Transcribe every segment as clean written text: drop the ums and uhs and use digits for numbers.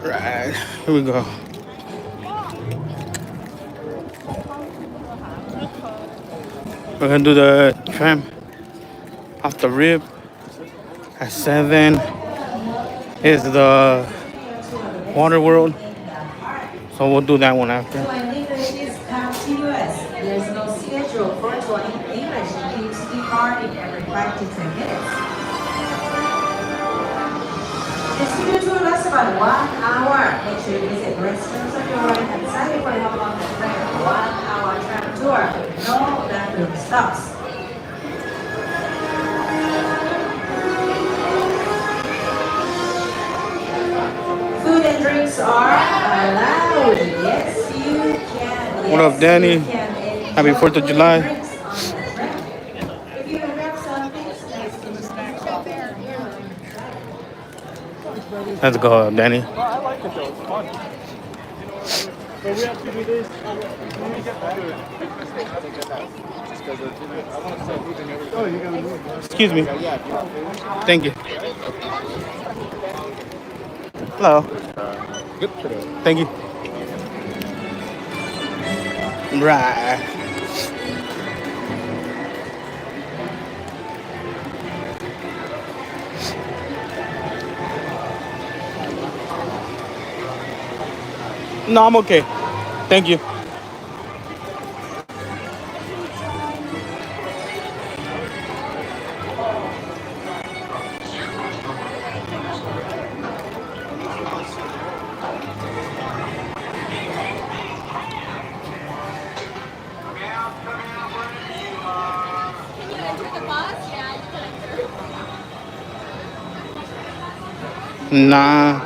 Right, here we go. We're gonna do the tram off the rib at 7 is the WaterWorld, so we'll do that one after. English is continuous. There's no schedule for joining English. It keeps departing every 5 to 10 minutes. The studio tour lasts about 1 hour. Make sure you visit restrooms on your right hand side before you hop on the train. 1 hour tram tour. No bathroom stops. Food and drinks are allowed. Yes, you can. What up, Danny? Happy 4th of July. If you grab something, Let's go, Danny. I like it though, it's fun. But we have to do this when we get back. Oh, you're gonna move. Excuse me. Thank you. Hello. Good. Thank you. Right. No, I'm okay. Thank you. Nah.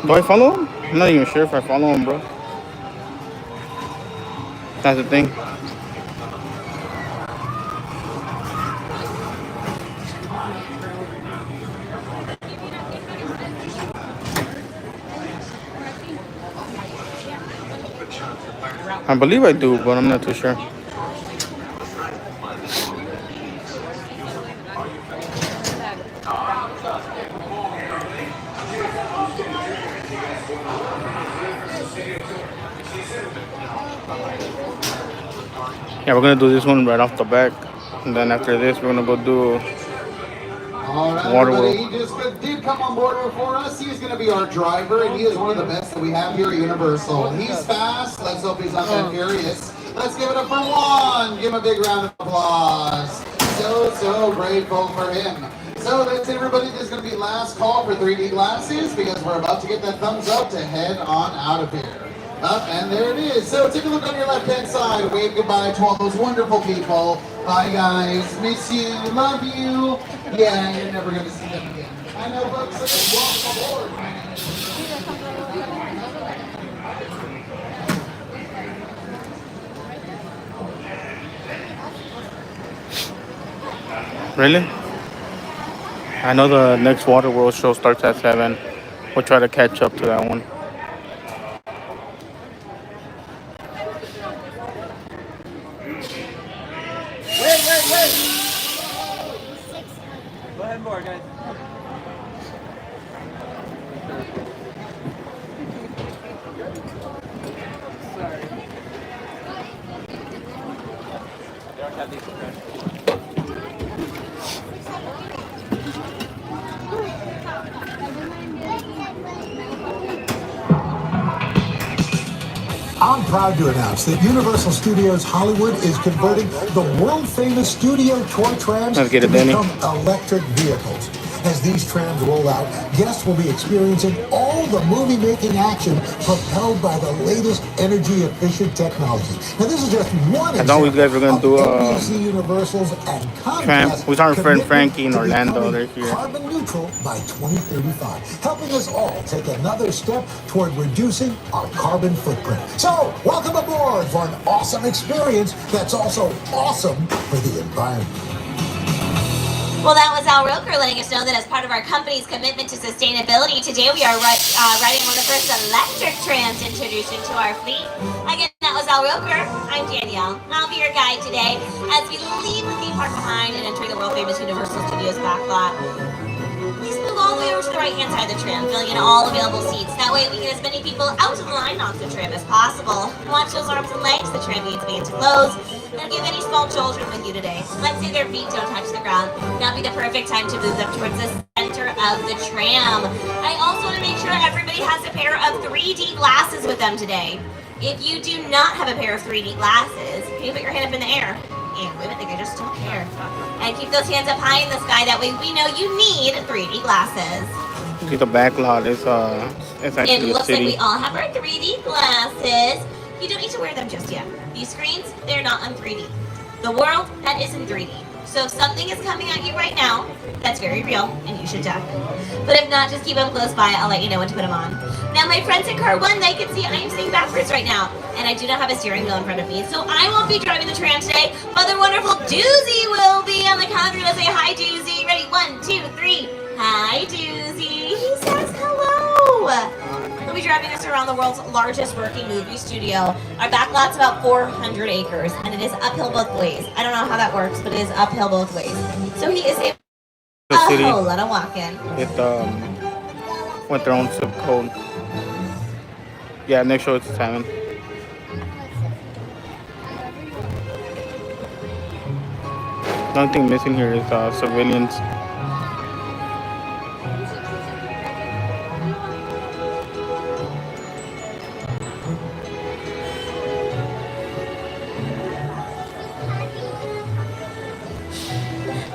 Do I follow him? I'm not even sure if I follow him, bro. That's the thing. I believe I do, but I'm not too sure. Yeah, we're gonna do this one right off the back, and then after this, we're gonna go do all right, WaterWorld. everybody, he just did come on board for us. He's going to be our driver, and he is one of the best that we have here at Universal. He's fast. Let's hope he's not that furious. Let's give it up for Juan. Give him a big round of applause. So grateful for him. So that's it, everybody. This is going to be last call for 3D glasses because we're about to get that thumbs up to head on out of here. Up, and there it is. So take a look on your left-hand side. Wave goodbye to all those wonderful people. Bye, guys. Miss you. Love you. Yeah, you're never going to see them again. I know, folks. Welcome aboard. Really? I know the next WaterWorld show starts at 7. We'll try to catch up to that one. Wait. Go ahead more, guys. Sorry. They don't have these trash. I'm proud to announce that Universal Studios Hollywood is converting the world-famous studio toy trams to become electric vehicles. As these trams roll out, guests will be experiencing all the movie-making action propelled by the latest energy-efficient technology. Now, this is just one example you guys were going to do NBC Universal's and Comcast we saw our friend Frankie in to Orlando. They're becoming here. carbon neutral by 2035, helping us all take another step toward reducing our carbon footprint. So, welcome aboard for an awesome experience that's also awesome for the environment. Well, that was 𝐥𝐤𝐤𝐞 letting us know that as part of our company's commitment to sustainability, today we are riding one of the first electric trams introduced into our fleet. Again, that was 𝐥𝐤𝐤𝐞. I'm Danielle. I'll be your guide today as we leave the theme park behind and enter the world-famous Universal Studios Backlot. Please move all the way over to the right-hand side of the tram, filling in all available seats. That way we get as many people out of the line off the tram as possible. Watch those arms and legs. The tram needs to close. And if you have any small children with you today, let's say their feet don't touch the ground. That'd be the perfect time to move them towards the center of the tram. I also want to make sure everybody has a pair of 3D glasses with them today. If you do not have a pair of 3D glasses, can you put your hand up in the air? And women think I just don't care. And keep those hands up high in the sky. That way we know you need 3D glasses. See, the Backlot is actually It looks a city. like we all have our 3D glasses. You don't need to wear them just yet. These screens, they're not on 3D. The world, that is in 3D. So if something is coming at you right now, that's very real, and you should duck. But if not, just keep them close by. I'll let you know when to put them on. Now, my friends in car 1, they can see I am sitting backwards right now, and I do not have a steering wheel in front of me, so I won't be driving the tram today, but the wonderful Doozy will be on the count. Let's say hi, Doozy. Ready? 1, 2, 3. Hi, Doozy. He says hello. We'll be driving us around the world's largest working movie studio. Our backlot's about 400 acres, and it is uphill both ways. I don't know how that works, but it is uphill both ways. So he is a whole lot of walking. It with their own zip code. Yeah, next show it's 7. The only thing missing here is civilians.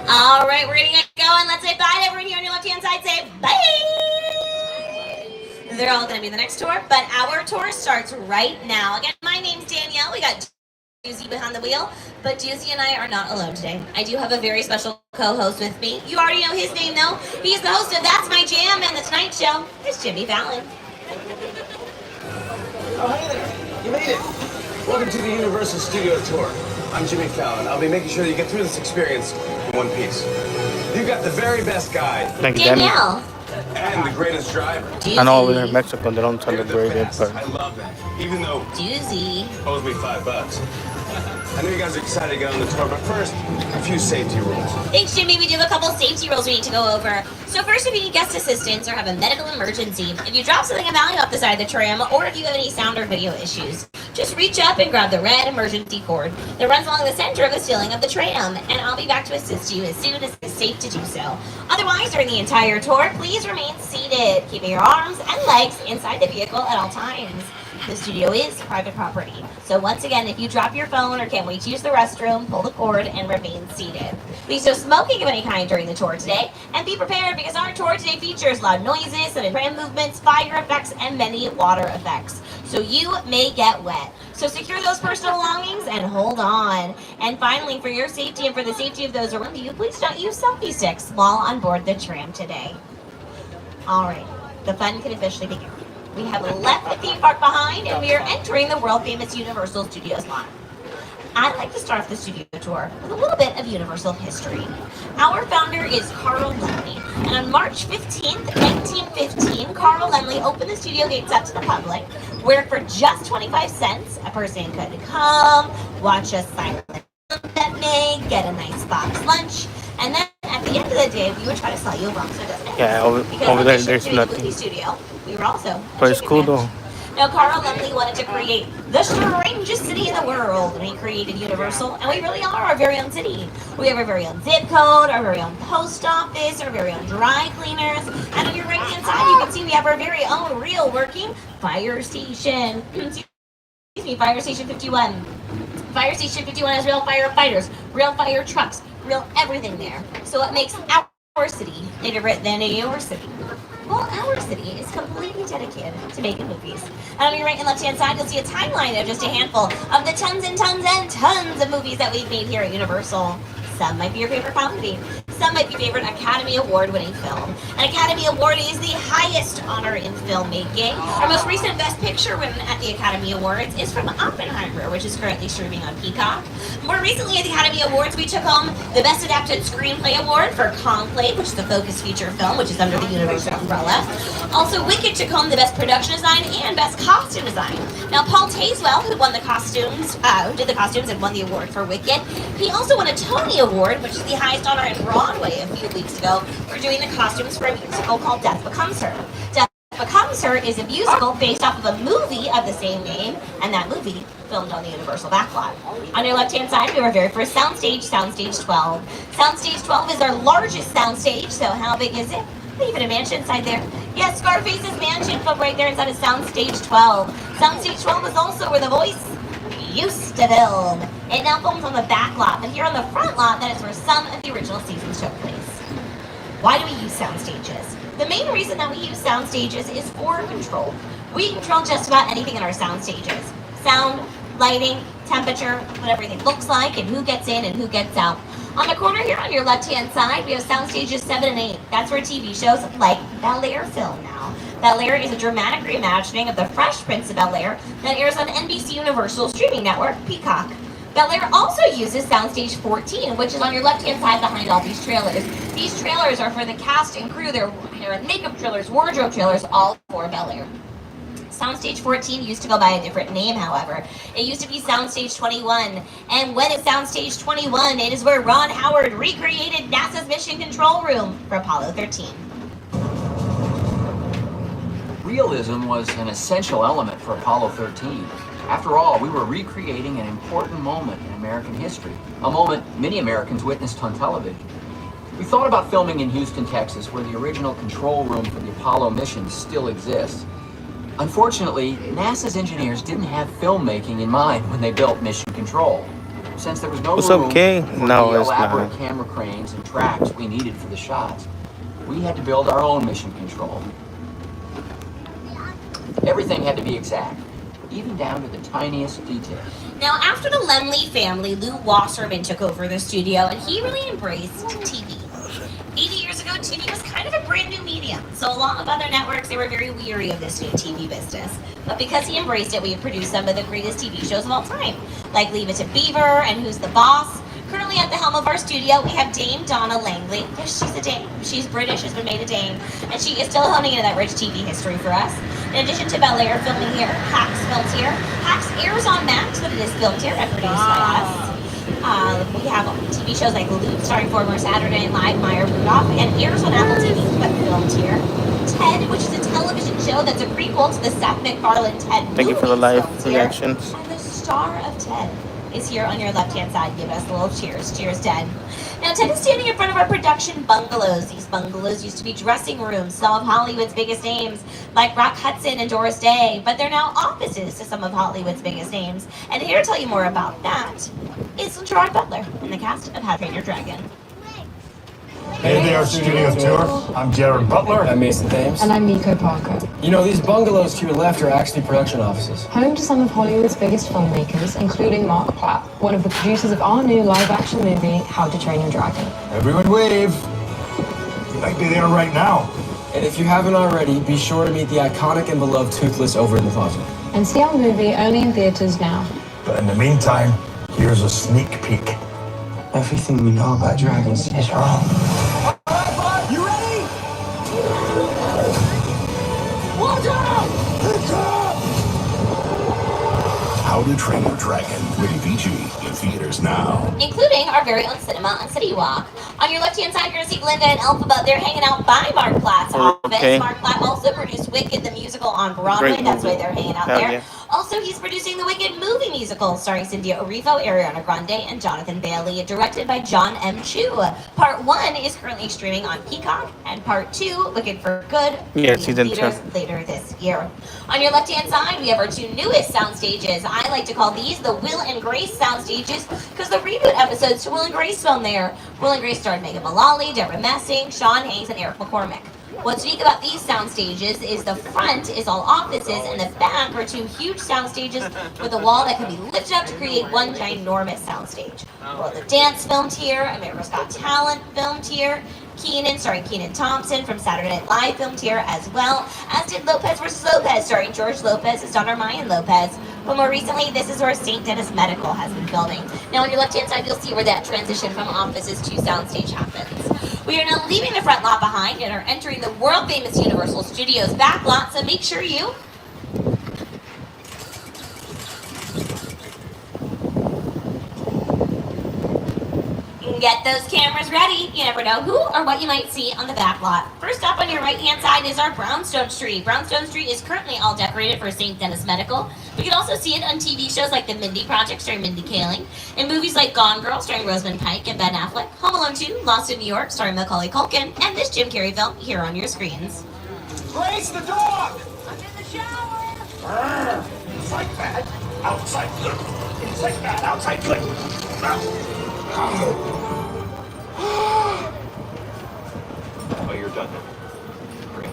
All right, we're gonna get going. Let's say bye to everyone here on your left-hand side. Say bye. They're all gonna be the next tour, but our tour starts right now. Again, my name's Danielle. We got Doozy behind the wheel, but Doozy and I are not alone today. I do have a very special co-host with me. You already know his name, though. He's the host of That's My Jam and The Tonight Show. It's Jimmy Fallon. Oh, hey there. You made it. Welcome to the Universal Studio Tour. I'm Jimmy Fallon. I'll be making sure that you get through this experience in one piece. You've got the very best guide. Thank you, Danielle. And the greatest driver. I know over here in Mexico they don't celebrate it, but I love that. Even though Doozy owes me $5. I know you guys are excited to get on the tour, but first, a few safety rules. Thanks, Jimmy. We do have a couple safety rules we need to go over. So first, if you need guest assistance or have a medical emergency, if you drop something of value off the side of the tram, or if you have any sound or video issues, just reach up and grab the red emergency cord that runs along the center of the ceiling of the tram, and I'll be back to assist you as soon as it's safe to do so. Otherwise, during the entire tour, please remain seated, keeping your arms and legs inside the vehicle at all times. The studio is private property. So once again, if you drop your phone or can't wait to use the restroom, pull the cord and remain seated. Please no smoking of any kind during the tour today, and be prepared because our tour today features loud noises, sudden tram movements, fire effects, and many water effects. So you may get wet. So secure those personal belongings and hold on. And finally, for your safety and for the safety of those around you, please don't use selfie sticks while on board the tram today. All right, the fun can officially begin. We have left the theme park behind, and we are entering the world-famous Universal Studios lot. I'd like to start off the studio tour with a little bit of Universal history. Our founder is Carl Laemmle, and on March 15th, 1915, Carl Laemmle opened the studio gates up to the public, where for just 25 cents, a person could come, watch a silent film that may, get a nice box lunch, and then at the end of the day, we would try to sell you a box of donuts. yeah, over there there's nothing. Studio, we were also But it's cool though. Now, Carl Laemmle wanted to create the strangest city in the world, and he created Universal, and we really are our very own city. We have our very own zip code, our very own post office, our very own dry cleaners, and on your right-hand side, you can see we have our very own real working fire station. Excuse me, Fire Station 51. Fire Station 51 has real firefighters, real fire trucks, real everything there. So it makes our city different than your city. Well, our city is completely dedicated to making movies. And on your right and left-hand side, you'll see a timeline of just a handful of the tons and tons and tons of movies that we've made here at Universal. Some might be your favorite comedy. Some might be your favorite Academy Award-winning film. An Academy Award is the highest honor in filmmaking. Our most recent Best Picture win at the Academy Awards is from Oppenheimer, which is currently streaming on Peacock. More recently at the Academy Awards, we took home the Best Adapted Screenplay Award for Conclave, which is the Focus feature film, which is under the Universal umbrella. Also, Wicked took home the Best Production Design and Best Costume Design. Now, Paul Tazewell, who won the costumes, who did the costumes and won the award for Wicked, he also won a Tony Award, which is the highest honor in Broadway a few weeks ago for doing the costumes for a musical called Death Becomes Her. Death Becomes Her is a musical based off of a movie of the same name, and that movie filmed on the Universal Backlot. On your left-hand side, we have our very first soundstage, Soundstage 12. Soundstage 12 is our largest soundstage, so how big is it? Even a mansion inside there. Yes, Scarface's mansion filmed right there inside of Soundstage 12. Soundstage 12 is also where The Voice used to film. It now films on the back lot, but here on the front lot, that is where some of the original seasons took place. Why do we use sound stages? The main reason that we use sound stages is for control. We control just about anything in our sound stages. Sound, lighting, temperature, what everything looks like, and who gets in and who gets out. On the corner here on your left-hand side, we have sound stages 7 and 8. That's where TV shows like Bel-Air film now. Bel-Air is a dramatic reimagining of the Fresh Prince of Bel-Air that airs on NBC Universal streaming network, Peacock. Bel-Air also uses Soundstage 14, which is on your left-hand side behind all these trailers. These trailers are for the cast and crew. They're hair and makeup trailers, wardrobe trailers, all for Bel-Air. Soundstage 14 used to go by a different name, however. It used to be Soundstage 21. And when it's Soundstage 21, it is where Ron Howard recreated NASA's Mission Control Room for Apollo 13. Realism was an essential element for Apollo 13. After all, we were recreating an important moment in American history, a moment many Americans witnessed on television. We thought about filming in Houston, Texas, where the original control room for the Apollo mission still exists. Unfortunately, NASA's engineers didn't have filmmaking in mind when they built Mission Control. Since there was no room for the elaborate camera cranes and tracks we needed for the shots, we had to build our own Mission Control. Everything had to be exact, even down to the tiniest detail. Now, after the Lemley family, Lou Wasserman took over the studio, and he really embraced TV. 80 years ago, TV was kind of a brand new medium, so a lot of other networks, they were very weary of this new TV business. But because he embraced it, we have produced some of the greatest TV shows of all time, like Leave It to Beaver and Who's the Boss. Currently at the helm of our studio, we have Dame Donna Langley. Yes, she's a dame. She's British, has been made a dame, and she is still honing into that rich TV history for us. In addition to Bel-Air filming here, Hacks filmed here. Hacks airs on Max, but it is filmed here and produced by us. We have TV shows like Loop, starring former Saturday Night Live Maya Rudolph, and airs on Apple TV, but filmed here. Ted, which is a television show that's a prequel to the Seth MacFarlane Ted movie. Thank you for the live reactions. And the star of Ted is here on your left-hand side. Give us a little cheers. Cheers, Ted. Now, Ted is standing in front of our production bungalows. These bungalows used to be dressing rooms, some of Hollywood's biggest names, like Rock Hudson and Doris Day, but they're now offices to some of Hollywood's biggest names. And here to tell you more about that is Gerard Butler in the cast of How to Train Your Dragon. Hey there, Studio Tour. I'm Gerard Butler. I'm Mason Thames. And I'm Nico Parker. You know, these bungalows to your left are actually production offices. Home to some of Hollywood's biggest filmmakers, including Mark Platt, one of the producers of our new live-action movie, How to Train Your Dragon. Everyone wave. You might be there right now. And if you haven't already, be sure to meet the iconic and beloved Toothless over in the closet. And see our movie only in theaters now. But in the meantime, here's a sneak peek. Everything we know about dragons is wrong. You ready? Watch out! It's up! How to Train Your Dragon, rated PG, in theaters now. Including our very own cinema on City Walk. On your left-hand side, you're going to see Glinda and Elphaba. They're hanging out by Mark Platt's office. Mark Platt also produced Wicked, the musical on Broadway. That's why they're hanging out there. Yeah. Also, he's producing the Wicked movie musical starring Cynthia Erivo, Ariana Grande, and Jonathan Bailey, directed by John M. Chu. Part 1 is currently streaming on Peacock, and Part 2, Wicked for Good, will be in theaters later this year. On your left-hand side, we have our two newest sound stages. I like to call these the Will and Grace sound stages because the reboot episodes to Will and Grace filmed there. Will and Grace starred Megan Mullally, Deborah Messing, Sean Hayes, and Eric McCormick. What's unique about these sound stages is the front is all offices and the back are two huge sound stages with a wall that can be lifted up to create one ginormous sound stage. World of Dance filmed here, America's Got Talent filmed here, Kenan, starring Kenan Thompson from Saturday Night Live filmed here as well, as did Lopez vs. Lopez, starring George Lopez, his daughter Mayan Lopez. But more recently, this is where St. Dennis Medical has been filming. Now on your left-hand side, you'll see where that transition from offices to soundstage happens. We are now leaving the front lot behind and are entering the world-famous Universal Studios back lot, so make sure you Get those cameras ready. You never know who or what you might see on the back lot. First up on your right-hand side is our Brownstone Street. Brownstone Street is currently all decorated for St. Denis Medical. We can also see it on TV shows like The Mindy Project starring Mindy Kaling, in movies like Gone Girl starring Rosamund Pike and Ben Affleck, Home Alone 2, Lost in New York starring Macaulay Culkin, and this Jim Carrey film here on your screens. Grace the dog! I'm in the shower! Inside bad, outside good. Inside bad, outside good. Oh, you're done. Great.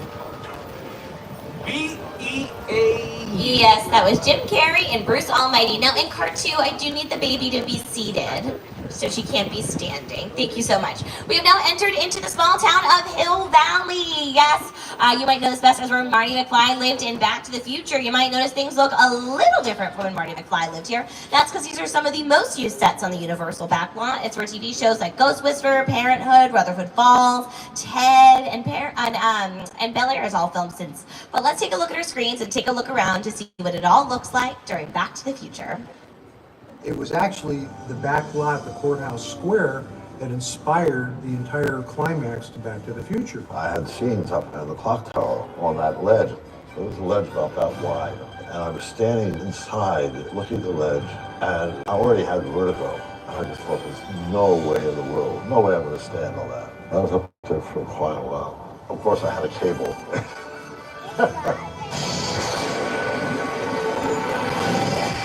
B-E-A. Yes, that was Jim Carrey and Bruce Almighty. Now in part 2, I do need the baby to be seated, so she can't be standing. Thank you so much. We have now entered into the small town of Hill Valley. Yes, you might know this best as where Marty McFly lived in Back to the Future. You might notice things look a little different from when Marty McFly lived here. That's because these are some of the most used sets on the Universal backlot. It's where TV shows like Ghost Whisperer, Parenthood, Rutherford Falls, Ted, and Bel Air is all filmed since. But let's take a look at our screens and take a look around to see what it all looks like during Back to the Future. It was actually the back lot at the courthouse square that inspired the entire climax to Back to the Future. I had scenes up in the clock tower on that ledge. It was a ledge about that wide. And I was standing inside looking at the ledge, and I already had vertigo. I just thought there's no way in the world, no way I'm going to stand on that. I was up there for quite a while. Of course, I had a cable.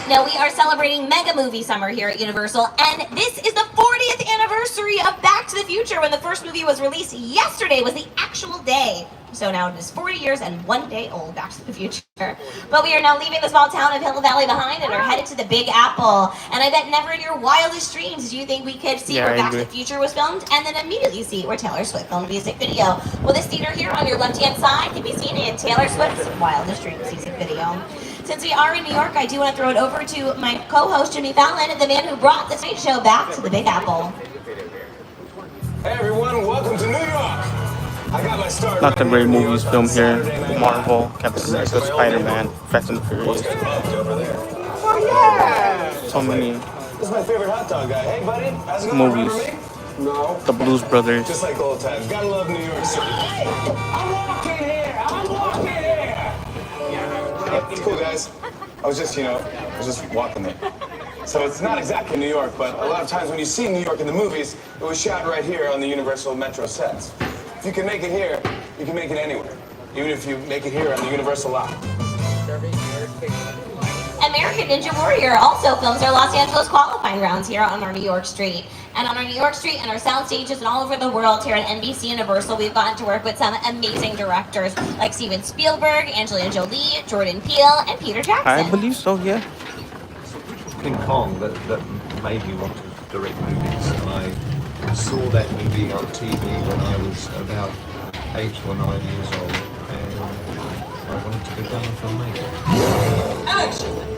Now we are celebrating Mega Movie Summer here at Universal, and this is the 40th anniversary of Back to the Future. When the first movie was released yesterday was the actual day. So now it is 40 years and 1 day old, Back to the Future. But we are now leaving the small town of Hill Valley behind and are headed to the Big Apple. And I bet never in your wildest dreams do you think we could see where Back to the Future was filmed and then immediately see where Taylor Swift filmed a music video. Well, this theater here on your left-hand side can be seen in Taylor Swift's Wildest Dreams music video. Since we are in New York, I do want to throw it over to my co-host, Jimmy Fallon, the man who brought the Tonight Show back to the Big Apple. Hey everyone, welcome to New York! I got my start. Not the great movies filmed here. Marvel, Captain America, Spider-Man, Fast and the Furious. Oh yeah! So many This is my favorite hot dog guy. Hey buddy, how's it going? movies. Remember me? No. The Blues Brothers. Just like old times. Gotta love New York City. Hey, I'm walking here! I'm walking here! It's cool, guys. I was just walking there. So it's not exactly New York, but a lot of times when you see New York in the movies, it was shot right here on the Universal Metro sets. If you can make it here, you can make it anywhere. Even if you make it here on the Universal lot. American Ninja Warrior also films their Los Angeles qualifying rounds here on our New York Street. And on our New York Street and our sound stages and all over the world here at NBC Universal, we've gotten to work with some amazing directors like Steven Spielberg, Angelina Jolie, Jordan Peele, and Peter Jackson. I believe so, yeah. King Kong that made me want to direct movies. I saw that movie on TV when I was about 8 or 9 years old, and I wanted to become a filmmaker.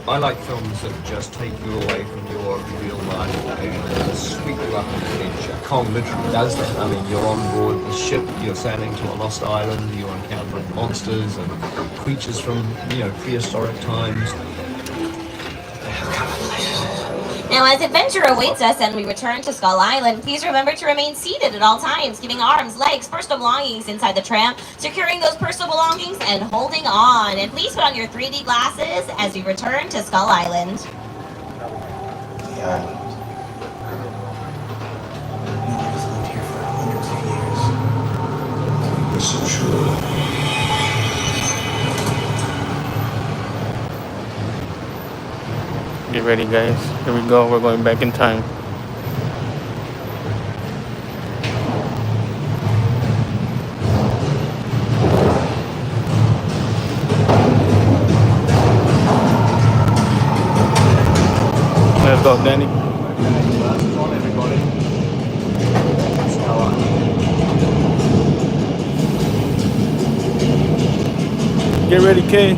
I like films that just take you away from your real life and sweep you up into adventure. Kong literally does that. I mean, you're on board the ship, you're sailing to a lost island, you're encountering monsters and creatures from, prehistoric times. Now, as adventure awaits us and we return to Skull Island, please remember to remain seated at all times, keeping arms, legs, personal belongings inside the tram, securing those personal belongings, and holding on. And please put on your 3D glasses as we return to Skull Island. The island. Nobody's lived here for hundreds of years. It's so true. Get ready, guys. Here we go. We're going back in time. Let's go, Danny. Glasses on, everybody. That's how I Get ready, Kay.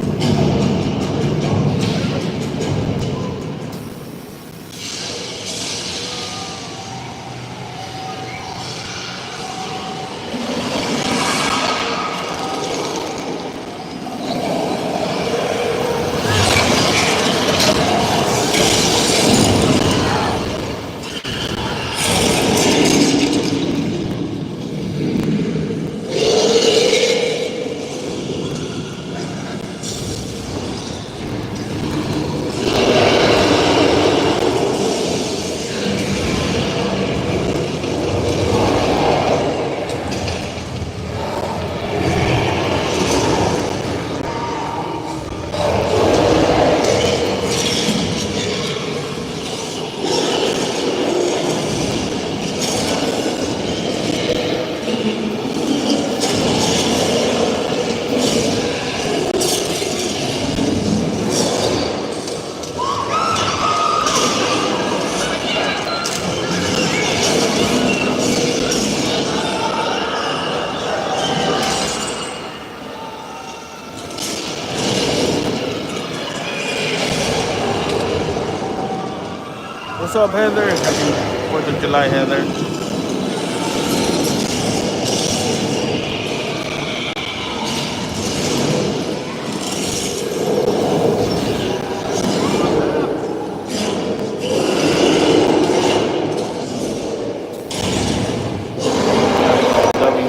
What's up, Heather? Happy 4th of July, Heather.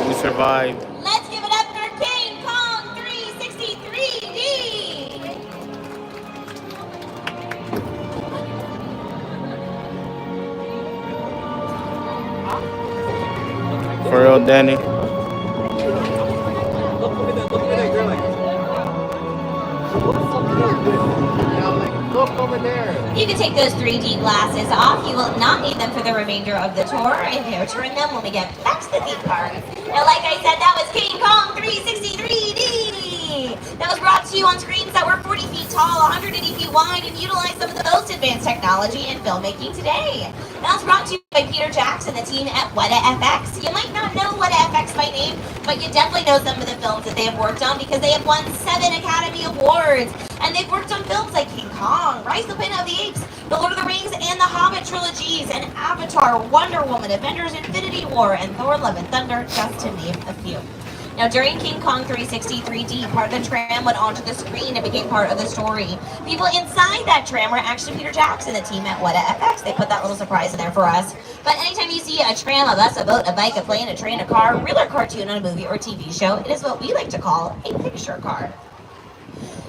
We survived. Let's give it up for King Kong 363D. For real, Danny. Look over there. You can take those 3D glasses off. You will not need them for the remainder of the tour, and they'll return them when we get back to the theme park. Now, like I said, that was King Kong 363D. That was brought to you on screens that were 40 feet tall, 180 feet wide, and utilized some of the most advanced technology in filmmaking today. That was brought to you by Peter Jackson, the team at WetaFX. You might not know WetaFX by name, but you definitely know some of the films that they have worked on because they have won 7 Academy Awards. And they've worked on films like King Kong, Rise of the Planet of the Apes, The Lord of the Rings, and the Hobbit trilogies, and Avatar, Wonder Woman, Avengers, Infinity War, and Thor: Love and Thunder, just to name a few. Now, during King Kong 363D, part of the tram went onto the screen and became part of the story. People inside that tram were actually Peter Jackson, the team at WetaFX. They put that little surprise in there for us. But anytime you see a tram, a bus, a boat, a bike, a plane, a train, a car, real or cartoon on a movie or TV show, it is what we like to call a picture car.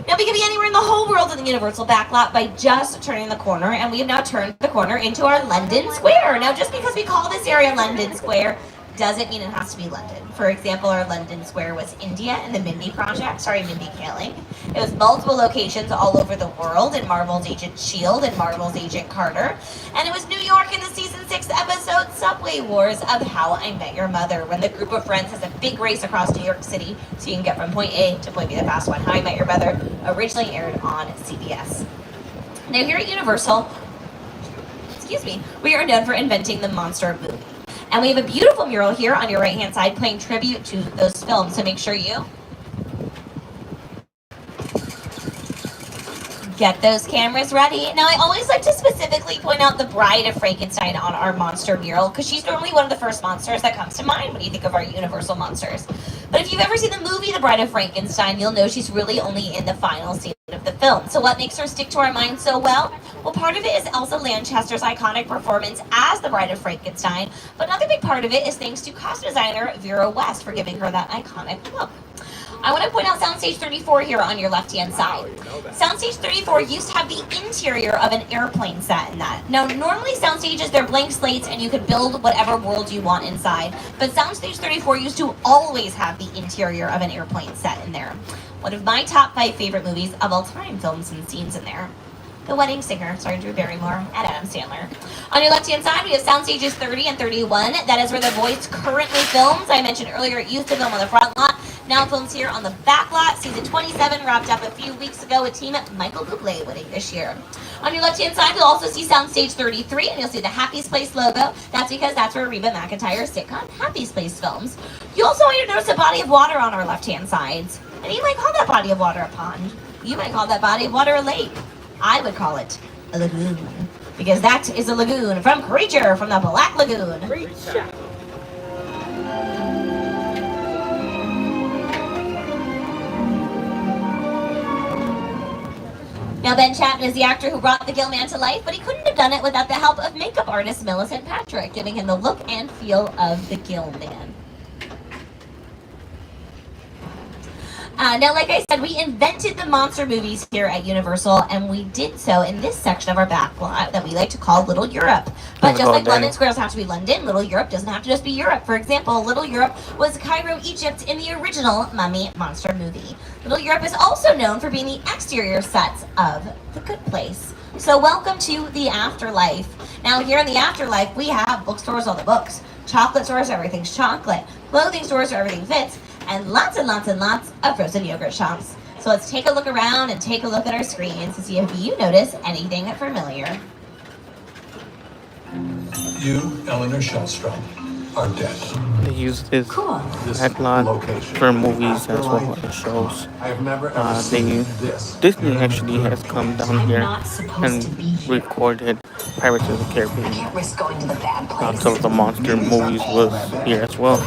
Now, we can be anywhere in the whole world in the Universal backlot by just turning the corner, and we have now turned the corner into our London Square. Now, just because we call this area London Square doesn't mean it has to be London. For example, our London Square was India in the Mindy project, Mindy Kaling. It was multiple locations all over the world in Marvel's Agent S.H.I.E.L.D. and Marvel's Agent Carter. And it was New York in the season 6 episode Subway Wars of How I Met Your Mother, when the group of friends has a big race across New York City so you can get from point A to point B the fast one. How I Met Your Mother originally aired on CBS. Now here at Universal, we are known for inventing the monster movie. And we have a beautiful mural here on your right-hand side paying tribute to those films, so make sure you get those cameras ready. Now, I always like to specifically point out the Bride of Frankenstein on our monster mural, because she's normally one of the first monsters that comes to mind when you think of our Universal monsters. But if you've ever seen the movie The Bride of Frankenstein, you'll know she's really only in the final scene of the film. So what makes her stick to our minds so well? Well, part of it is Elsa Lanchester's iconic performance as the Bride of Frankenstein, but another big part of it is thanks to costume designer Vera West for giving her that iconic look. I want to point out Soundstage 34 here on your left-hand side. Soundstage 34 used to have the interior of an airplane set in that. Now, normally Soundstages, they're blank slates and you could build whatever world you want inside, but Soundstage 34 used to always have the interior of an airplane set in there. One of my top 5 favorite movies of all time, films and scenes in there. The Wedding Singer, starring Drew Barrymore and Adam Sandler. On your left-hand side, we have Soundstages 30 and 31. That is where The Voice currently films. I mentioned earlier it used to film on the front lot. Now it films here on the back lot. Season 27 wrapped up a few weeks ago with team Michael Bublé winning this year. On your left-hand side, you'll also see Soundstage 33, and you'll see the Happy's Place logo. That's because that's where Reba McEntire's sitcom Happy's Place films. You also want to notice a body of water on our left-hand sides. And you might call that body of water a pond. You might call that body of water a lake. I would call it a lagoon, because that is a lagoon from Creature from the Black Lagoon. Creature. Now, Ben Chapman is the actor who brought the Gill Man to life, but he couldn't have done it without the help of makeup artist Millicent Patrick, giving him the look and feel of the Gill Man. Now, like I said, we invented the monster movies here at Universal, and we did so in this section of our backlot that we like to call Little Europe. But just like London Squares have to be London, Little Europe doesn't have to just be Europe. For example, Little Europe was Cairo, Egypt in the original Mummy monster movie. Little Europe is also known for being the exterior sets of The Good Place. So welcome to the afterlife. Now, here in the afterlife, we have bookstores, all the books, chocolate stores, everything's chocolate, clothing stores where everything fits, and lots and lots and lots of frozen yogurt shops. So let's take a look around and take a look at our screens to see if you notice anything familiar. You, Eleanor Shellstrom, are dead. They use this backlot for movies as well as shows. Disney actually has come down here and recorded Pirates of the Caribbean. Some of the monster movies was here as well,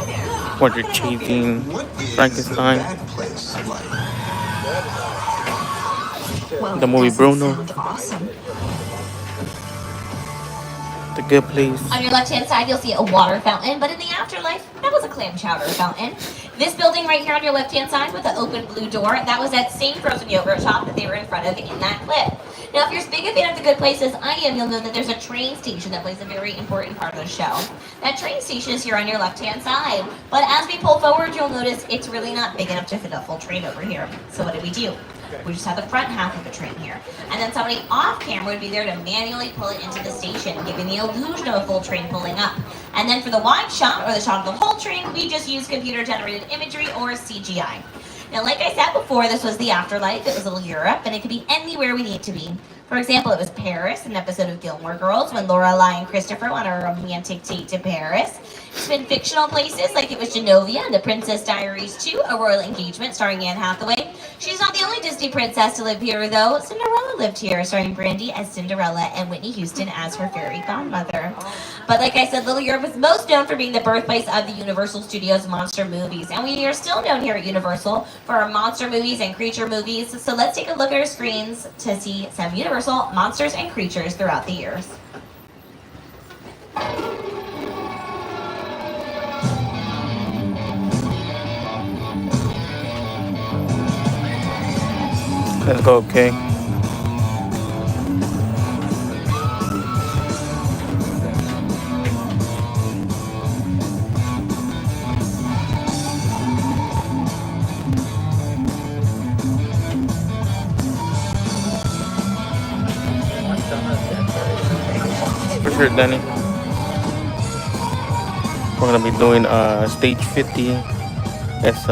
where they're chasing Frankenstein. The movie Bruno. The Good Place. On your left-hand side, you'll see a water fountain, but in the afterlife, that was a clam chowder fountain. This building right here on your left-hand side with the open blue door, that was that same frozen yogurt shop that they were in front of in that clip. Now, if you're as big a fan of The Good Place as I am, you'll know that there's a train station that plays a very important part of the show. That train station is here on your left-hand side, but as we pull forward, you'll notice it's really not big enough to fit a full train over here. So what do? We just have the front half of the train here. And then somebody off camera would be there to manually pull it into the station, giving the illusion of a full train pulling up. And then for the wide shot, or the shot of the whole train, we just use computer-generated imagery or CGI. Now, like I said before, this was the afterlife. It was a little Europe, and it could be anywhere we need to be. For example, it was Paris, an episode of Gilmore Girls, when Lorelai and Christopher went on a romantic date to Paris. It's been fictional places, like it was Genovia and The Princess Diaries 2, A Royal Engagement, starring Anne Hathaway. She's not the only Disney princess to live here, though. Cinderella lived here, starring Brandy as Cinderella and Whitney Houston as her fairy godmother. But like I said, Little Europe is most known for being the birthplace of the Universal Studios monster movies. And we are still known here at Universal for our monster movies and creature movies. So let's take a look at our screens to see some Universal monsters and creatures throughout the years. Let's go, okay. For sure, Danny. We're gonna be doing stage 50. It's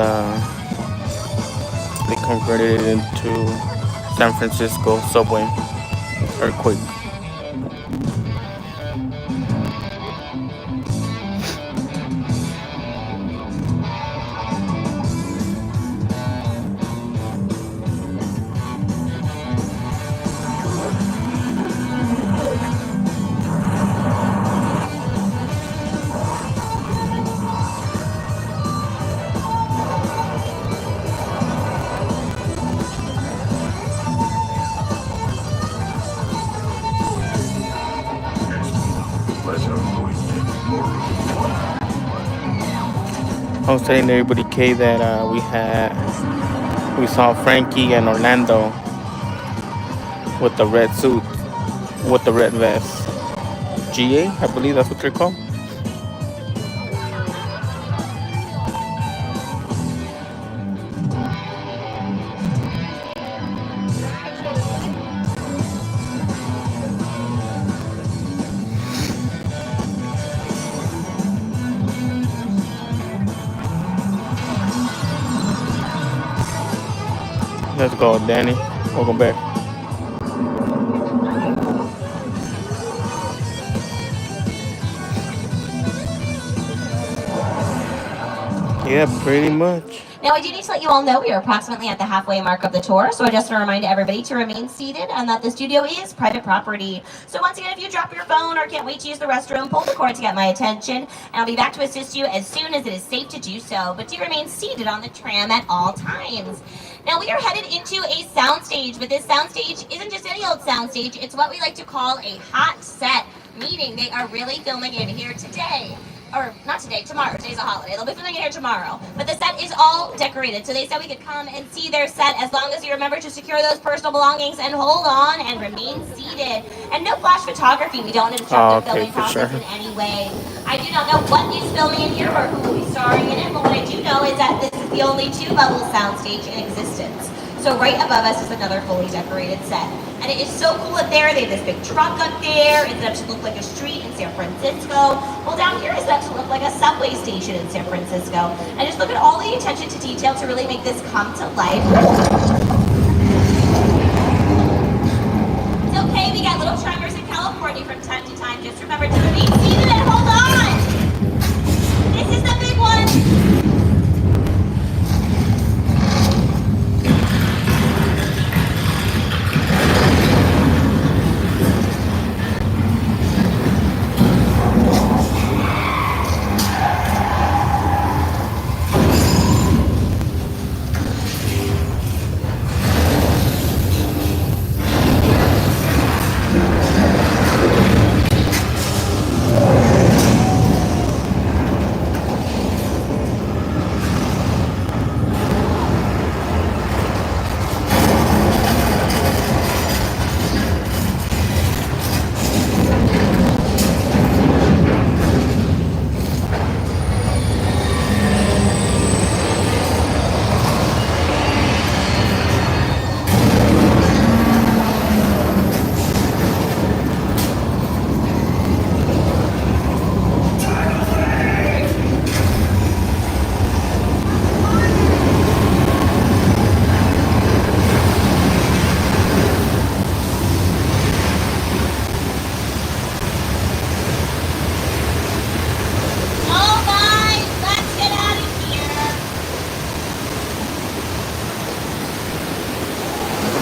they converted it into San Francisco subway earthquake. I was telling everybody, K, that we saw Frankie and Orlando with the red suit, with the red vest. GA, I believe that's what they're called. Let's go, Danny. Welcome back. Yeah, pretty much. Now, I do need to let you all know we are approximately at the halfway mark of the tour, so I just want to remind everybody to remain seated and that the studio is private property. So once again, if you drop your phone or can't wait to use the restroom, pull the cord to get my attention, and I'll be back to assist you as soon as it is safe to do so. But do remain seated on the tram at all times. Now, we are headed into a soundstage, but this soundstage isn't just any old soundstage. It's what we like to call a hot set, meaning they are really filming in here today. Or not today, tomorrow. Today's a holiday. They'll be filming it here tomorrow. But the set is all decorated. So they said we could come and see their set as long as you remember to secure those personal belongings and hold on and remain seated. And no flash photography. We don't interrupt the filming process in any way. I do not know what is filming in here or who will be starring in it, but what I do know is that this is the only two-level soundstage in existence. So right above us is another fully decorated set. And it is so cool up there. They have this big truck up there. It's meant to look like a street in San Francisco. Well, down here is meant to look like a subway station in San Francisco. And just look at all the attention to detail to really make this come to life. It's okay, we got little tremors in California from time to time. Just remember to remain seated and hold on.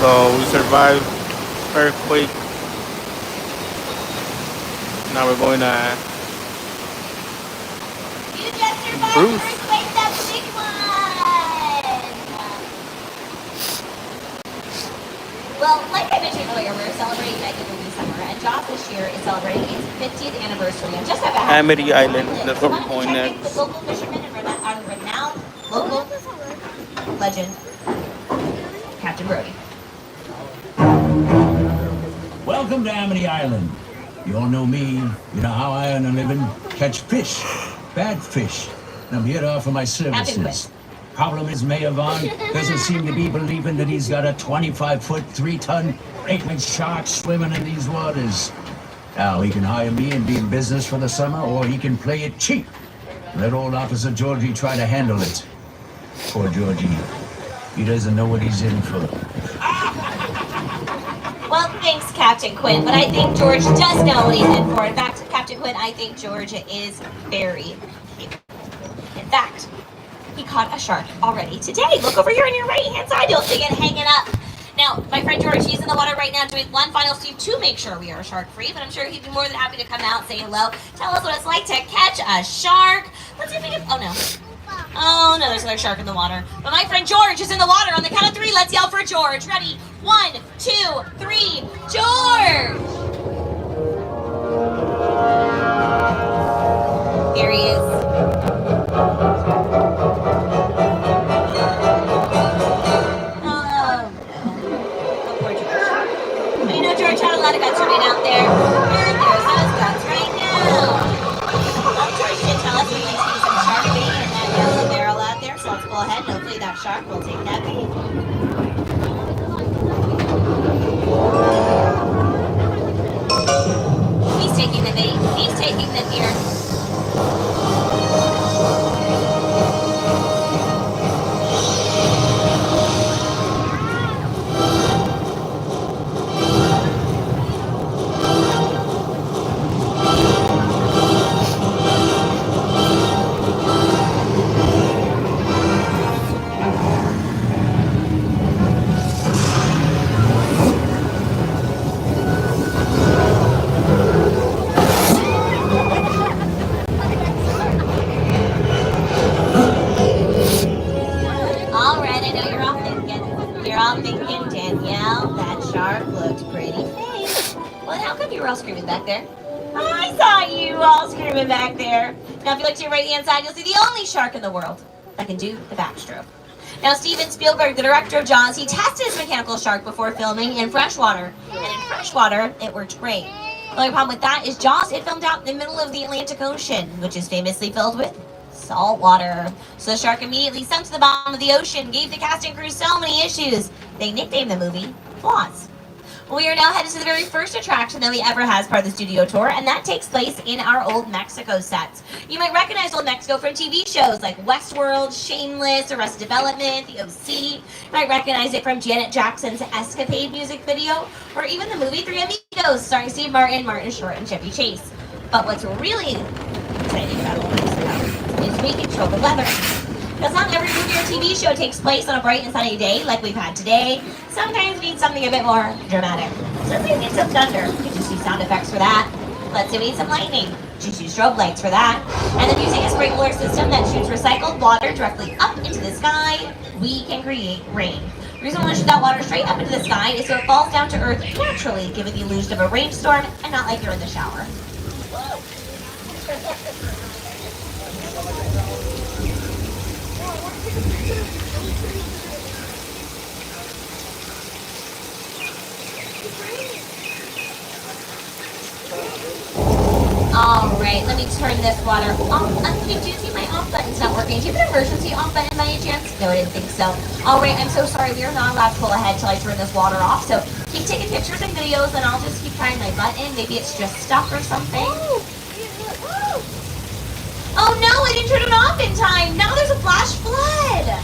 So we survived earthquake. Now we're going to Bruce. Earthquake, that big one! Well, like I mentioned earlier, we're celebrating Mega Movie Summer, and Joss this year is celebrating its 50th anniversary. And just about Amity Island. That's what we're going next. The local fisherman and renowned local legend, Captain Brody. Welcome to Amity Island. You all know me. You know how I earn a living. Catch fish. Bad fish. And I'm here to offer my services. Problem is, Mayor Vaughn doesn't seem to be believing that he's got a 25-foot, 3-ton, 8-inch shark swimming in these waters. Now, he can hire me and be in business for the summer, or he can play it cheap. Let old Officer Georgie try to handle it. Poor Georgie. He doesn't know what he's in for. Well, thanks, Captain Quinn, but I think George does know what he's in for. In fact, Captain Quinn, I think George is very cute. In fact, he caught a shark already today. Look over here on your right-hand side. You'll see it hanging up. Now, my friend George, he's in the water right now doing one final sweep to make sure we are shark-free, but I'm sure he'd be more than happy to come out, say hello, tell us what it's like to catch a shark. Let's see if we can... Oh, no. Oh, no, there's another shark in the water. But my friend George is in the water. On the count of 3, let's yell for George. Ready? 1, 2, 3, George! There he is. George had a lot of guts running out there. And there's those guts right now. Well, George did tell us we'd like to use some shark bait in that yellow barrel out there, so let's go ahead and hopefully that shark will take that bait. He's taking the bait. He's taking the deer. Screaming back there. I saw you all screaming back there. Now, if you look to your right-hand side, you'll see the only shark in the world that can do the backstroke. Now, Steven Spielberg, the director of Jaws, he tested his mechanical shark before filming in freshwater. And in freshwater, it worked great. The only problem with that is Jaws, it filmed out in the middle of the Atlantic Ocean, which is famously filled with salt water. So the shark immediately sunk to the bottom of the ocean, gave the cast and crew so many issues. They nicknamed the movie Flaws. We are now headed to the very first attraction that we ever had as part of the studio tour, and that takes place in our Old Mexico sets. You might recognize Old Mexico from TV shows like WaterWorld, Shameless, Arrested Development, The OC. You might recognize it from Janet Jackson's Escapade music video, or even the movie Three Amigos, starring Steve Martin, Martin Short, and Chevy Chase. But what's really exciting about Old Mexico is we control the weather. Because not every movie or TV show takes place on a bright and sunny day like we've had today. Sometimes we need something a bit more dramatic. So we need some thunder. You just use sound effects for that. Let's say we need some lightning. Just use strobe lights for that. And then using a sprinkler system that shoots recycled water directly up into the sky, we can create rain. The reason we want to shoot that water straight up into the sky is so it falls down to earth naturally, giving the illusion of a rainstorm and not like you're in the shower. Alright, let me turn this water off. You do see my off button's not working. Do you have an emergency off button by any chance? No, I didn't think so. Alright, I'm so sorry. We are not allowed to pull ahead till I turn this water off. So keep taking pictures and videos and I'll just keep trying my button. Maybe it's just stuck or something. Oh no, I didn't turn it off in time. Now there's a flash flood.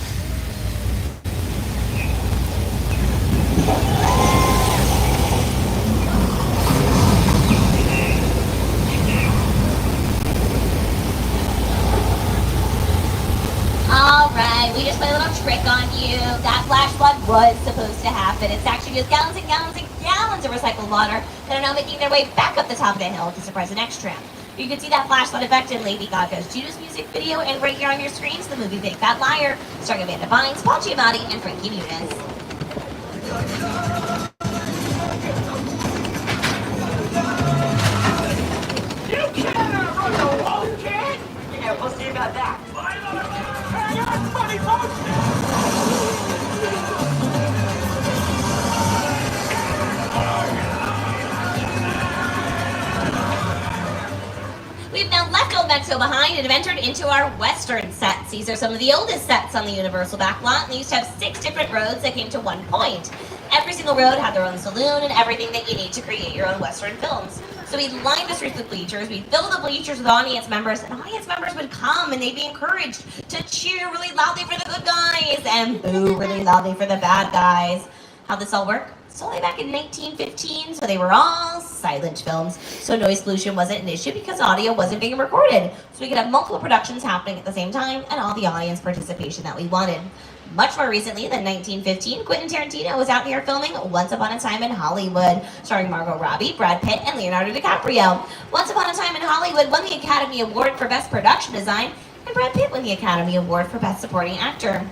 Alright, we just played a little trick on you. That flash flood was supposed to happen. It's actually just gallons and gallons and gallons of recycled water that are now making their way back up the top of the hill to surprise the next tram. You can see that flash flood effect in Lady Gaga's Judas music video, and right here on your screens, the movie Big Fat Liar, starring Amanda Bynes, Paul Giamatti, and Frankie Muniz. You can't run a wall, kid! Yeah, we'll see about that. We've now left Old Mexico behind and have entered into our western sets. These are some of the oldest sets on the Universal Backlot, and they used to have 6 different roads that came to one point. Every single road had their own saloon and everything that you need to create your own western films. So we lined the streets with bleachers, we'd fill the bleachers with audience members, and audience members would come and they'd be encouraged to cheer really loudly for the good guys and boo really loudly for the bad guys. How'd this all work? It's only back in 1915, so they were all silent films, so noise pollution wasn't an issue because audio wasn't being recorded. So we could have multiple productions happening at the same time and all the audience participation that we wanted. Much more recently than 1915, Quentin Tarantino was out here filming Once Upon a Time in Hollywood, starring Margot Robbie, Brad Pitt, and Leonardo DiCaprio. Once Upon a Time in Hollywood won the Academy Award for Best Production Design, and Brad Pitt won the Academy Award for Best Supporting Actor.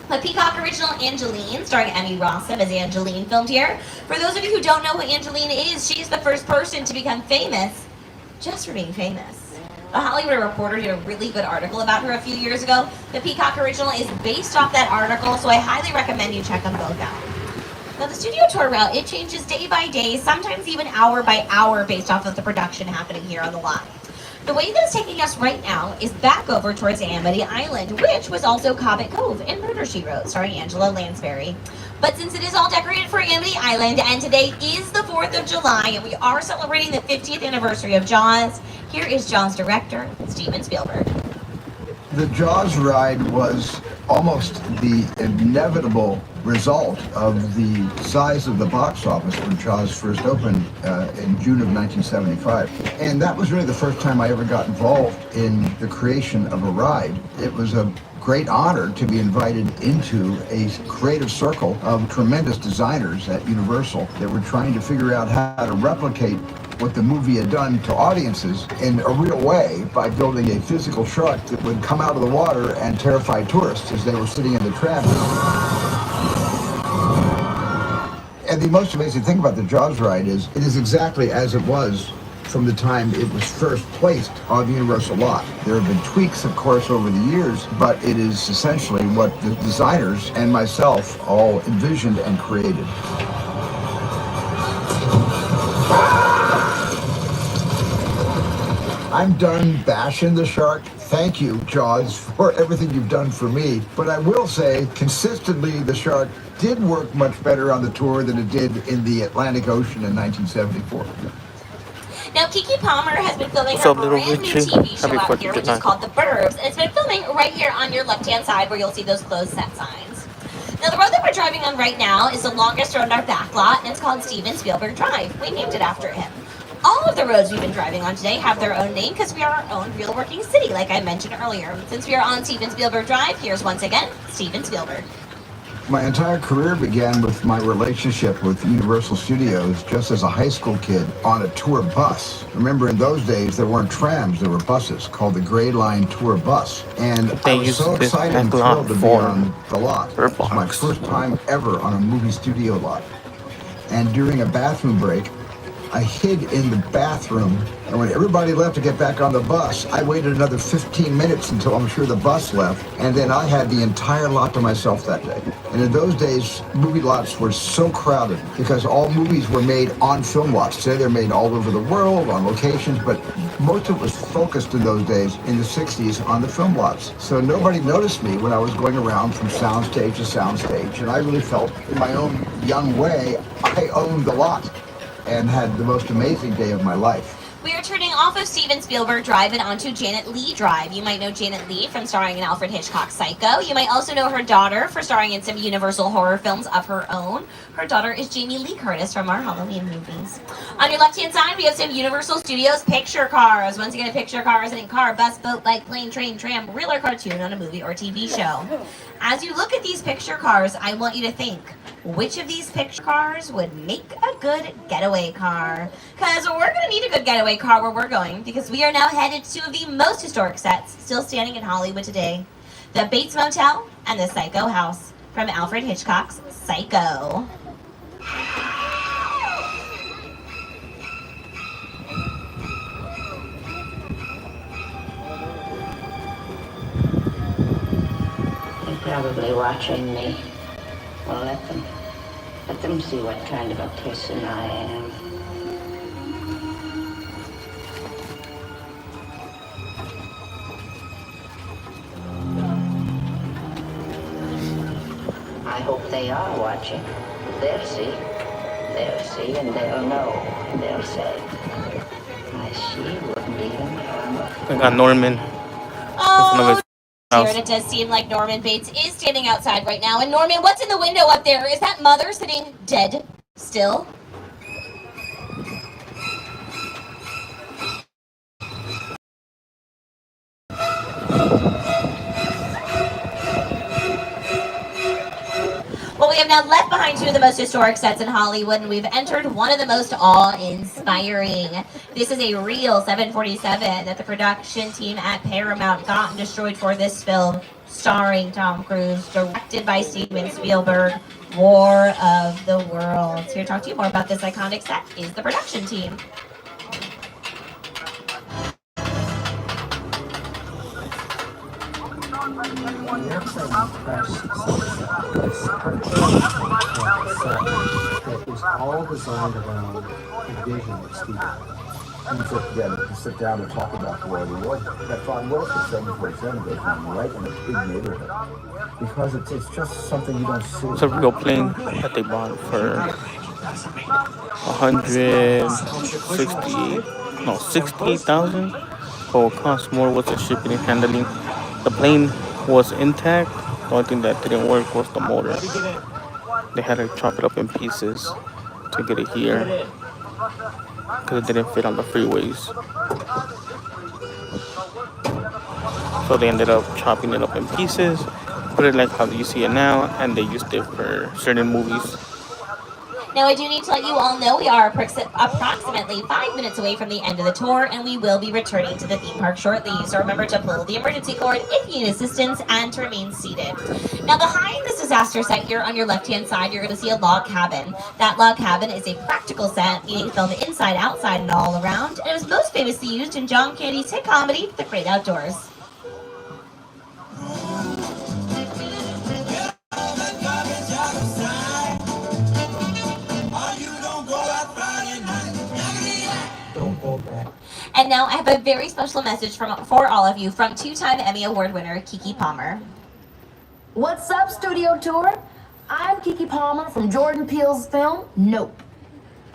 The Peacock original Angeline, starring Emmy Rossum as Angeline, filmed here. For those of you who don't know who Angeline is, she's the first person to become famous just for being famous. A Hollywood Reporter did a really good article about her a few years ago. The Peacock original is based off that article, so I highly recommend you check them both out. Now the studio tour route, it changes day by day, sometimes even hour by hour based off of the production happening here on the lot. The way that it's taking us right now is back over towards Amity Island, which was also Cobbett Cove in Murder, She Wrote, starring Angela Lansbury. But since it is all decorated for Amity Island, and today is the 4th of July, and we are celebrating the 50th anniversary of Jaws, here is Jaws director, Steven Spielberg. The Jaws ride was almost the inevitable result of the size of the box office when Jaws first opened in June of 1975. And that was really the first time I ever got involved in the creation of a ride. It was a great honor to be invited into a creative circle of tremendous designers at Universal that were trying to figure out how to replicate what the movie had done to audiences in a real way by building a physical shark that would come out of the water and terrify tourists as they were sitting in the tram. And the most amazing thing about the Jaws ride is it is exactly as it was from the time it was first placed on the Universal lot. There have been tweaks, of course, over the years, but it is essentially what the designers and myself all envisioned and created. I'm done bashing the shark. Thank you, Jaws, for everything you've done for me. But I will say, consistently, the shark did work much better on the tour than it did in the Atlantic Ocean in 1974. Now, Keke Palmer has been filming her brand new TV show out here, which is called The Burbs, and it's been filming right here on your left-hand side where you'll see those closed set signs. Now, the road that we're driving on right now is the longest road in our back lot, and it's called Steven Spielberg Drive. We named it after him. All of the roads we've been driving on today have their own name because we are our own real working city, like I mentioned earlier. Since we are on Steven Spielberg Drive, here's once again Steven Spielberg. My entire career began with my relationship with Universal Studios just as a high school kid on a tour bus. Remember, in those days, there weren't trams, there were buses called the Gray Line Tour Bus. And I was so excited and thrilled to be on the lot. It was my first time ever on a movie studio lot. And during a bathroom break, I hid in the bathroom, and when everybody left to get back on the bus, I waited another 15 minutes until I'm sure the bus left, and then I had the entire lot to myself that day. And in those days, movie lots were so crowded because all movies were made on film lots. Today they're made all over the world, on locations, but most of it was focused in those days, in the 60s, on the film lots. So nobody noticed me when I was going around from soundstage to soundstage, and I really felt, in my own young way, I owned the lot and had the most amazing day of my life. We are turning off of Steven Spielberg Drive and onto Janet Leigh Drive. You might know Janet Leigh from starring in Alfred Hitchcock's Psycho. You might also know her daughter for starring in some Universal horror films of her own. Her daughter is Jamie Lee Curtis from our Halloween movies. On your left-hand side, we have some Universal Studios picture cars. Once again, a picture car is any car, bus, boat, bike, plane, train, tram, real or cartoon on a movie or TV show. As you look at these picture cars, I want you to think, which of these picture cars would make a good getaway car? Because we're going to need a good getaway car where we're going, because we are now headed to two of the most historic sets still standing in Hollywood today. The Bates Motel and the Psycho House from Alfred Hitchcock's Psycho. They're probably watching me. Well, let them see what kind of a person I am. I hope they are watching. They'll see, and they'll know, and they'll say, she wouldn't even have I got Norman. Oh, dear, and it does seem like Norman Bates is standing outside right now. And Norman, what's in the window up there? Is that mother sitting dead still? Well, we have now left behind two of the most historic sets in Hollywood, and we've entered one of the most awe-inspiring. This is a real 747 that the production team at Paramount got and destroyed for this film, starring Tom Cruise, directed by Steven Spielberg, War of the Worlds. Here to talk to you more about this iconic set is the production team. It was all designed around the vision of Steven. We put together to sit down and talk about War of the Worlds. I thought, what if the 747 goes down right in a big neighborhood? Because it's just something you don't see. It's a real plane that they bought for 60,000. So it cost more with the shipping and handling. The plane was intact. The only thing that didn't work was the motor. They had to chop it up in pieces to get it here because it didn't fit on the freeways. So they ended up chopping it up in pieces, put it like how you see it now, and they used it for certain movies. Now, I do need to let you all know we are approximately 5 minutes away from the end of the tour, and we will be returning to the theme park shortly. So remember to pull the emergency cord if you need assistance and to remain seated. Now, behind this disaster set here on your left-hand side, you're going to see a log cabin. That log cabin is a practical set, meaning filmed inside, outside, and all around. And it was most famously used in John Candy's hit comedy, The Great Outdoors. And now I have a very special message for all of you from two-time Emmy Award winner Keke Palmer. What's up, Studio Tour? I'm Keke Palmer from Jordan Peele's film, Nope.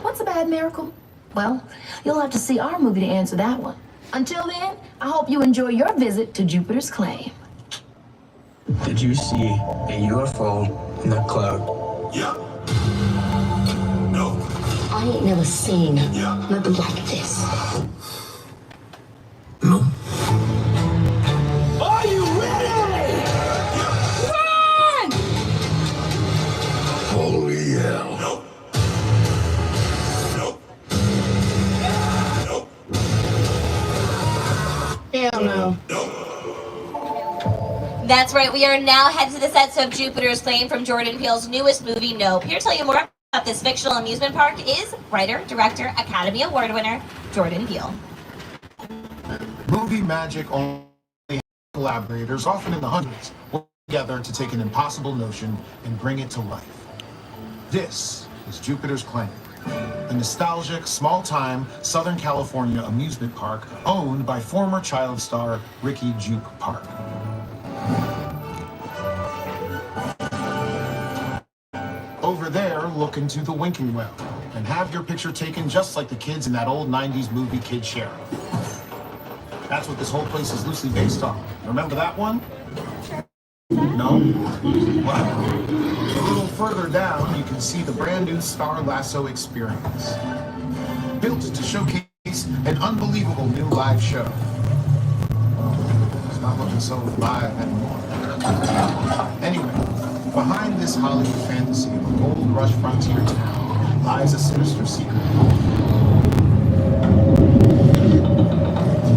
What's a bad miracle? Well, you'll have to see our movie to answer that one. Until then, I hope you enjoy your visit to Jupiter's claim. Did you see a UFO in the cloud? Yeah. No. I ain't never seen nothing like this. Are you ready? Run! Oh, yeah. Hell no. That's right, we are now headed to the sets of Jupiter's Claim from Jordan Peele's newest movie, Nope. Here to tell you more about this fictional amusement park is writer, director, Academy Award winner, Jordan Peele. Movie magic only collaborators, often in the hundreds, work together to take an impossible notion and bring it to life. This is Jupiter's Claim, a nostalgic, small-time Southern California amusement park owned by former child star Ricky Juke Park. Over there, look into the winking well and have your picture taken just like the kids in that old 90s movie Kid Sheriff. That's what this whole place is loosely based on. Remember that one? No? Well, a little further down, you can see the brand new Star Lasso experience. Built to showcase an unbelievable new live show. It's not looking so live anymore. Anyway, behind this Hollywood fantasy of a gold rush frontier town lies a sinister secret.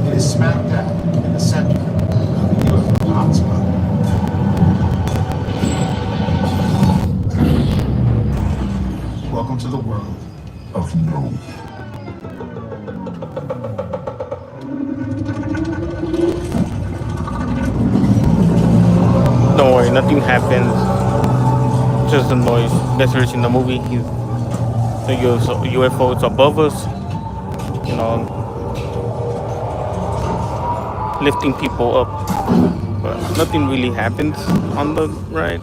It is smack dab in the center of the UFO hotspot. Welcome to the world of no. Don't worry, nothing happens. Just the noise that's heard in the movie. The UFO is above us, you know, lifting people up. But nothing really happens on the ride,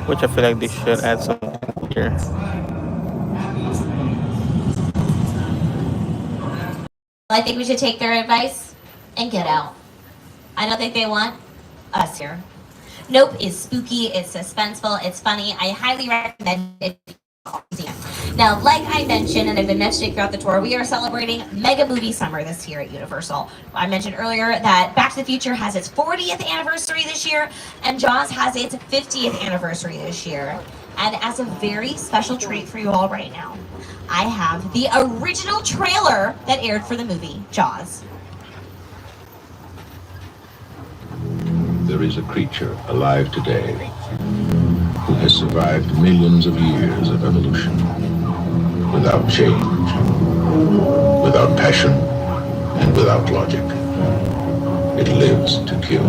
which I feel like they should add something here. I think we should take their advice and get out. I don't think they want us here. Nope is spooky, it's suspenseful, it's funny. I highly recommend it. Now, like I mentioned, and I've been mentioning throughout the tour, we are celebrating Mega Movie Summer this year at Universal. I mentioned earlier that Back to the Future has its 40th anniversary this year, and Jaws has its 50th anniversary this year. And as a very special treat for you all right now, I have the original trailer that aired for the movie, Jaws. There is a creature alive today who has survived millions of years of evolution without change, without passion, and without logic. It lives to kill.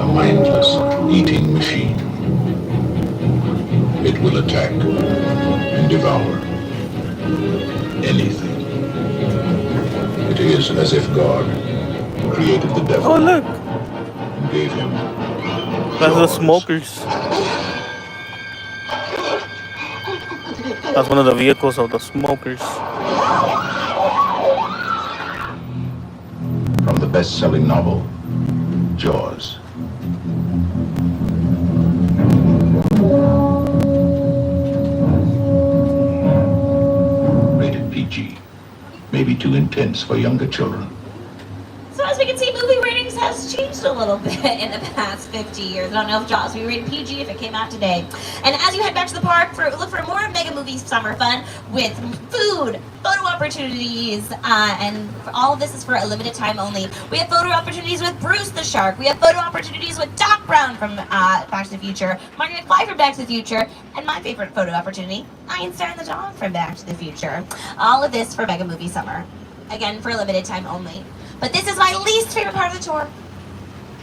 A mindless eating machine. It will attack and devour anything. It is as if God created the devil. Oh, look. And gave him That's the smokers. That's one of the vehicles of the smokers. From the best-selling novel, Jaws. Rated PG. Maybe too intense for younger children. So as we can see, movie ratings has changed a little bit in the past 50 years. I don't know if Jaws would be rated PG if it came out today. And as you head back to the park, look for more Mega Movie Summer fun with food, photo opportunities, and all of this is for a limited time only. We have photo opportunities with Bruce the Shark. We have photo opportunities with Doc Brown from Back to the Future, Marty McFly from Back to the Future, and my favorite photo opportunity, Einstein the Dog from Back to the Future. All of this for Mega Movie Summer. Again, for a limited time only. But this is my least favorite part of the tour.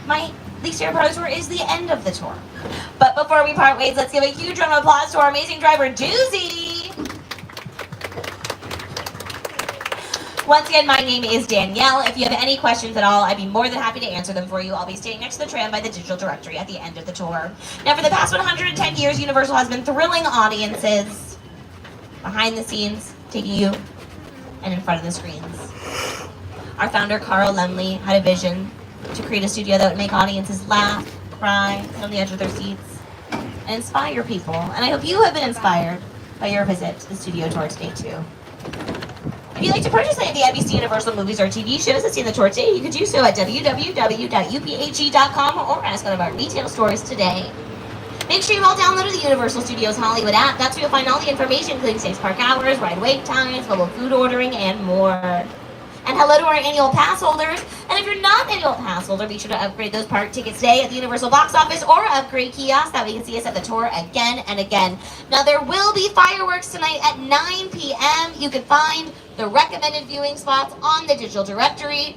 My least favorite part of the tour is the end of the tour. But before we part ways, let's give a huge round of applause to our amazing driver, Doozy. Once again, my name is Danielle. If you have any questions at all, I'd be more than happy to answer them for you. I'll be staying next to the tram by the digital directory at the end of the tour. Now, for the past 110 years, Universal has been thrilling audiences behind the scenes, taking you and in front of the screens. Our founder, Carl Laemmle, had a vision to create a studio that would make audiences laugh, cry, sit on the edge of their seats, and inspire people. And I hope you have been inspired by your visit to the studio tour today too. If you'd like to purchase any of the NBC Universal movies or TV shows that's in the tour today, you can do so at www.upag.com or ask one of our retail stores today. Make sure you all downloaded the Universal Studios Hollywood app. That's where you'll find all the information, including safe park hours, ride wait times, mobile food ordering, and more. And hello to our annual pass holders. And if you're not an annual pass holder, be sure to upgrade those park tickets today at the Universal box office or upgrade kiosk. That way you can see us at the tour again and again. Now there will be fireworks tonight at 9 p.m. You can find the recommended viewing spots on the digital directory.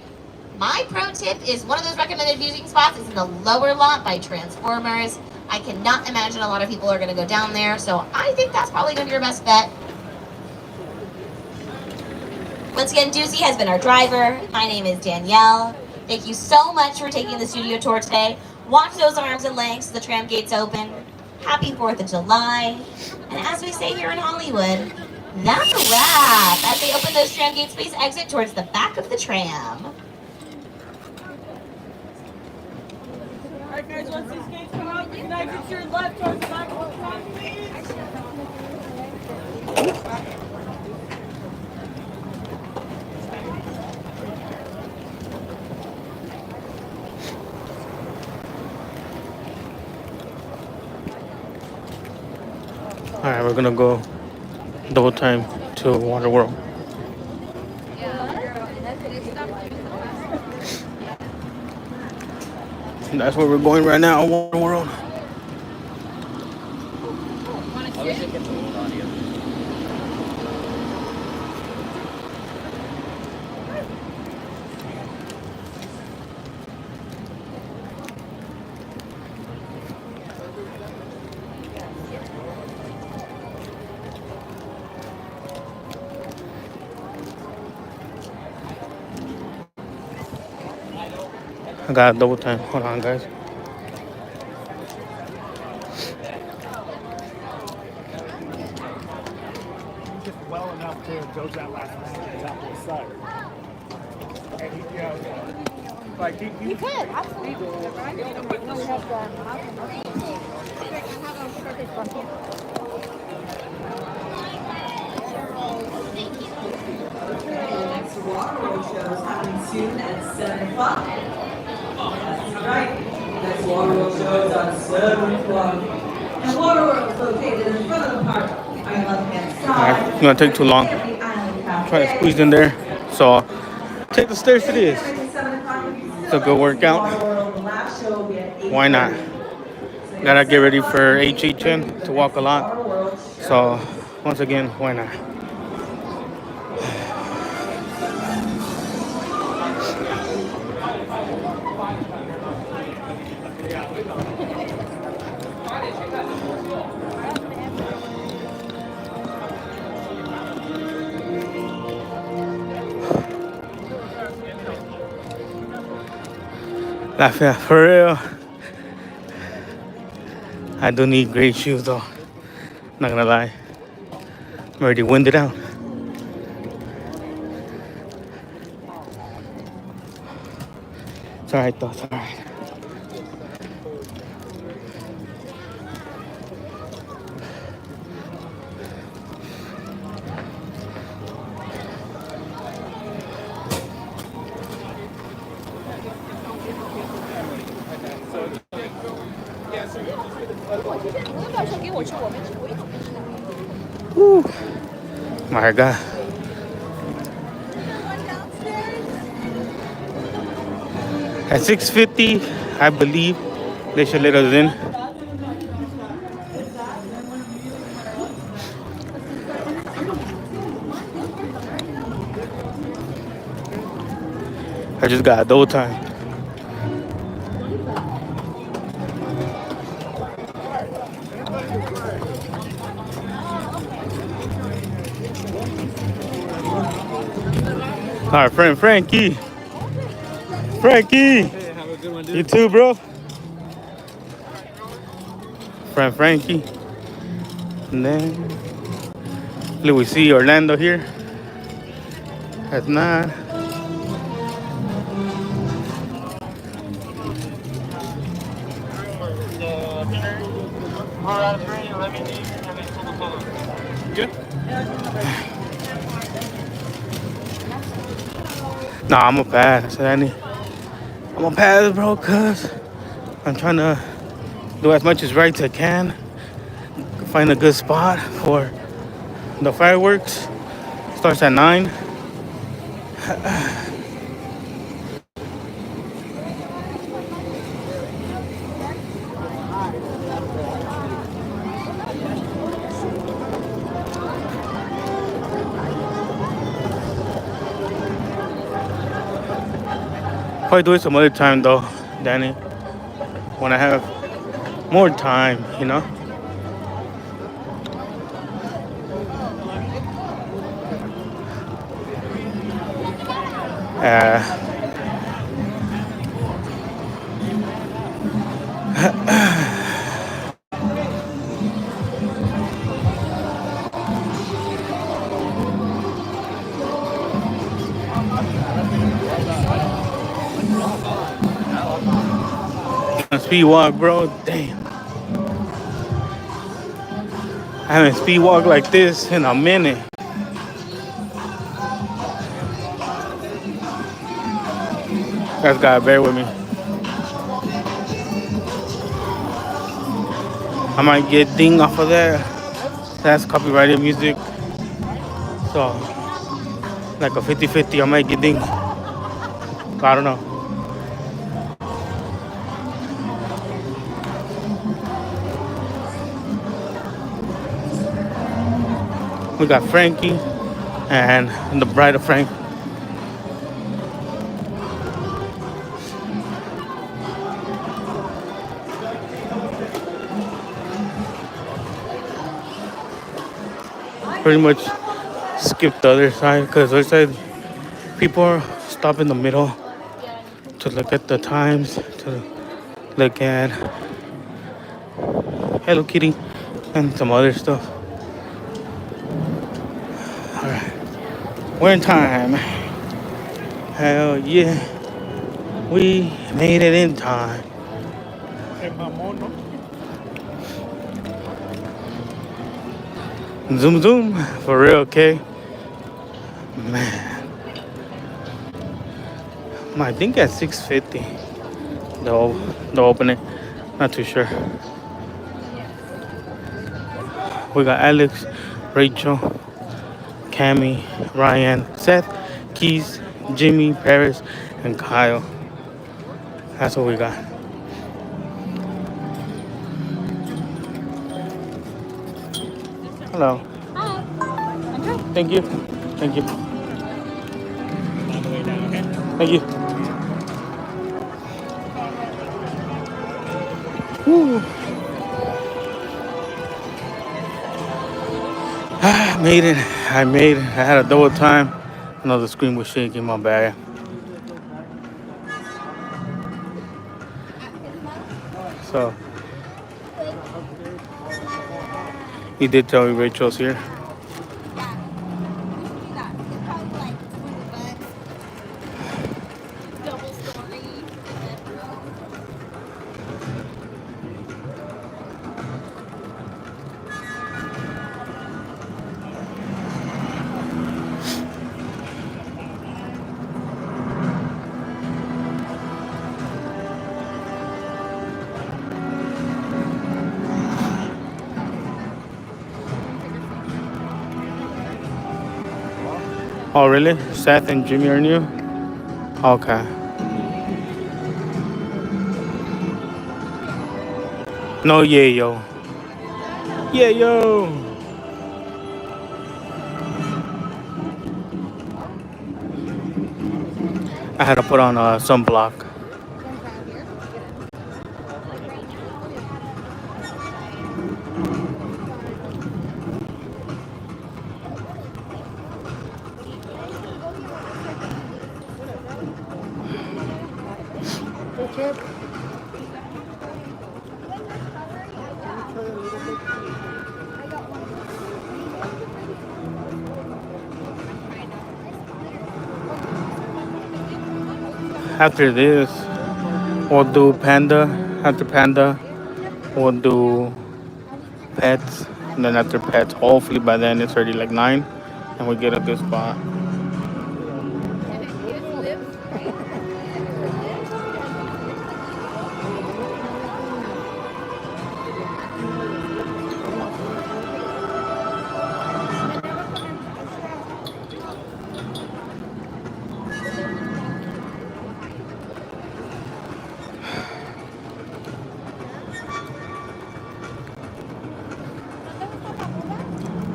My pro tip is one of those recommended viewing spots is in the lower lot by Transformers. I cannot imagine a lot of people are going to go down there, so I think that's probably going to be your best bet. Once again, Doozy has been our driver. My name is Danielle. Thank you so much for taking the studio tour today. Watch those arms and legs as the tram gates open. Happy 4th of July. And as we say here in Hollywood, that's a wrap. As they open those tram gates, please exit towards the back of the tram. Alright guys, once these gates come out, you can exit to your left towards the back of the tram, please. Alright, we're gonna go double time to WaterWorld. And that's where we're going right now, WaterWorld. I got a double time. Hold on, guys. Just well enough to dose that last out to the side. And he, like he could, absolutely. Next WaterWorld show is happening soon at 7 o'clock. That's right. Next WaterWorld show is at 7 o'clock. And WaterWorld is located in front of the park on your left-hand side. Alright, it's gonna take too long. Try to squeeze in there. So take the stairs to this. It's a good workout. Why not? Gotta get ready for 𝐤𝐤𝐤 to walk a lot. So once again, why not? For real, I do need great shoes though. Not gonna lie, I'm already winded out. It's alright though, it's alright. Woo. My God. At 6:50, I believe they should let us in. I just got a double time. Our friend Frankie. Frankie. Hey, have a good one, dude. You too, bro. Friend Frankie. And then look, we see Orlando here. That's not. We're out of 3. Nah, I'm gonna pass. I'm gonna pass, bro, cause I'm trying to do as much as right as I can. Find a good spot for the fireworks. Starts at 9. Probably do it some other time though, Danny. When I have more time, you know. Speed walk, bro. Damn. I haven't speed walked like this in a minute. Guys gotta bear with me. I might get ding off of that. That's copyrighted music. So, like a 50-50, I might get ding. I don't know. We got Frankie and the bride of Frank. Pretty much skip the other side because other side people stop in the middle to look at the times, to look at Hello Kitty and some other stuff. Alright, we're in time. Hell yeah, we made it in time. Zoom zoom, for real, okay? Man. I think at 6:50 they'll open it. Not too sure. We got Alex, Rachel, Cammy, Ryan, Seth, Keys, Jimmy, Paris, and Kyle. That's what we got. Hello. Hi. Thank you. Thank you. Thank you. Woo. I made it. I had a double time. I know the screen was shaking, my bad. So, he did tell me Rachel's here. Oh, really? Seth and Jimmy are new? Okay. No, yeah, yo. Yeah, yo. I had to put on a sunblock. After this, we'll do Panda. After Panda, we'll do Pets. And then after Pets, hopefully by then it's already like 9 and we get a good spot.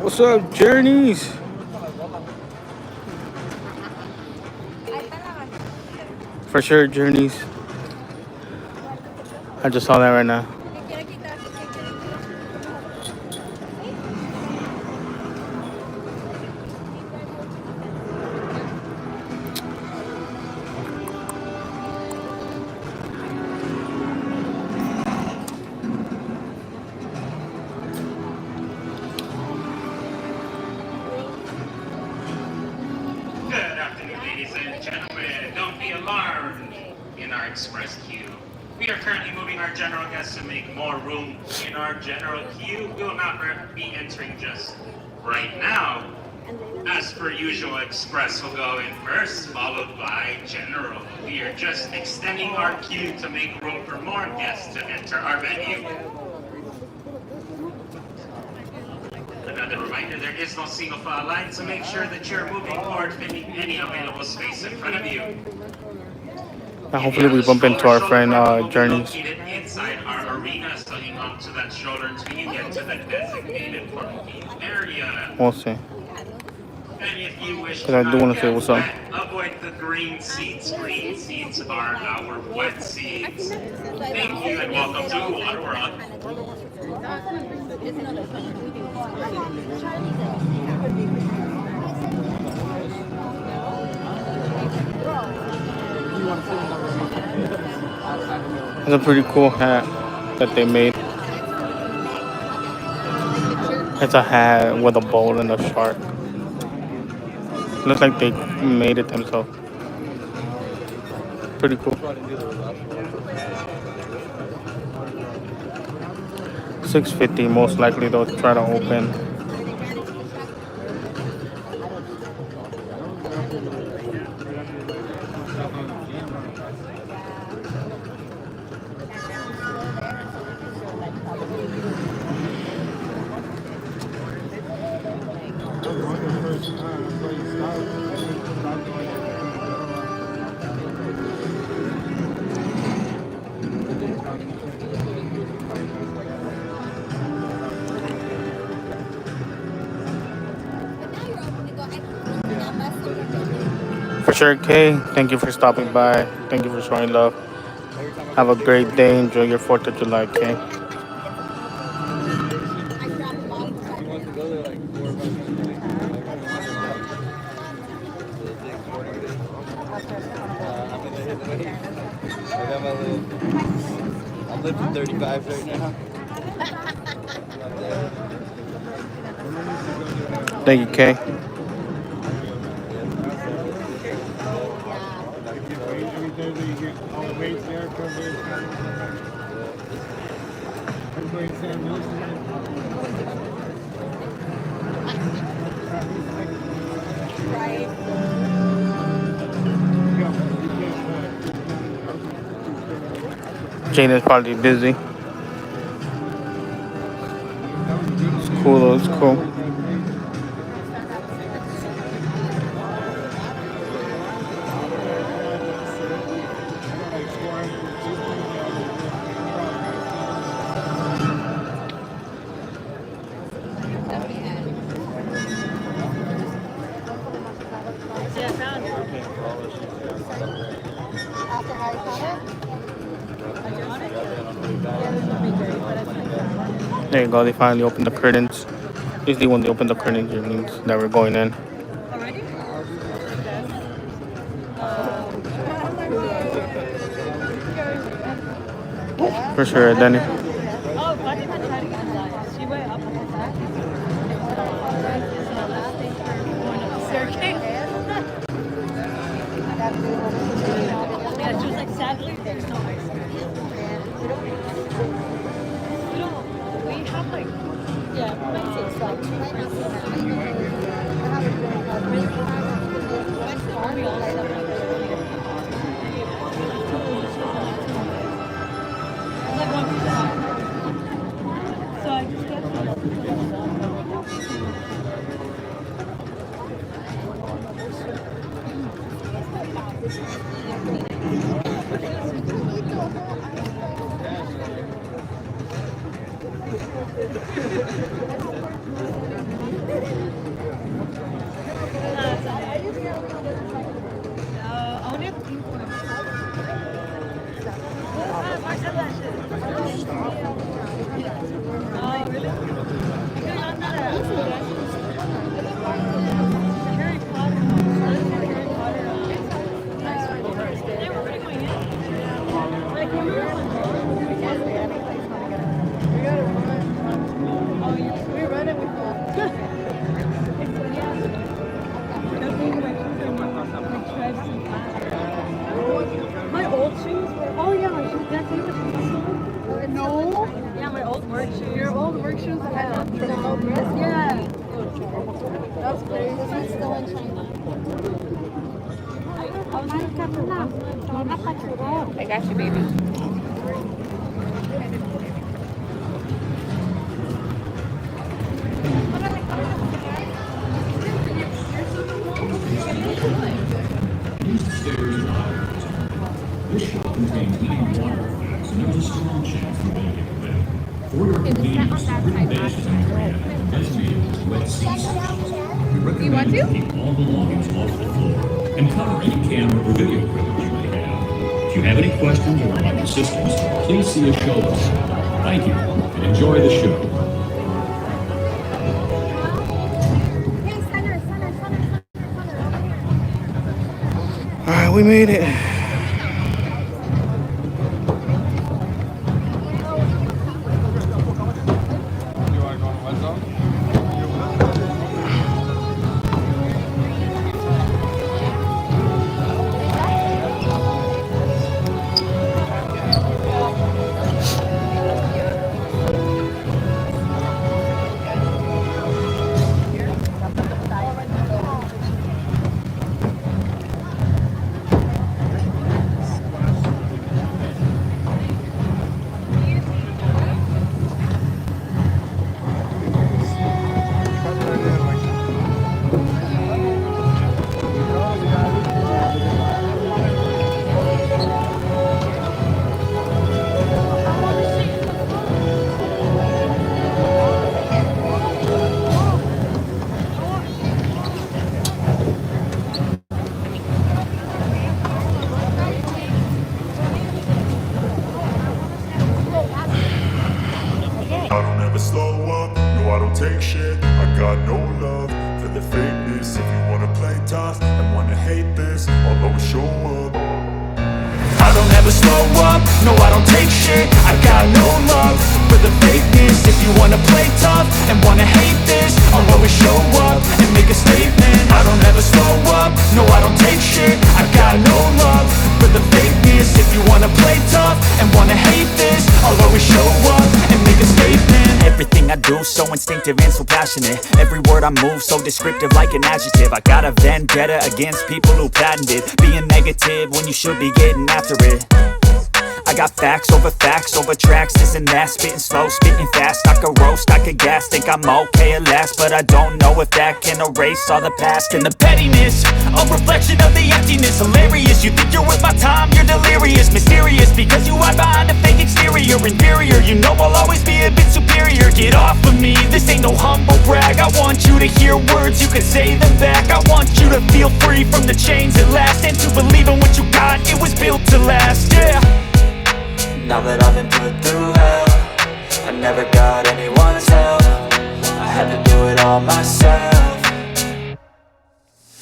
What's up, Journeys? For sure, Journeys. I just saw that right now. express queue. We are currently moving our general guests to make more room in our general queue. We will not be entering just right now. As per usual, express will go in first, followed by general. We are just extending our queue to make room for more guests to enter our venue. Another reminder, there is no single file line, so make sure that you're moving forward, filling any available space in front of you. And hopefully we bump into our friend Journeys. Inside our arena, so hang on to that shoulder until you get to the designated parking area. We'll see. And if you wish Because I do want to say what's up. avoid the green seats. Green seats are our wet seats. Thank you and welcome to WaterWorld. It's a pretty cool hat that they made. It's a hat with a bowl and a shark. Looks like they made it themselves. Pretty cool. 650 most likely they'll try to open. For sure, Kay. Thank you for stopping by. Thank you for showing love. Have a great day. Enjoy your 4th of July, Kay. I'm lifting 35 right now. Thank you, Kay. Jane is probably busy. It's cool though, it's cool. There you go, they finally opened the curtains. Usually when they open the curtains, it means that we're going in. For sure, Danny. My old shoes were, oh yeah, my shoes, that's even no. Yeah, my old work shoes. Your old work shoes that had that for the low wrist? Yeah. That's crazy. This is still in China. I got you, baby. This shop contains 9 water packs and there's a strong chance for baking with. For your convenience, reservations and brand designated as wet sea sections. We recommend you keep all belongings off the floor and cover any camera or video equipment you may have. If you have any questions or would like assistance, please see us show us. Thank you and enjoy the show. All right, we made it. I don't ever slow up, no I don't take shit. I got no love for the fakeness. If you wanna play tough and wanna hate this, I'll always show up. I don't ever slow up, no I don't take shit. I got no love for the fakeness. If you wanna play tough and wanna hate this, I'll always show up and make a statement. I don't ever slow up, no I don't take shit. I got no love for the fakeness. If you wanna play tough and wanna hate this, I'll always show up and make a statement. Everything I do so instinctive and so passionate. Every word I move so descriptive like an adjective. I got a vendetta against people who patented being negative when you should be getting after it. I got facts over tracks, this and that. Spitting slow, spitting fast, I could roast, I could gas. Think I'm okay at last, but I don't know if that can erase all the past. And the pettiness, a reflection of the emptiness. Hilarious, you think you're worth my time, you're delirious. Mysterious, because you hide behind a fake exterior. Inferior, you know I'll always be a bit superior. Get off of me, this ain't no humble brag. I want you to hear words, you can say them back. I want you to feel free from the chains at last, and to believe in what you got, it was built to last, yeah. Now that I've been put through hell, I never got anyone's help. I had to do it all myself.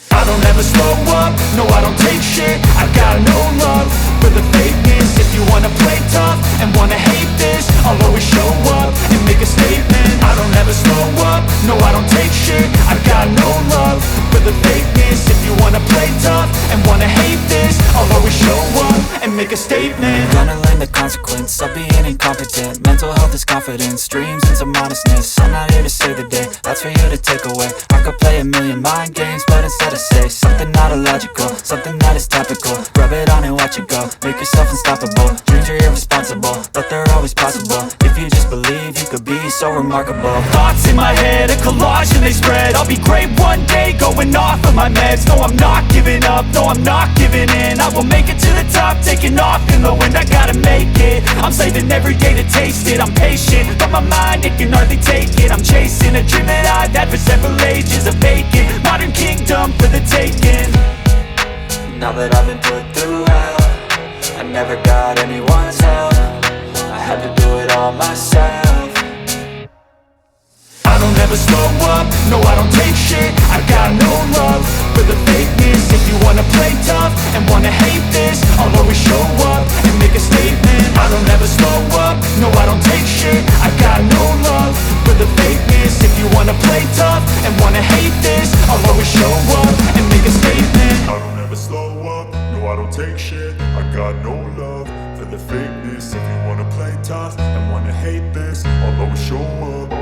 I don't ever slow up, no I don't take shit. I got no love for the fakeness. If you wanna play tough and wanna hate this, I'll always show up and make a statement. I don't ever slow up, no I don't take shit. I got no love for the fakeness. If you wanna play tough and wanna hate this, I'll always show up and make a statement. Gonna learn the consequence of being incompetent. Mental health is confidence, dreams and some honestness. I'm not here to save the day, that's for you to take away. I could play a million mind games, but instead I say something not illogical, something that is topical. Rub it on and watch it go, make yourself unstoppable. Dreams are irresponsible, but they're always possible. If you just believe, you could be so remarkable. Thoughts in my head, a collage and they spread. I'll be great one day, going off of my meds. No, I'm not giving up, no, I'm not giving in. I will make it to the top, taking off in the wind. I gotta make it, I'm saving every day to taste it. I'm patient, but my mind, it can hardly take it. I'm chasing a dream that I've had for several ages. A vacant, modern kingdom for the taking. Now that I've been put through hell, I never got anyone's help. I had to do it all myself. I don't ever slow up, no I don't take shit. I got no love for the fakeness. If you wanna play tough and wanna hate this, I'll always show up and make a statement. I don't ever slow up, no I don't take shit. I got no love for the fakeness. If you wanna play tough and wanna hate this, I'll always show up and make a statement. I don't ever slow up, no I don't take shit. I got no love for the fakeness. If you wanna play tough and wanna hate this, I'll always show up.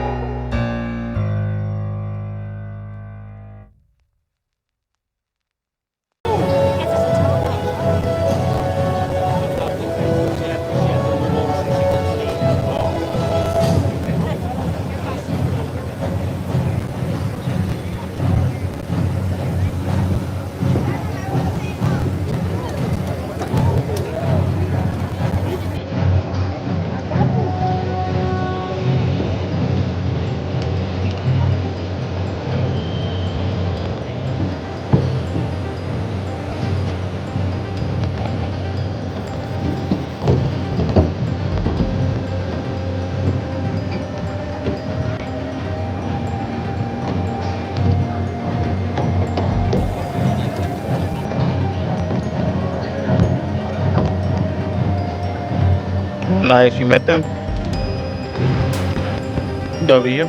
Nice, you met them? W. You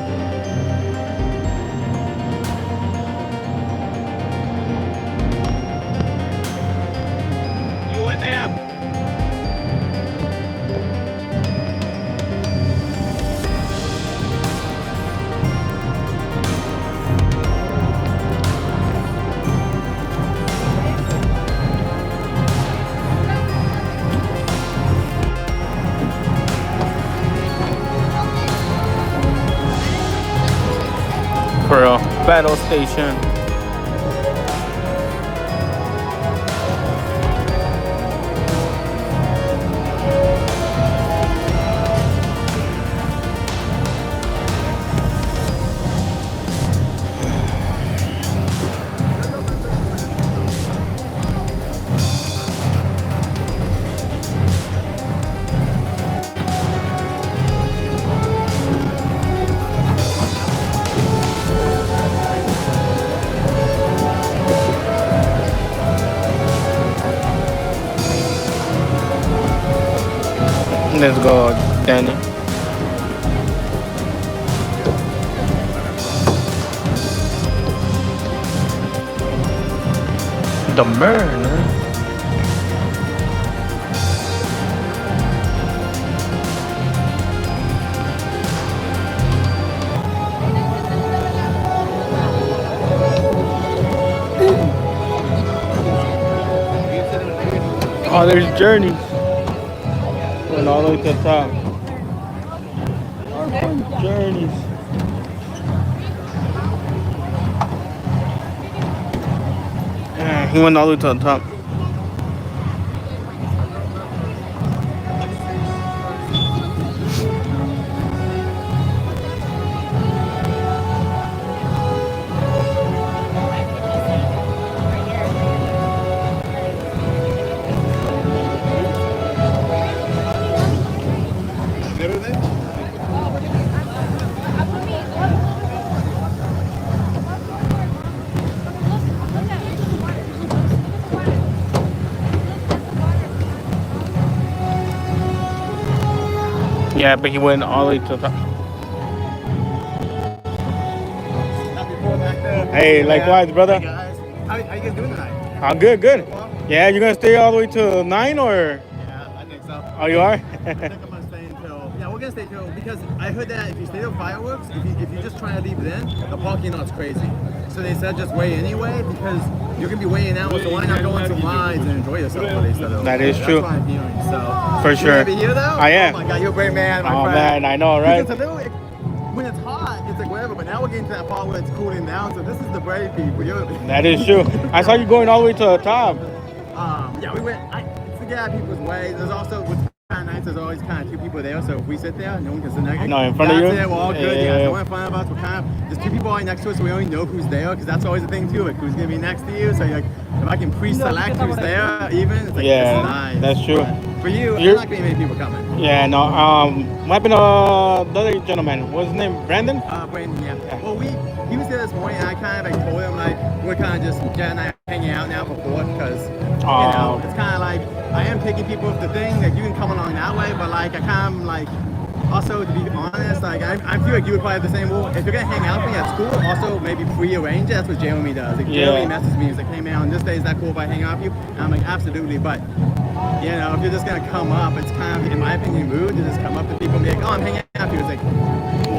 and them. For a battle station. Let's go, Danny. The murder. Oh, there's journeys. Went all the way to the top. Journeys. Yeah, he went all the way to the top. Yeah, but he went all the way to the top. Hey, likewise, brother. Hey guys, how you guys doing tonight? I'm good, good. Yeah, you gonna stay all the way to 9 or? So. Oh, you are? I think I'm gonna stay until. Yeah, we're gonna stay till because I heard that if you stay till fireworks, if you just try to leave then, the parking lot's crazy. So they said just wait anyway because you're gonna be waiting out. So why not go on some rides and enjoy yourself? That is true. That's what I'm hearing. So. For sure. You ever here though? I am. Oh my God, you're a great man, my Man, friend. I know, right? It's a little, when it's hot, it's like whatever. But now we're getting to that part where it's cooling down. So this is the brave people. That is true. I saw you going all the way to the top. Yeah, we went. It's to get out people's way. There's also what's kind of nice. There's always kind of two people there. So if we sit there, no one can sit next. No, in front of you. We're all good. Yeah. No one in front of us. We're kind of there's two people right next to us, so we only know who's there because that's always the thing too. Like who's gonna be next to you. So you're like, if I can pre-select who's there, even it's like Yeah, it's nice. that's true. But for you, there's not gonna be many people coming. Yeah, no. What happened to the other gentleman? What's his name? Brandon? Brandon, yeah. Well, he was there this morning, and I kind of like told him like we're kind of just Jen and I hanging out now before because you know it's kind of like I am taking people with the thing like you can come along that way, but like I kind of like also to be honest, like I feel like you would probably have the same rule. If you're gonna hang out with me at school, also maybe pre-arrange it. That's what Jeremy does. Like Jeremy messages me, he's like, hey man, on this day is that cool if I hang out with you? And I'm like, absolutely, but. You know, if you're just gonna come up, it's kind of, in my opinion, rude to just come up to people and be like, oh, I'm hanging out with you. It's like,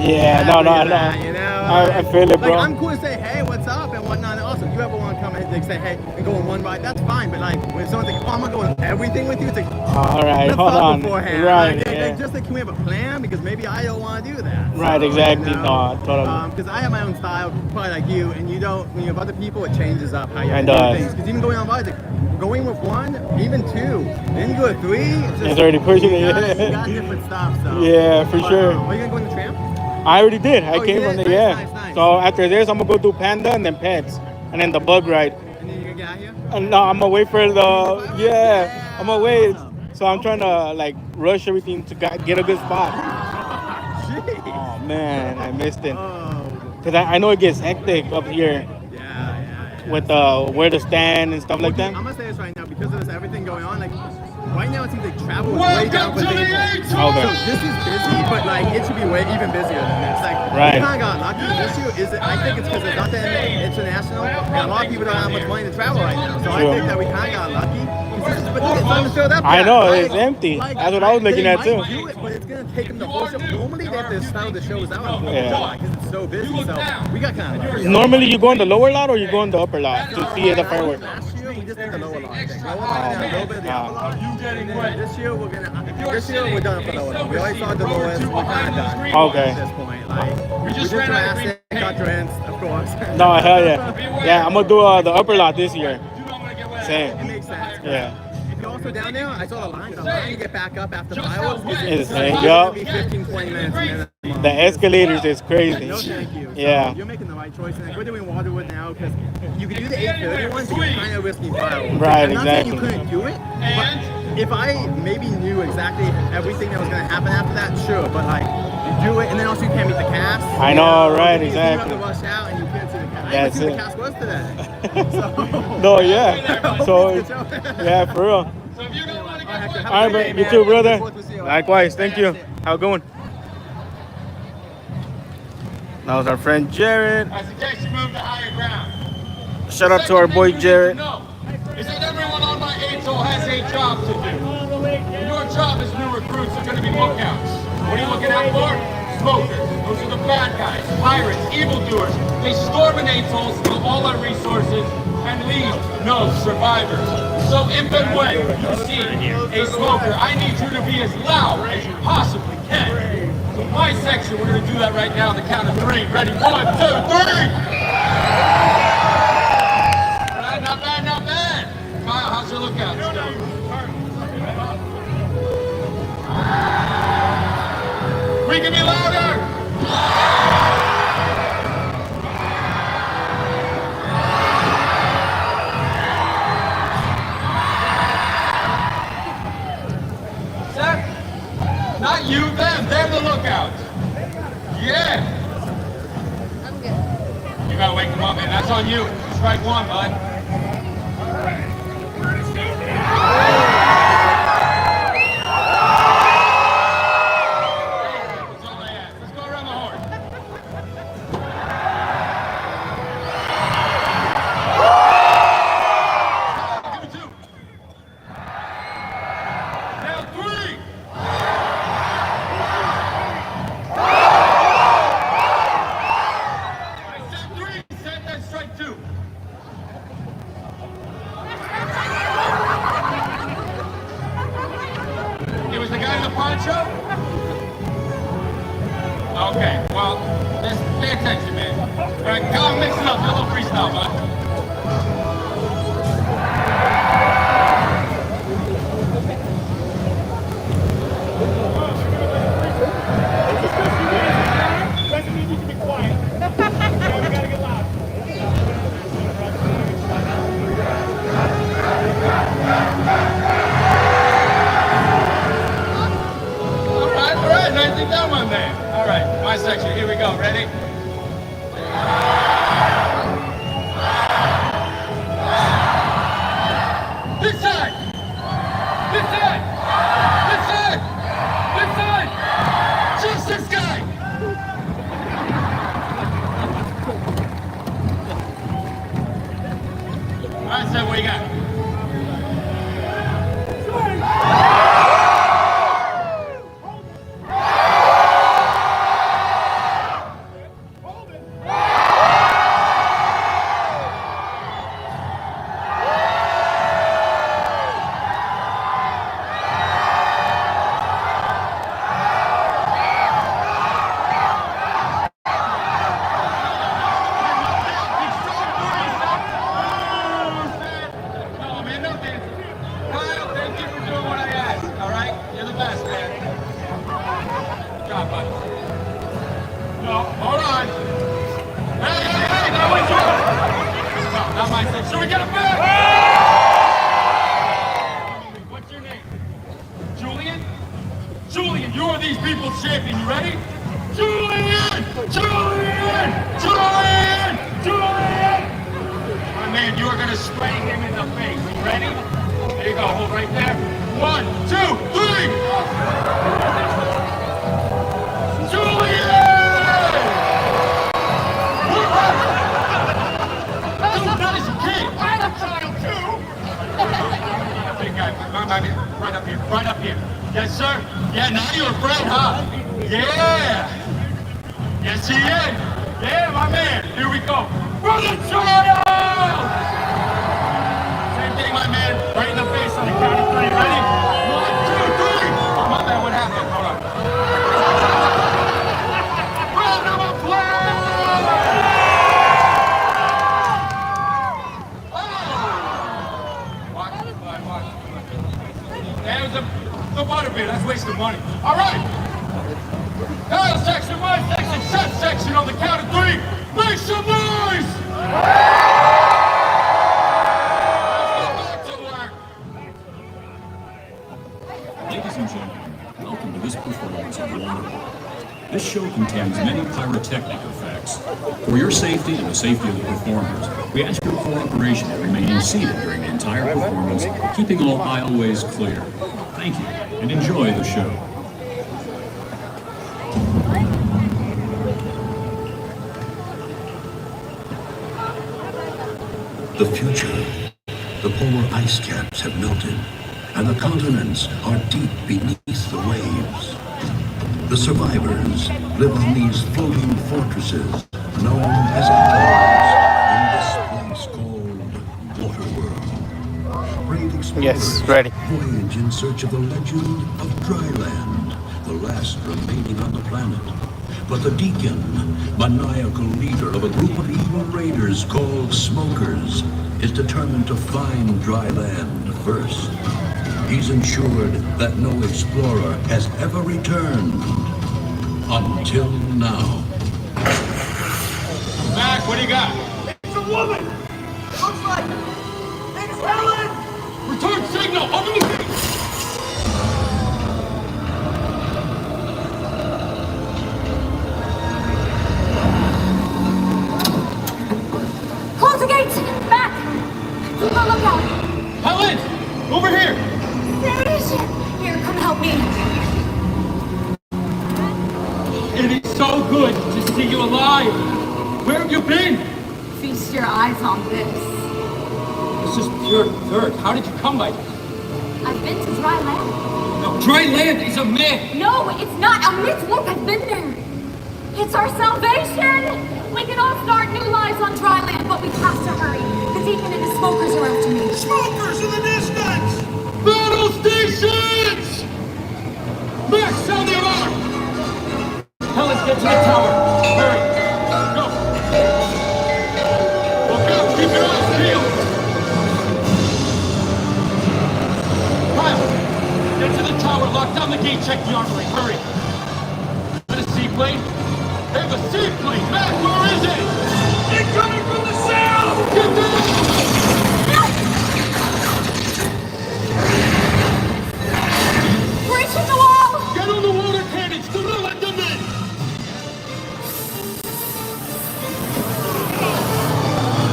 yeah, no. You know, I feel it, bro. Like, I'm cool to say, hey, what's up, and whatnot. And also, if you ever want to come and like, say, hey, and go on one ride, that's fine. But like, when someone's like, oh, I'm gonna go on everything with you, it's like, all right, let's hold talk on. beforehand. Right, like, just like, can we have a plan? Because maybe I don't want to do that. Right, so, exactly. You know? No, totally. Because I have my own style, probably like you, and you don't. When you have other people, it changes up how you It do does. things. Because even going on rides, like, going with one, even two, then you go to three. It's already pushing it. You got different stuff. So. Yeah, for sure. Are you gonna go on the tram? I already did. I came from there. Yeah. Nice. So after this, I'm gonna go do Panda and then Pets, and then the bug ride. And then you gonna get out here? And no, I'm gonna wait for the. Yeah, I'm gonna wait. So I'm trying to like rush everything to get a good spot. Oh man, I missed it. Cause I know it gets hectic up here. With where to stand and stuff like that. I'm gonna say this right now because of this everything going on. Like right now, it seems like travel is way down for people. Okay. So this is busy, but like it should be way even busier than this. Like right. We kind of got lucky. This year is I think it's because it's not that international, and a lot of people don't have much money to travel right now. So I think that we kind of got lucky. But it's not even filled up I yet. know Like, it's empty. That's what I was looking at too. Do it, but it's gonna take them the whole show. Normally they have to style the shows out in July because it's so busy. So we got kind of lucky. Normally you go in the lower lot or you go in the upper lot to see the fireworks. Last year we just did the lower lot. I think. Lower lot and a little bit of the upper lot. And then this year we're done for the lower lot. We already saw the lowest. We're kind of done. Okay. At this point, like we just ran out of got drinks, of course. No, hell yeah. Yeah, I'm gonna do the upper lot this year. Same. It makes sense. Yeah. If you're also down there, I saw the line. The line to get back up after fireworks It's gonna be 15, 20 minutes. The escalators is crazy. No, thank you. So Yeah. you're making the right choice. And like, we're doing WaterWorld now because you can do the 8:30 ones, but you're kind of risking fireworks. Right, I'm not saying you exactly. couldn't do it, but if I maybe knew exactly everything that was going to happen after that, sure. But like, you do it, and then also you can't meet the cast. I know, right, You have exactly. to rush out, and you can't see the cast. That's I didn't see it. the cast was today. So, No, yeah. So, yeah, for real. All right, man. You too, brother. Likewise. Thank you. How it going? That was our friend Jared. I suggest you move to higher ground. Shout out to our boy Jared. Is that everyone on my atoll has a job to do. Your job as new recruits are going to be lookouts. What are you looking out for? Smokers. Those are the bad guys. Pirates, evildoers. They storm an atoll, steal all our resources, and leave no survivors. So if and when you see a smoker, I need you to be as loud as you possibly can. So my section, we're going to do that right now on the count of 3. Ready? 1, 2, 3! Alright, not bad, not bad. Kyle, how's your lookout? We can be louder! Not you, them. They're the lookouts. Yeah. I'm good. You gotta wake them up, man. That's on you. Strike 1, bud. That's all I ask. Let's go around the horn. Give me 2. Now 3. attention, man. All right, come on, mix it up. Do a little freestyle, bud. All right, nicely done, my man. All right, my section, here we go. Ready? This side! This side! This side! This side! Just this guy! All right, Sam, what do you got? Right up here. Yes, sir? Yeah, now you're a friend, huh? Yeah! Yes, he is! Yeah, my man! Here we go! Brother Child! Same thing, my man. Right in the face on the count of 3. Ready? 1, 2, 3! Oh, my man, what happened? Hold on. Round of applause! The water beer, that's wasting money. All right. Title section, my section, set section on the count of 3. Make some noise! Ladies and gentlemen, welcome to this performance of WaterWorld. This show contains many pyrotechnic effects. For your safety and the safety of the performers, we ask your cooperation in remaining seated during the entire performance, keeping all aisleways clear. Thank you, and enjoy the show. The future. The polar ice caps have melted, and the continents are deep beneath the waves. The survivors live on these floating fortresses known as atolls in this place called WaterWorld. Brave explorers Yes, ready. voyage in search of the legend of Dryland, the last remaining on the planet. But the Deacon, maniacal leader of a group of evil raiders called Smokers, is determined to find dry land first. He's ensured that no explorer has ever returned. Until now. Mac, what do you got? It's a woman! Looks like it's Helen! Return signal! Open the gate! Close the gates! Back! Keep a lookout! Helen! Over here! There it is! Here, come help me! It is so good to see you alive! Where have you been? Feast your eyes on this. This is pure dirt. How did you come by this? I've been to dry land. No, dry land is a myth! No, it's not a myth! Look, I've been there! It's our salvation! We can all start new lives on dry land, but we have to hurry. The Deacon and his smokers are after me. Smokers in the distance! Battle stations! Max, sound the alarm! Helen, get to the tower. Hurry! shield! Kyle, get to the tower, lock down the gate, check the armory, hurry! Is that a seaplane? They have a seaplane! Matt, where is it? Incoming from the south! Get down! Breaching the wall! Get on the water cannons! Do not let them in!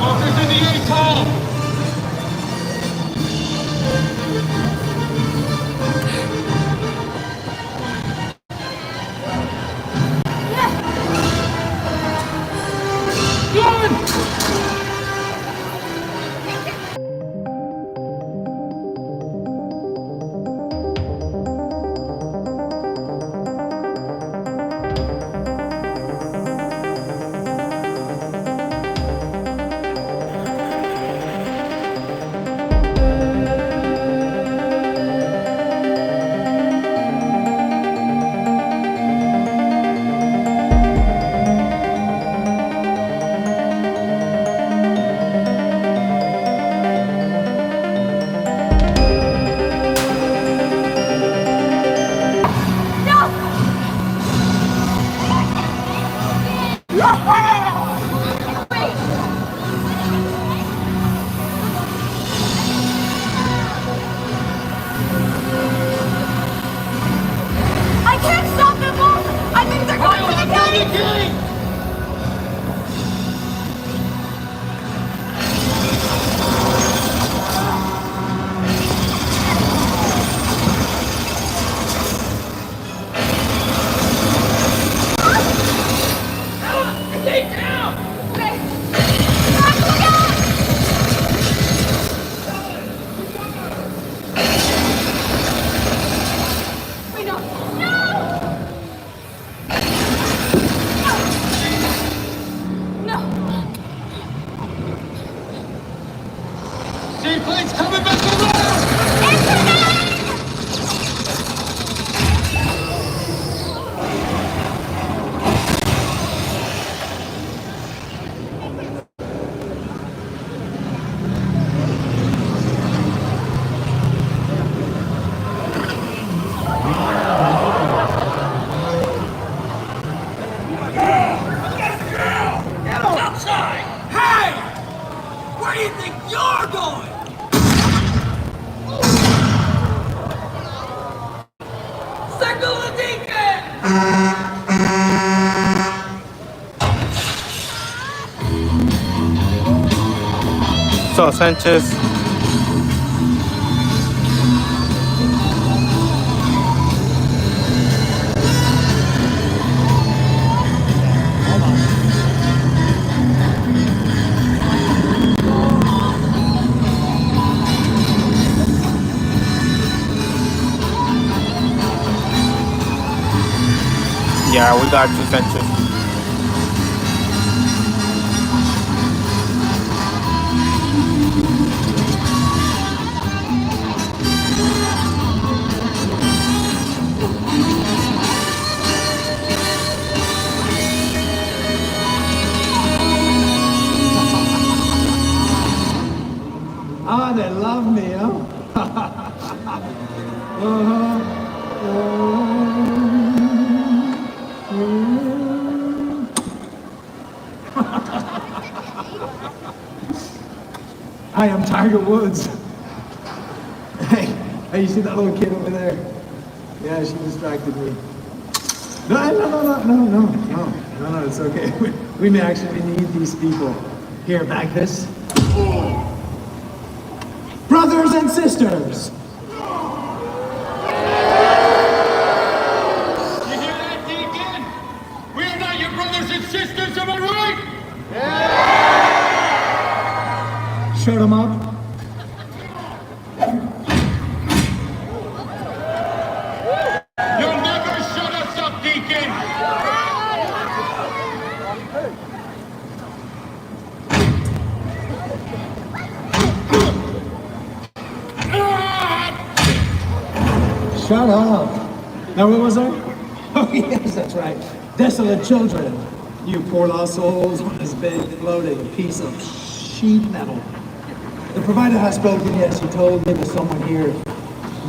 Walker's in the atoll! I can't stop them all! I think they're going for the gate! Seaplane's coming back around! Outside! Hey! Where do you think you're going? Circle the deacon! So Sanchez. Yeah, we got you, Sanchez. Ah, they love me, huh? I am Tiger Woods. Hey, you see that little kid over there? Yeah, she distracted me. No, it's okay. We may actually need these people. Here, back this. Brothers and sisters! You hear that, Deacon? We are not your brothers and sisters, am I right? Yeah! Shut them up. You'll never shut us up, Deacon! Shut up. Now, what was I? Oh, yes, that's right. Desolate children. You poor lost souls on this big floating piece of sheet metal. The provider has spoken, yes. He told me that someone here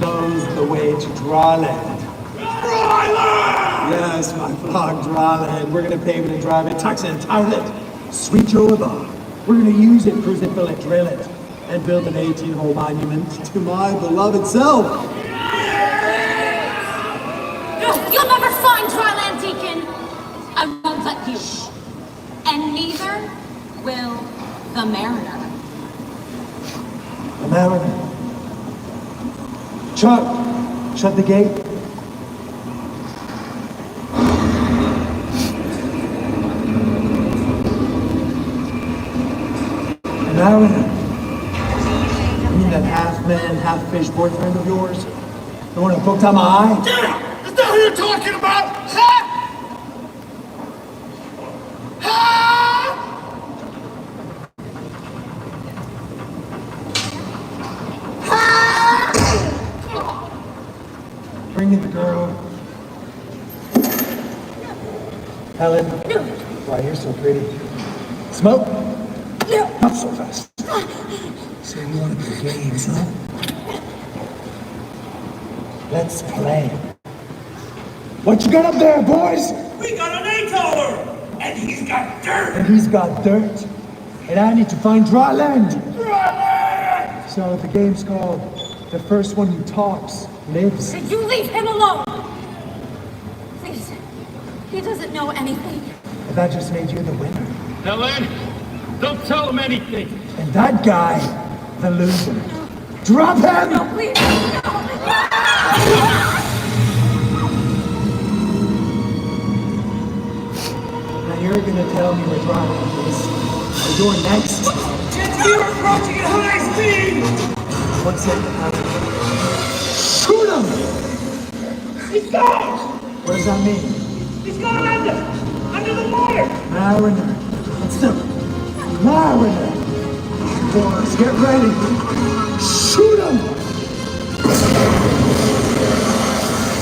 knows the way to Dryland. Dryland! Yes, my vlog, Dryland. We're gonna pave it and drive it, tax it and town it. Sweet Jehovah. We're gonna use it, cruise it, fill it, drill it, and build an 18-hole monument to my beloved self. You'll never find Dryland, Deacon. I won't let you. And neither will the Mariner. The Mariner. Chuck, shut the gate. The Mariner. You mean that half-man, half-fish boyfriend of yours? The one who poked out my eye? Yeah! Is that who you're talking about? Huh? Bring me the girl. Helen. Why, you're so pretty. Smoke? Not so fast. So you want to play games, huh? Let's play. What you got up there, boys? We got an 8-hour! And he's got dirt! And he's got dirt. And I need to find dry land. Dry land! So the game's called The First One Who Talks Lives. Did you leave him alone? Please. He doesn't know anything. And that just made you the winner. Helen, don't tell him anything. And that guy, the loser. Drop him! No, please. Now you're gonna tell me where dry land is. Or you're next. We're approaching at high speed! What's it? Shoot him! He's gone! What does that mean? He's gone under the water! Mariner. Let's do it. Mariner. Boys, get ready. Shoot him!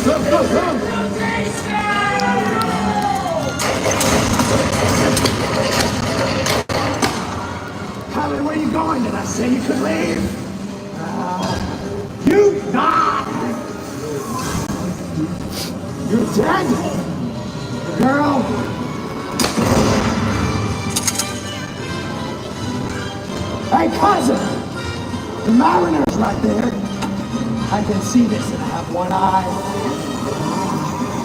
Go, go, go! Helen, where are you going? Did I say you could leave? You die! You're dead! The girl! Hey, cousin! The Mariner's right there. I can see this and I have one eye.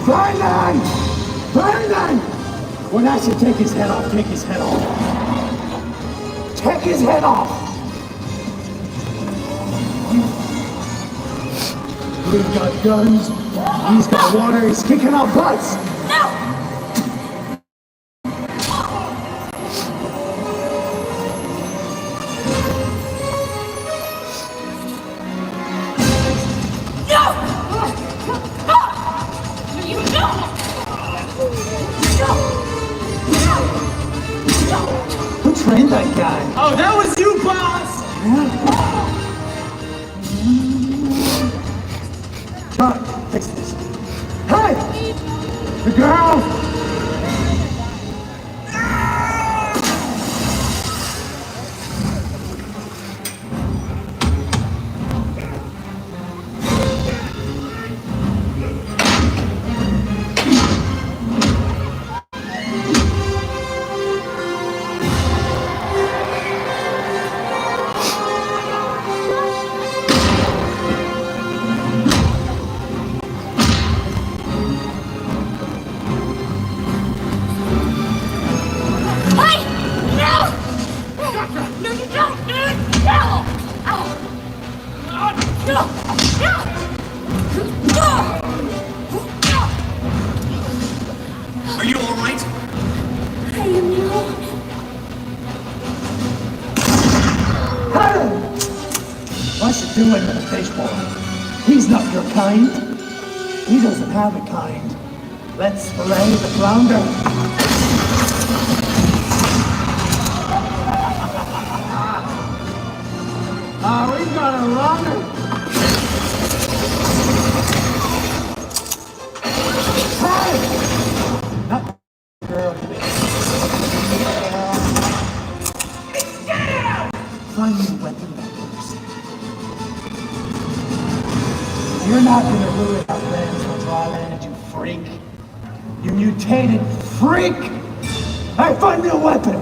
Vernon! Vernon! When I should take his head off, take his head off. Take his head off! We've got guns, he's got water, he's kicking our butts! No! Who trained that guy? Oh, that was you, boss! Chuck, fix this. Hey! The girl! Are you all right? I am now. Helen! What's he doing with a fishbowl? He's not your kind. He doesn't have a kind. Let's fillet the flounder. We got a runner. Hey! Not girl. Find me a weapon. You're not gonna ruin our plans for Dryland, you freak. You mutated freak! I find me a weapon!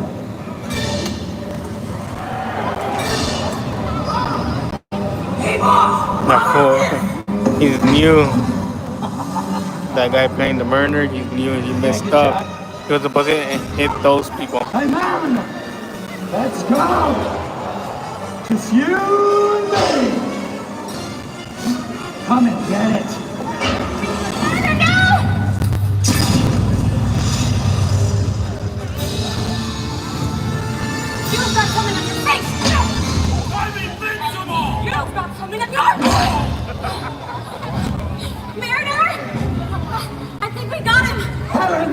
Not cool. He's new. That guy playing the murder, he's new. He messed up. He was supposed to hit those people. Hey, Mariner! Let's go! Just you and me! Come and get it! You've got something on your face! I'm invincible! You've got something on your Mariner! I think we got him! Helen!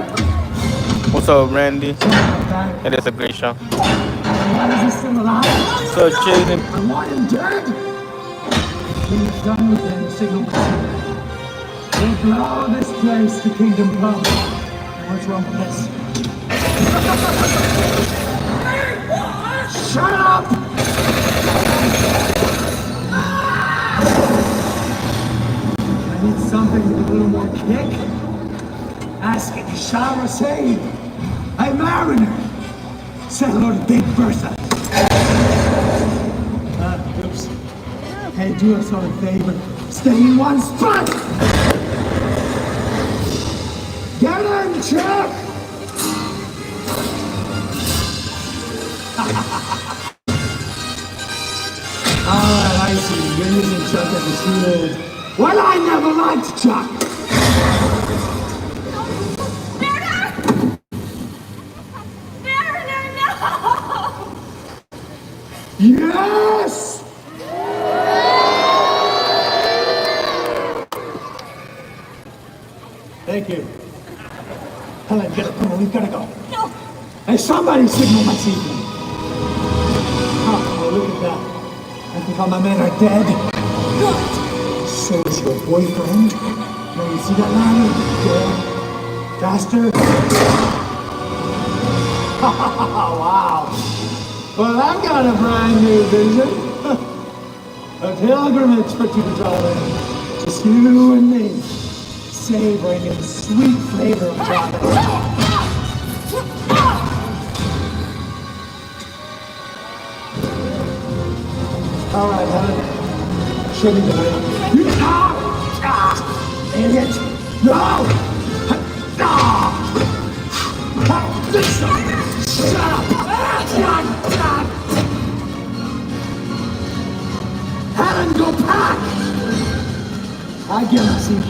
What's up, Randy? That is a great show. Why is he still alive? So, Jaden. I want him dead! He's done with him, signal receiver. We'll blow this place to kingdom come. What's wrong with this? Shut up! I need something with a little more kick. Ask it, 𝐥𝐤𝐤𝐞. Hey, Mariner! Say hello to Big Bertha. Oops. Hey, do us all a favor. Stay in one spot! Get him, Chuck! Alright, I see. You're using Chuck as a shield. Well, I never liked Chuck! Yes! Thank you. Helen, get up. Come on, we've got to go. No. Hey, somebody signal my TV. Oh, look at that. I think all my men are dead. Good. So is your boyfriend. Now you see that ladder? Yeah. Faster. Wow. Well, I've got a brand new vision. A pilgrimage for Dryland. Just you and me. Savoring in the sweet flavor of Dryland. All right, Helen. Show me the way. You idiot! No! Shut up! Helen, go back! I get my seat.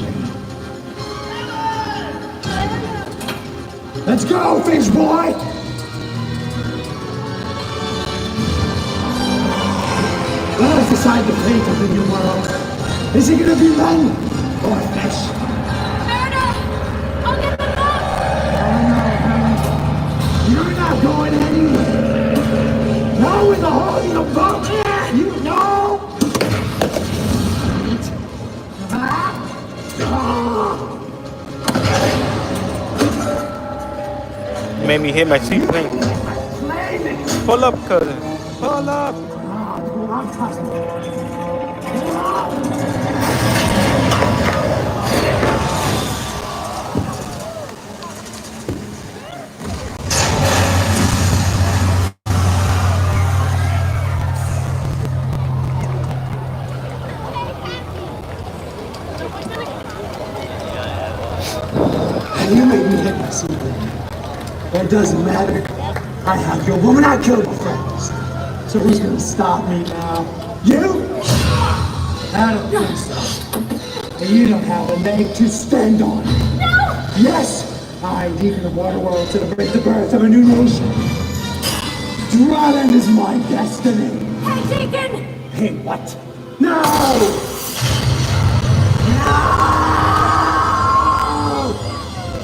Let's go, fish boy! Let us decide the fate of the new world. Is it gonna be men or fish? I'll get the boat! Oh no, Helen. You're not going anywhere. No, in the hole in the boat. You know. Made me hit my seatplane. Pull up, cousin. Pull up. You made me hit my seatplane. That doesn't matter. I have your woman. I killed my friends. So who's gonna stop me now? You? I don't think so. And you don't have a leg to stand on. No! Yes! I, Deacon of WaterWorld, celebrate the birth of a new nation. Dryland is my destiny. Hey, Deacon! Hey, what? No! No!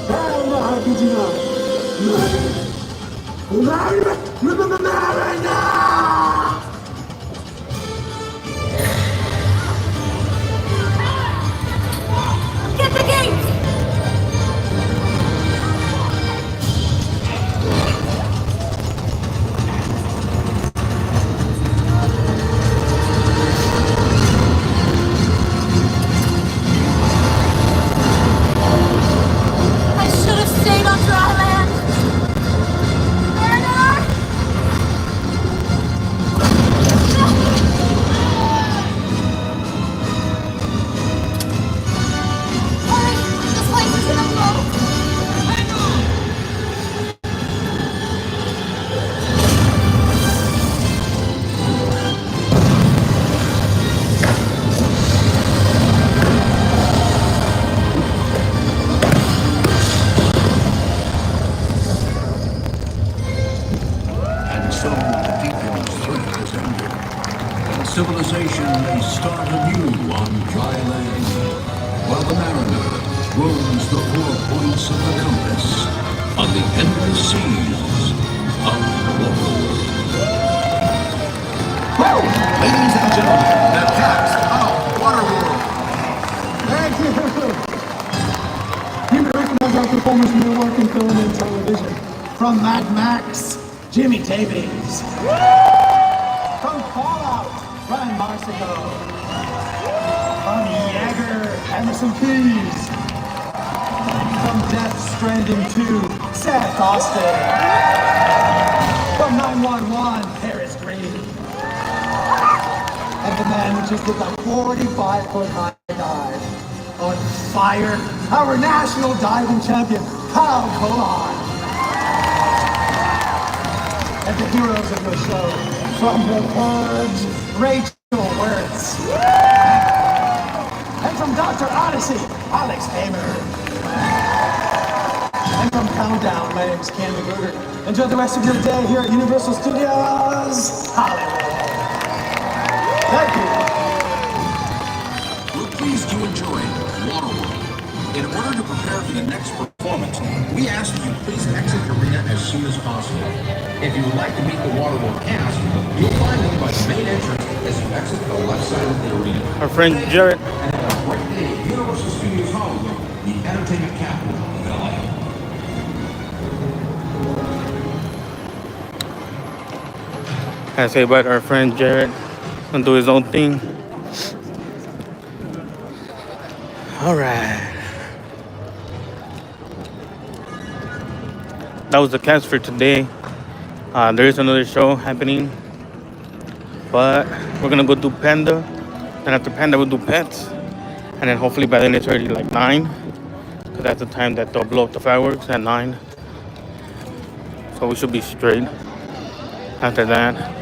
Hell no, how could you not? Get the gate! civilization may start anew on dry land, while the mariner roams the 4 points of the compass on the endless seas of WaterWorld. Ladies and gentlemen, the cast of WaterWorld. Thank you. You may recognize our performers from their work in film and television. From Mad Max, Jimmy Davies. From Fallout, Brian Marsico. From Jaeger, Emerson Keys. From Death Stranding 2, Seth Austin. From 911, Paris Green. And the man who just did the 45-foot high dive on fire, our national diving champion, 𝐃𝐨𝐧'𝐭. And the heroes of your show, from The Purge, Rachel Wirtz. And from Dr. Odyssey, Alex Hamer. And from Countdown, my name is Ken Magruder. Enjoy the rest of your day here at Universal Studios Hollywood. Thank you. We're pleased you enjoyed WaterWorld. In order to prepare for the next performance, we ask that you please exit the arena as soon as possible. If you would like to meet the WaterWorld cast, you'll find them by the main entrance as you exit the left side of the arena. Our friend Jarrett. And have a great day at Universal Studios Hollywood, the entertainment capital of LA. I say about our friend Jarrett and do his own thing. All right. That was the cast for today. There is another show happening, but we're gonna go do Panda, and after Panda we'll do Pets, and then hopefully by then it's already like 9, because that's the time that they'll blow up the fireworks at 9. So we should be straight after that.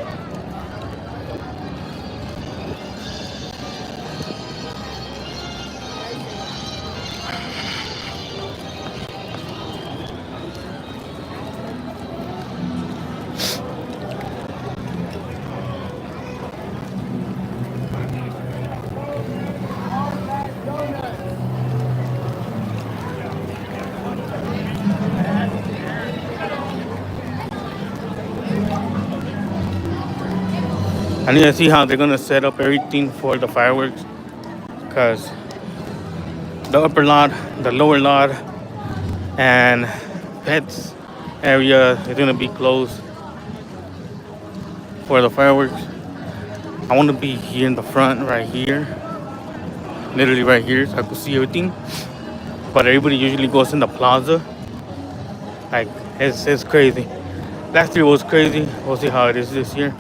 I need to see how they're gonna set up everything for the fireworks, because the upper lot, the lower lot, and Pets area is gonna be closed for the fireworks. I want to be here in the front, right here, literally right here, so I can see everything. But everybody usually goes in the plaza. Like it's crazy. Last year was crazy. We'll see how it is this year.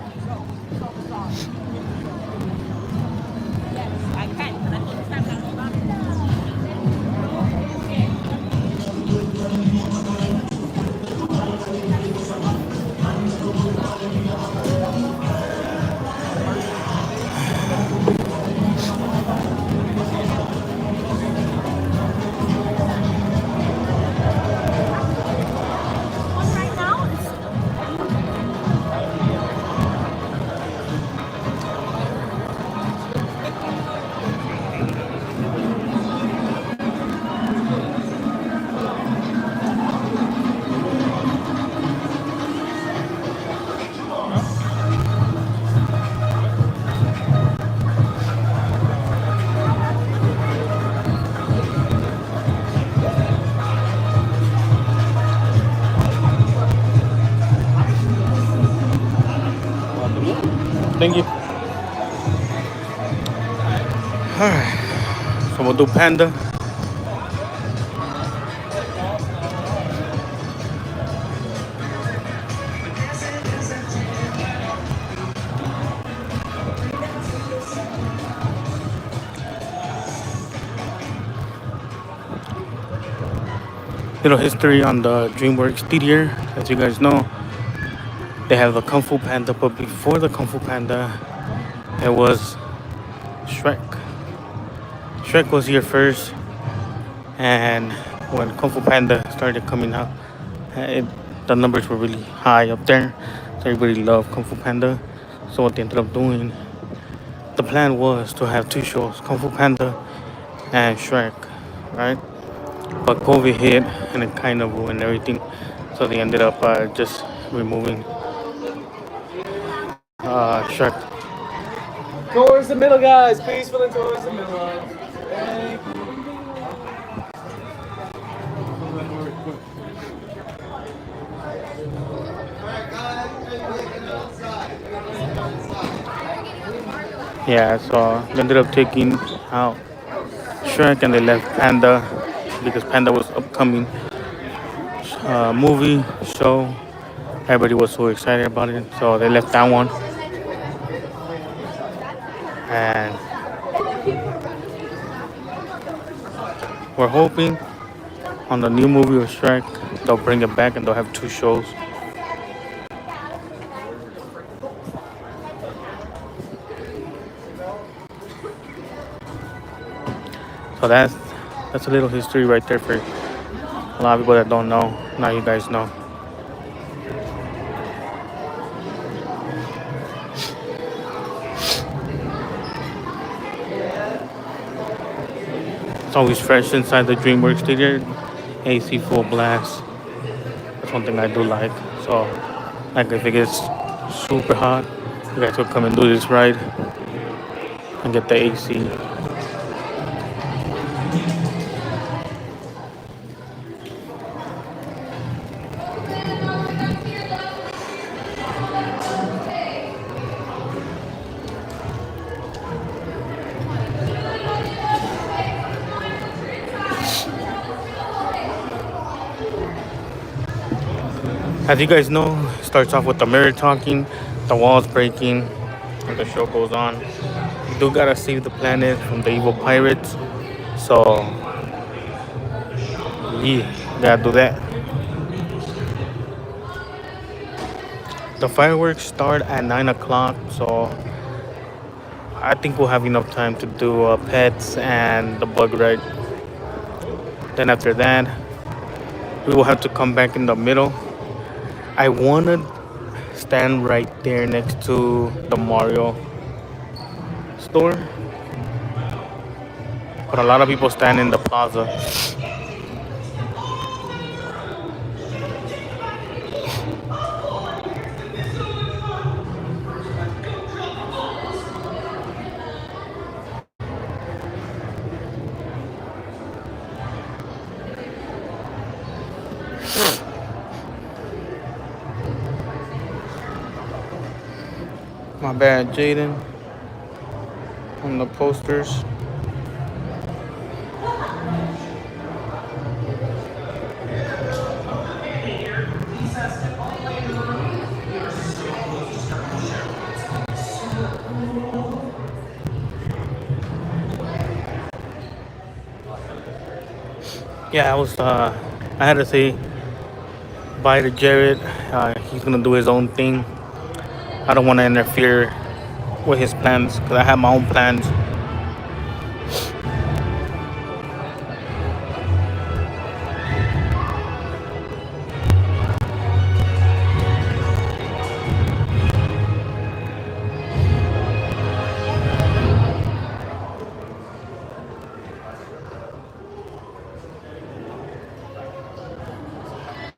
Thank you. Alright. So we'll do Panda. Little history on the DreamWorks theater. As you guys know, they have the Kung Fu Panda, but before the Kung Fu Panda, it was Shrek. Shrek was here first, and when Kung Fu Panda started coming out, the numbers were really high up there. So everybody loved Kung Fu Panda. So what they ended up doing the plan was to have two shows, Kung Fu Panda and Shrek, right? But COVID hit and it kind of ruined everything. So they ended up just removing Shrek. Towards the middle, guys. Please fill in towards the middle. Yeah, so they ended up taking out Shrek and they left Panda because Panda was upcoming movie show. Everybody was so excited about it, so they left that one. And we're hoping on the new movie of Shrek they'll bring it back and they'll have two shows. So that's a little history right there for a lot of people that don't know. Now you guys know. It's always fresh inside the DreamWorks theater. AC full blast. That's one thing I do like. So, like if it gets super hot, you guys will come and do this ride and get the AC. As you guys know, it starts off with the mirror talking, the walls breaking, and the show goes on. You do gotta save the planet from the evil pirates, so yeah, gotta do that. The fireworks start at 9 o'clock, so I think we'll have enough time to do pets and the bug ride. Then after that, we will have to come back in the middle. I want to stand right there next to the Mario store, but a lot of people stand in the plaza. My bad, Jaden, on the posters. Yeah, I had to say bye to Jared. He's gonna do his own thing. I don't want to interfere with his plans because I have my own plans.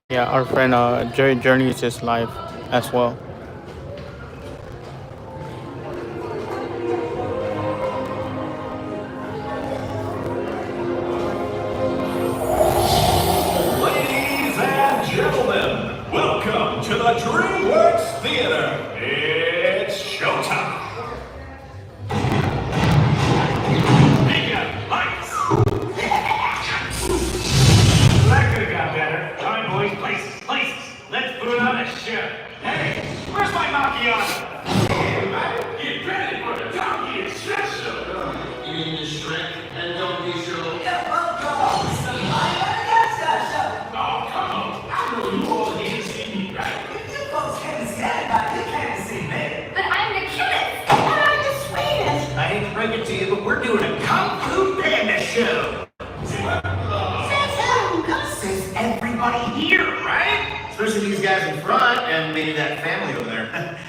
Yeah, our friend Jerry journeys his life as well. Ladies and gentlemen, welcome to the DreamWorks Theater. It's showtime. Makeup, lights. That could have got better. All right, boys, places. Let's put on a show. Hey, where's my macchiato? Get ready for the donkey and Shrek show. You mean the Shrek and donkey show? Yeah, welcome. Oh, come on. I know you all here to see me, right? You folks can't see anybody. You can't see me. But I'm the cutest, and I'm the sweetest. I hate to break it to you, but we're doing a Kung Fu Panda show. Since everybody here, right? Especially these guys in front and maybe that family over there.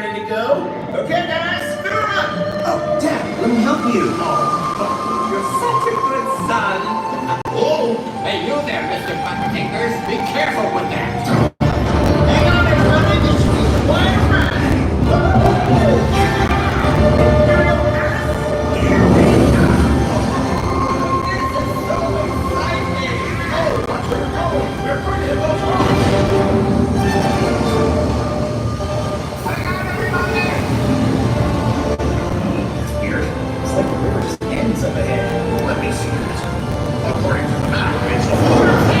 ready to go? Okay, guys, spin her up. Oh, Dad, let me help you. Oh, you're such a good son. Oh, hey, you there, Mr. Button Fingers. Be careful with that. Hang on, everybody. This should be quite a ride. It's like the river just ends up ahead. Let me see it. According to the map, it's a waterfall.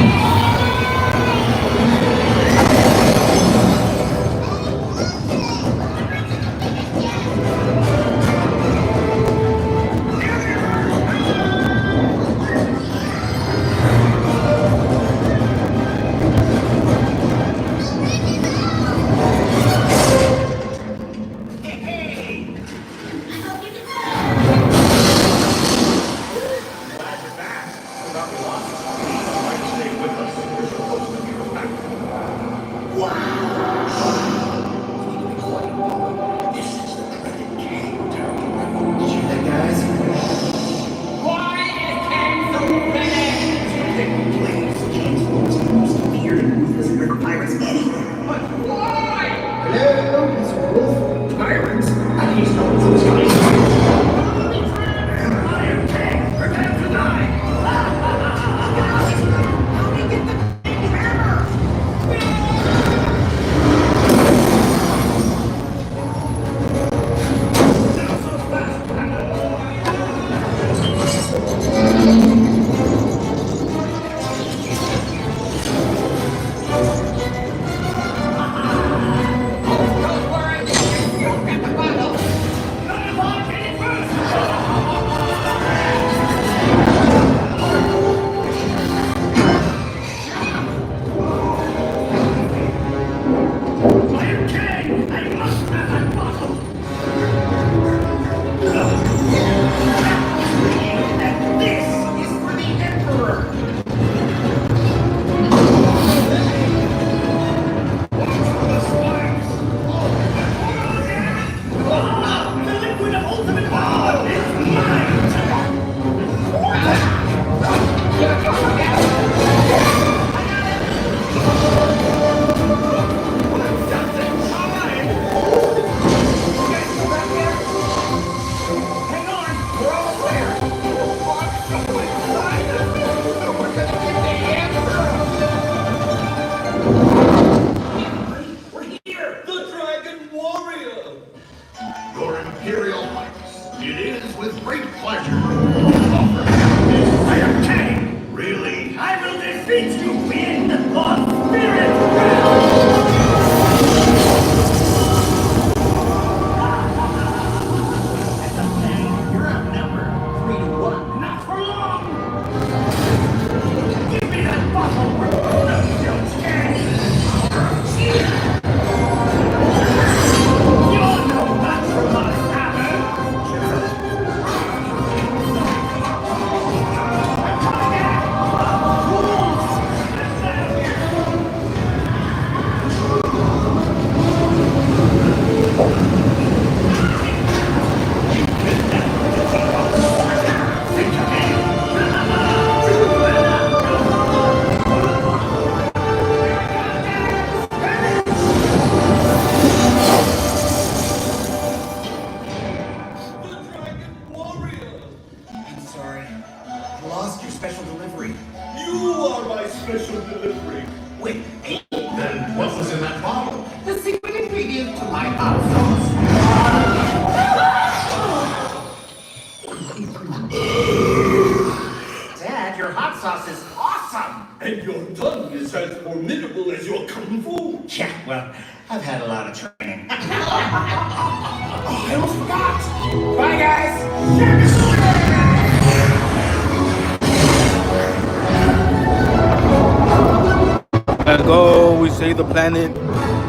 Let's go. We saved the planet.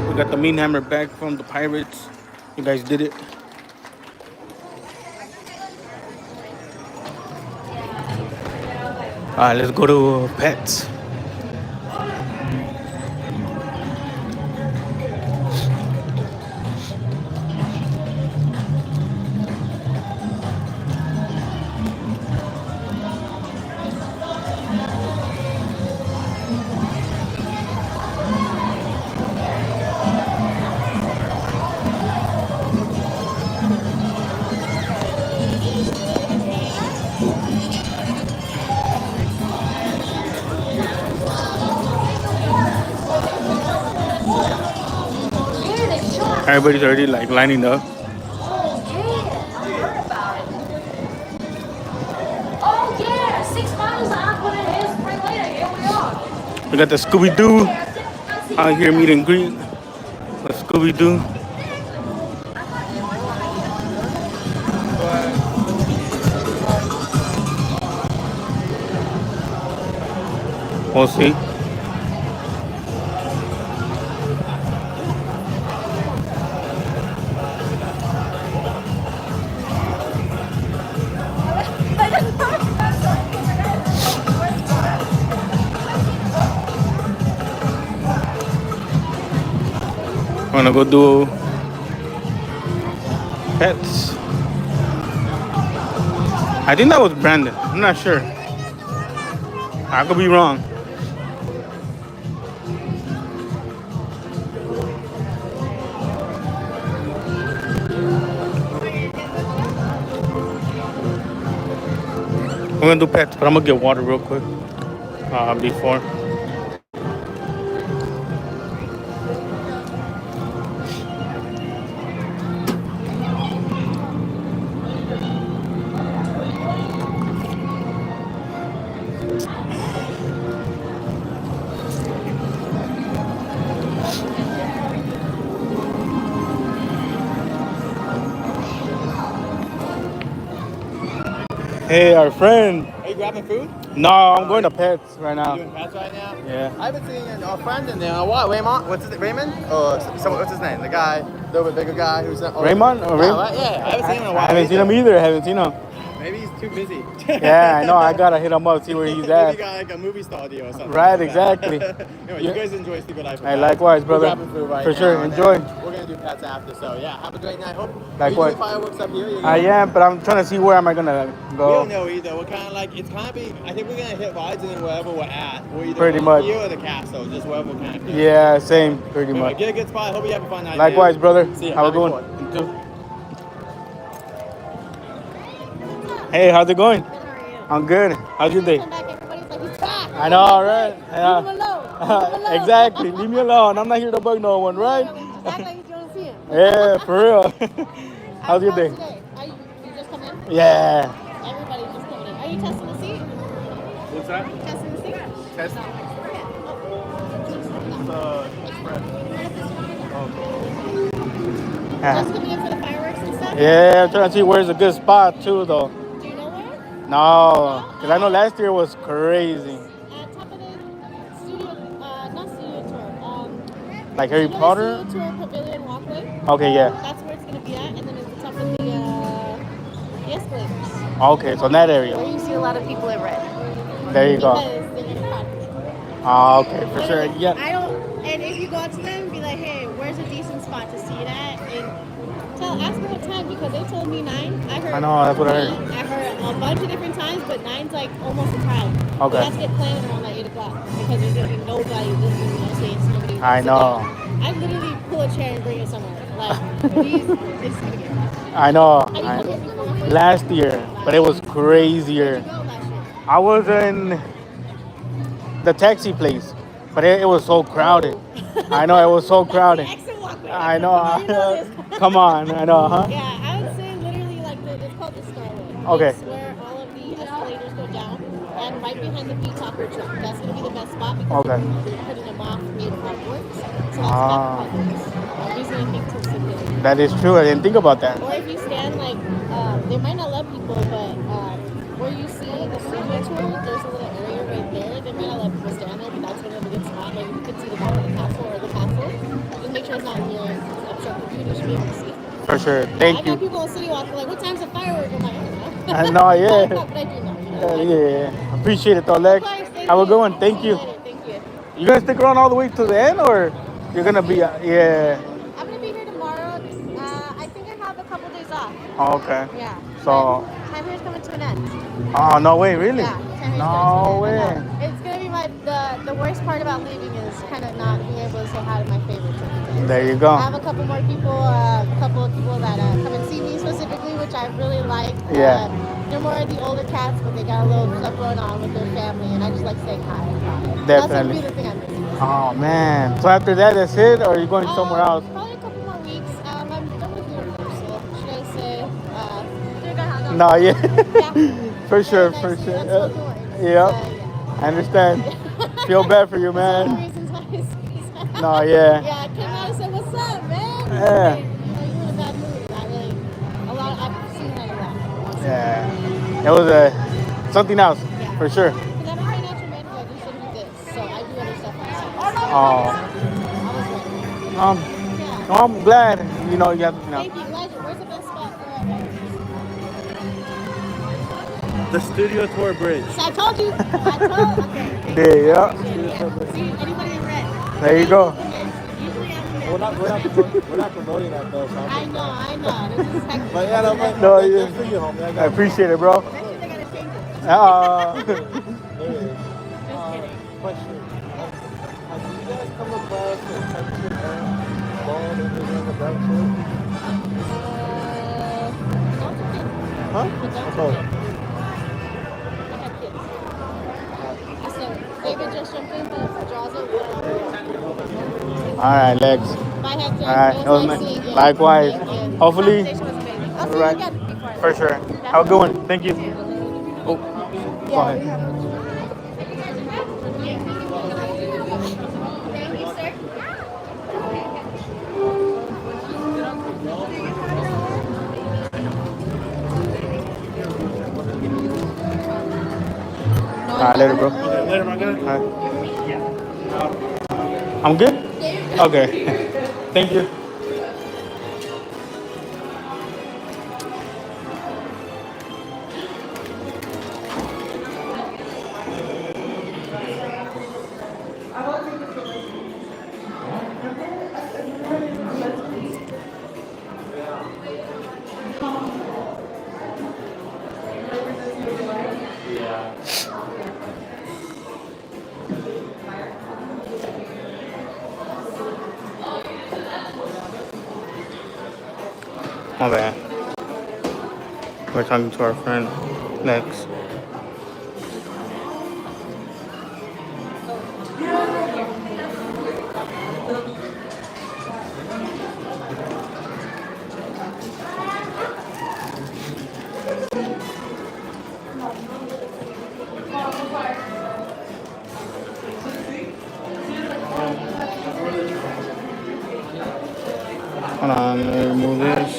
We got the mean hammer back from the pirates. You guys did it. Alright, let's go to pets. Everybody's already like lining up. Oh yeah, I heard about it. Oh yeah, 6 miles I put in his spring later. Here we are. We got the Scooby Doo out here meet and greet with Scooby Doo. We'll see. I'm gonna go do pets. I think that was Brandon. I'm not sure. I could be wrong. I'm gonna do pets, but I'm gonna get water real quick before. Hey, our friend. Are you grabbing food? No, I'm going to pets right now. You doing pets right now? Yeah. I haven't seen a friend in there. What? Raymond? What's his name? Raymond? Or what's his name? The guy, the little bit bigger guy who's Raymond? Or yeah, right? Yeah, I haven't seen him in a while. I haven't seen him either. I haven't seen him. Maybe he's too busy. Yeah, I know. I gotta hit him up, see where he's Maybe at. he got like a movie star deal or something. Right, like exactly. Anyway, you guys enjoy Secret Life. Hey, likewise, brother. We're grabbing food right For now, sure, and enjoy. then we're gonna do pets after. So yeah, have a great night. Hope. Likewise. Are you doing fireworks up here? I am, but I'm trying to see where am I gonna We go. don't know either. We're kind of like, it's kind of be, I think we're going to hit rides and then wherever we're at. We're either Pretty much. here or the castle, just wherever we're kind of feeling. Yeah, same, pretty Anyway, much. get a good spot. Hope you have a fun night. Likewise, man. brother. See ya. How we Happy going? Fourth. You too. Hey, how's it going? I'm good. How's your day? I know, right? Yeah. Exactly. Leave me alone. I'm not here to bug no one, right? Yeah, for real. How's your day? You just come in? Yeah. Everybody's just coming in. Are you testing the seat? What's that? Testing the seat? Test. Just coming in for the fireworks and stuff? Yeah, I'm trying to see where's a good spot too, though. Do you know where? No, because I know last year was crazy. At top of the studio, not studio tour. Like Harry Potter? Studio tour pavilion walkway. Okay, yeah. That's where it's going to be at, and then at the top of the escalators. Okay, so in that area. Where you see a lot of people in red. There you go. Because they're going to practice. Oh, okay, for sure. Yeah. I don't, and if you go out to them, be like, hey, where's a decent spot to see it at? And ask me what time, because they told me 9. I heard. I know, that's what I heard. I heard a bunch of different times, but 9's like almost a time. Okay. Let's get planning around like 8 o'clock, because there's gonna be nobody listening, saying somebody. I know. I literally pull a chair and bring it somewhere. Like, please, this is gonna get me. I know. Have you come here before? Last year, but it was crazier. I was in the taxi place, but it was so crowded. I know, it was so crowded. I know. Come on, I know, huh? Yeah, I would say literally like it's called the Starway. Okay. It's where all of the escalators go down, and right behind the Peacocker truck. That's gonna be the best spot because Okay. they're putting them off made of wood. So that's Ah. Nobody's gonna think to sit there. That is true. I didn't think about that. Or if you stand like, they might not let people, but where you see the studio tour, there's a little area right there. They might not let people stand there, but that's gonna be a good spot. Like you can see the back of the castle or the castle. Just make sure it's not near obstructive view. You should be able to see. For sure. I Thank know you. people on City Walk are like, what time's the firework? I'm like, I know, yeah. but I do know. Yeah. Appreciate it, though, Lex. Have a good one. Thank you. Thank you. You gonna stick around all the way to the end, or you're gonna be? Yeah. I'm gonna be here tomorrow. I think I have a couple days off. Oh, okay. Yeah. So. Time here's coming to an end. Oh no way! Really? Yeah. Time here's No coming to way. an end. It's gonna be the worst part about leaving is kind of not being able to say hi to my favorites. There you go. I have a couple more people, a couple of people that come and see me specifically, which I really like. Yeah. They're more of the older cats, but they got a little stuff going on with their family, and I just like saying hi. That's gonna be Definitely. the thing I'm missing. Oh man. So after that, that's it, or are you going somewhere else? Probably a couple more weeks. No, yeah. For sure, for sure. Yep. I understand. Feel bad for you, man. No, yeah. Yeah, I came out and said, "What's up, man?" Yeah. You know, you were in a bad mood. Not really. A lot. I've seen that a lot. Yeah. It was something else, for sure. Because I'm a financial manager. I do shouldn't do this, so I do other stuff myself. Oh. I'm glad. You know, you have to. Thank you, Elijah. Where's the best spot for The studio tour bridge. So I told you. I told. Okay. There, yeah. See, anybody in red? There you go. We're not promoting that though. So I know. This is heck. But yeah, no, but No, good yeah. for you, homie. I appreciate it, bro. There it is. Question. Have you guys come across a texture and ball that is in the dark shirt? Huh? Oh. David just jumped in, but draws it. All right, Lex. Bye, Hector. All right, It it was was nice nice. seeing you. Likewise. Thank you. Hopefully. Conversation was amazing. I'll see Right. you again before. For sure. Have a good one. Thank you. Oh, go ahead. Thank you, sir. All right, later, bro. Later, my guy. All right. I'm good? Okay. Thank you. My bad. We're talking to our friend Lex. Hold on, let me remove this.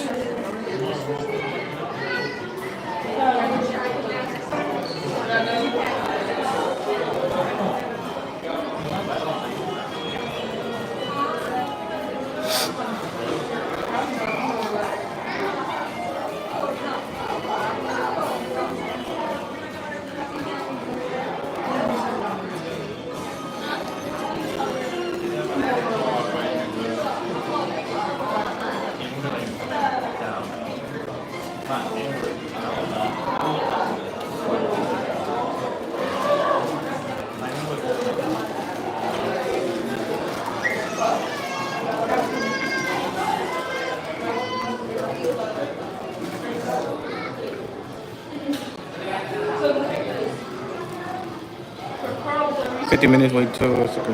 Minutes wait till it's okay.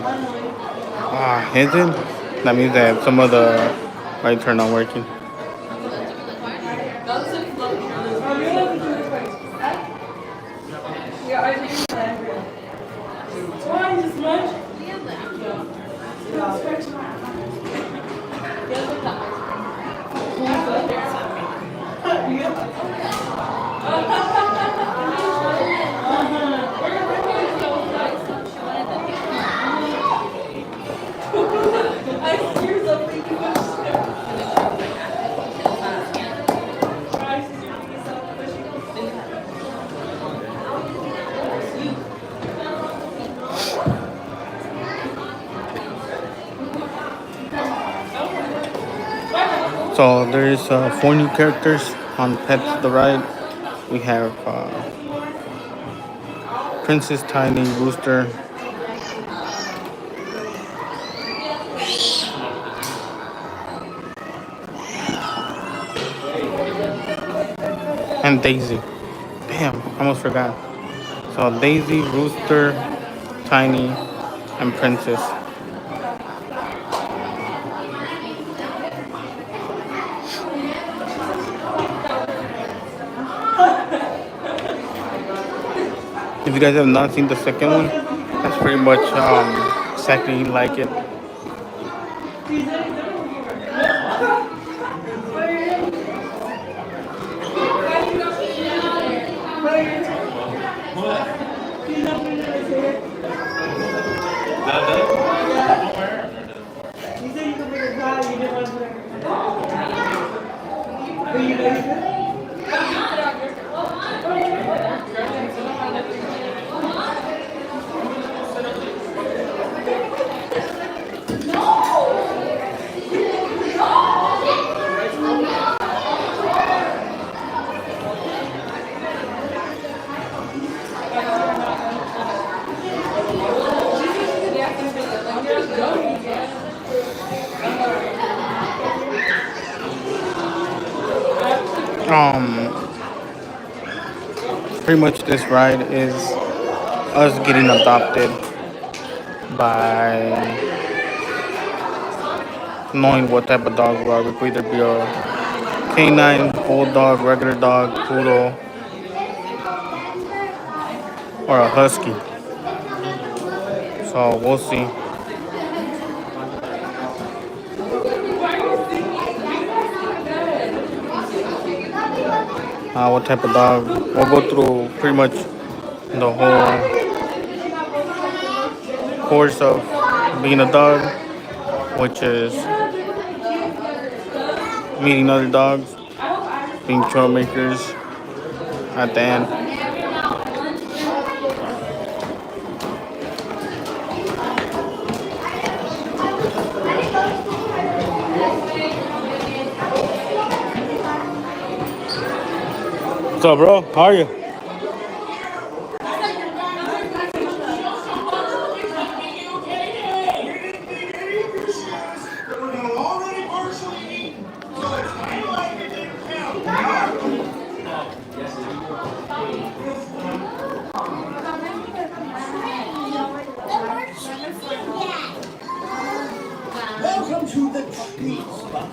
Isn't? That means that some of the lights are not working. So there's 4 new characters on Pets the Ride. We have Princess Tiny, Rooster, and Daisy. Damn, almost forgot. So Daisy, Rooster, Tiny, and Princess. If you guys have not seen the second one, that's pretty much exactly like it. Pretty much this ride is us getting adopted by knowing what type of dog we are. We could either be a canine, bulldog, regular dog, poodle, or a husky. So we'll see. What type of dog. We'll go through pretty much the whole course of being a dog, which is meeting other dogs, being troublemakers at the end. What's up, bro? How are you? Welcome to the treat spot.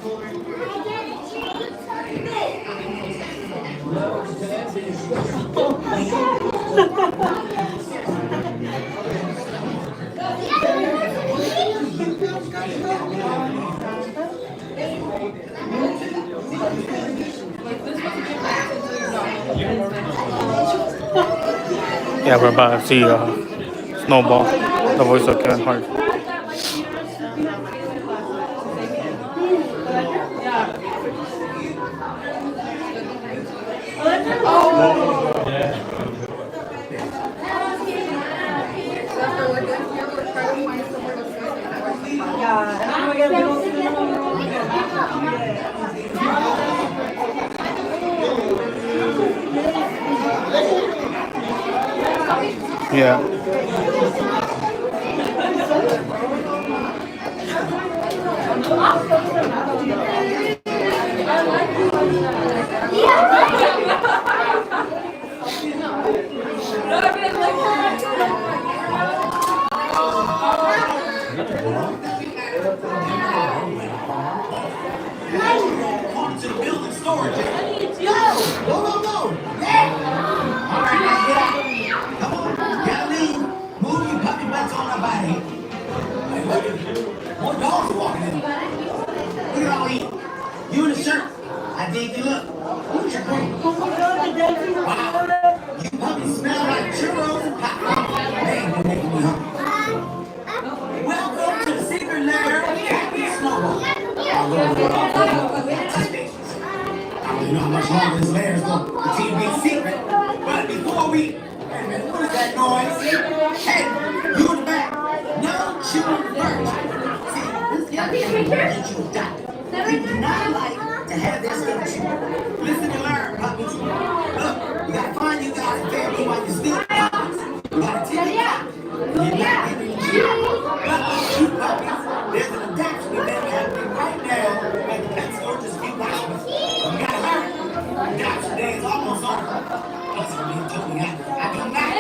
Yeah, we're about to see Snowball, the voice of Kevin Hart. Yeah. To the building storage. No. Hey! All right, now get out. Come on, gotta leave. Move your puppy butts on up out of here. Hey, look, more dogs are walking in. Look at all these. You in the shirt. I dig you look. What's your name? Wow. You puppies smell like churros and popcorn. Man, you're making me hungry. Welcome to the secret lair of Captain Snowball. Our little I don't know how much longer this lair is going to continue to be a secret. But before we... Wait a minute, what is that noise? Hey, you in the back. No chewing first. See, this guy can't get you adopted. We do not like to have this stuff chew. Listen and learn, puppies. Look, we got to find you guys a family while you're still puppies. We got to tell you out. You're not giving you chew. But you puppies, there's an adoption event happening right now at the pet store just a few blocks from us. We got to hurry. Adoption day is almost over. Listen, you told me I come back.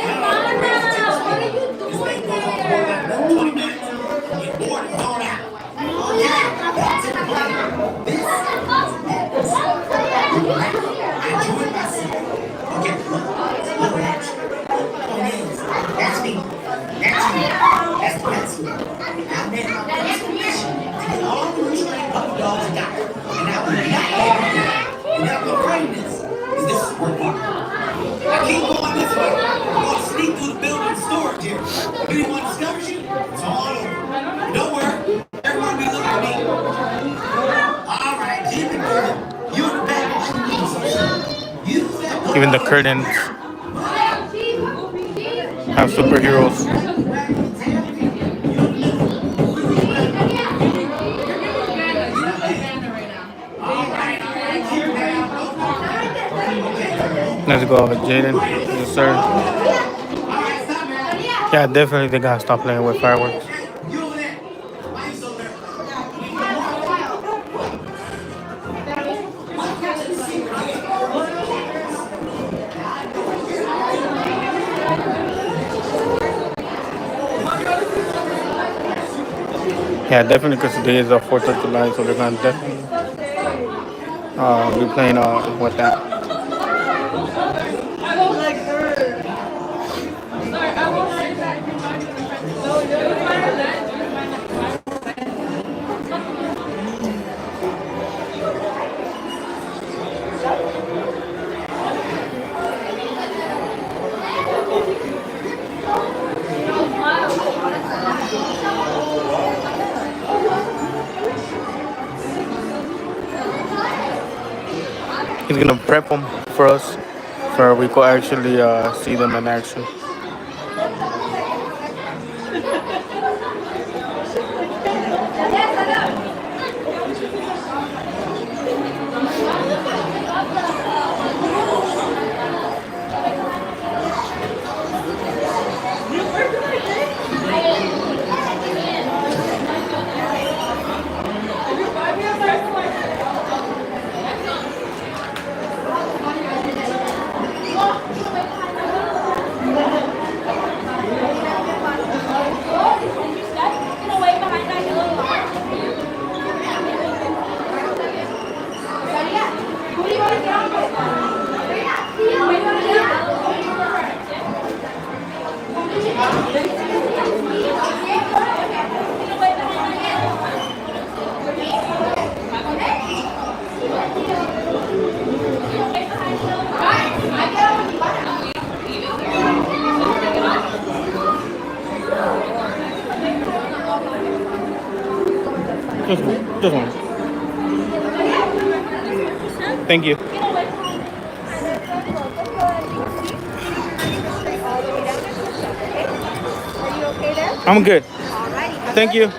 This thing goes on for about 20 minutes. Get bored and going out. Oh yeah, that's it. This is Even the curtains have superheroes. Let's go, Jaden. Yes, sir. Yeah, definitely they gotta stop playing with fireworks. Yeah, definitely because today is the 4th of July, so they're gonna definitely be playing with that. He's gonna prep them for us, so we could actually see them in action. This one. Thank you. I'm good. Thank you.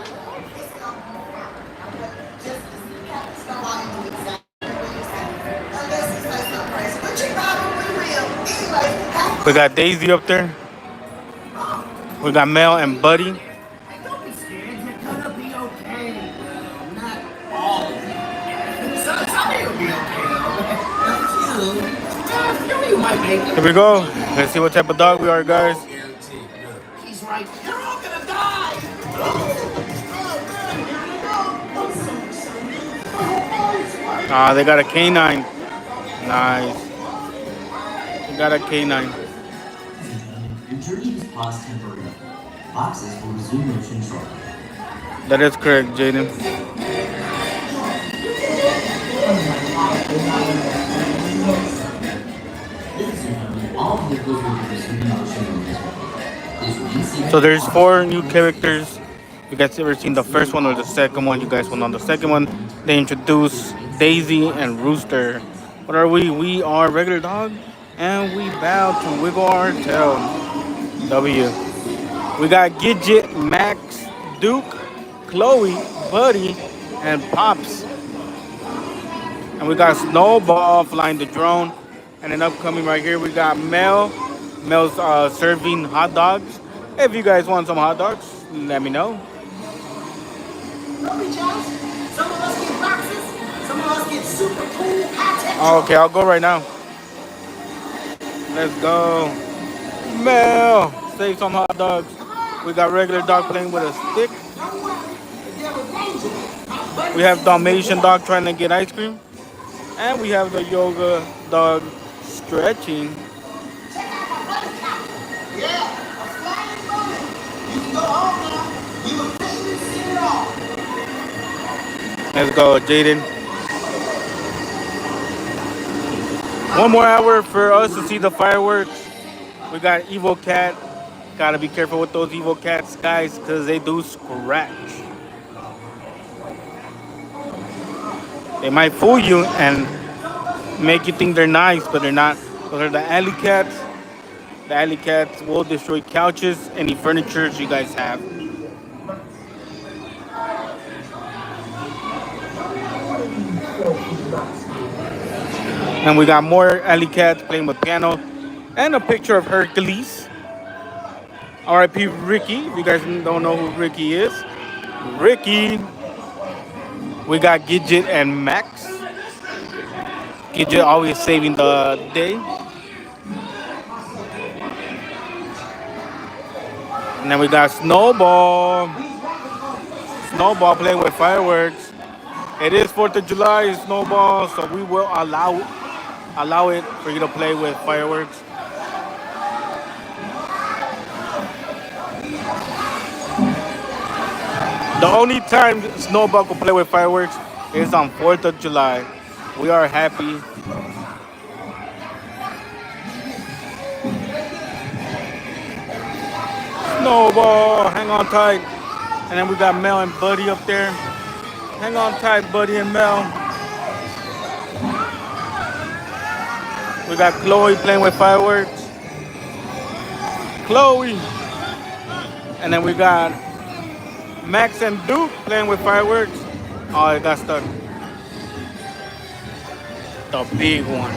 We got Daisy up there. We got Mel and Buddy. Here we go. Let's see what type of dog we are, guys. He's right. You're all gonna die. They got a canine. Nice. They got a canine. Introduce pause temporarily. Boxes will resume motion shortly. That is correct, Jaden. All vehicles will be resuming motion momentarily. So there's 4 new characters. You guys ever seen the first one or the second one? You guys will know the second one. They introduce Daisy and Rooster. What are we? We are regular dog, and we bow to wiggle our tail. W. We got Gidget, Max, Duke, Chloe, Buddy, and Pops. And we got Snowball flying the drone. And then upcoming right here, we got Mel. Mel's serving hot dogs. If you guys want some hot dogs, let me know. Some of us get boxes, some of us get super cool high-tech. Okay, I'll go right now. Let's go. Mel, save some hot dogs. We got regular dog playing with a stick. We have Dalmatian dog trying to get ice cream. And we have the yoga dog stretching. Let's go, Jaden. One more hour for us to see the fireworks. We got evil cat. Gotta be careful with those evil cats, guys, because they do scratch. They might fool you and make you think they're nice, but they're not. Those are the alley cats. The alley cats will destroy couches, any furniture you guys have. And we got more alley cats playing with piano and a picture of Hercules. R.I.P. Ricky. If you guys don't know who Ricky is, Ricky. We got Gidget and Max. Gidget always saving the day. And then we got Snowball. Snowball playing with fireworks. It is 4th of July, Snowball, so we will allow it for you to play with fireworks. The only time Snowball can play with fireworks is on 4th of July. We are happy. Snowball, hang on tight. And then we got Mel and Buddy up there. Hang on tight, Buddy and Mel. We got Chloe playing with fireworks. Chloe. And then we got Max and Duke playing with fireworks. Oh, it got stuck. The big one.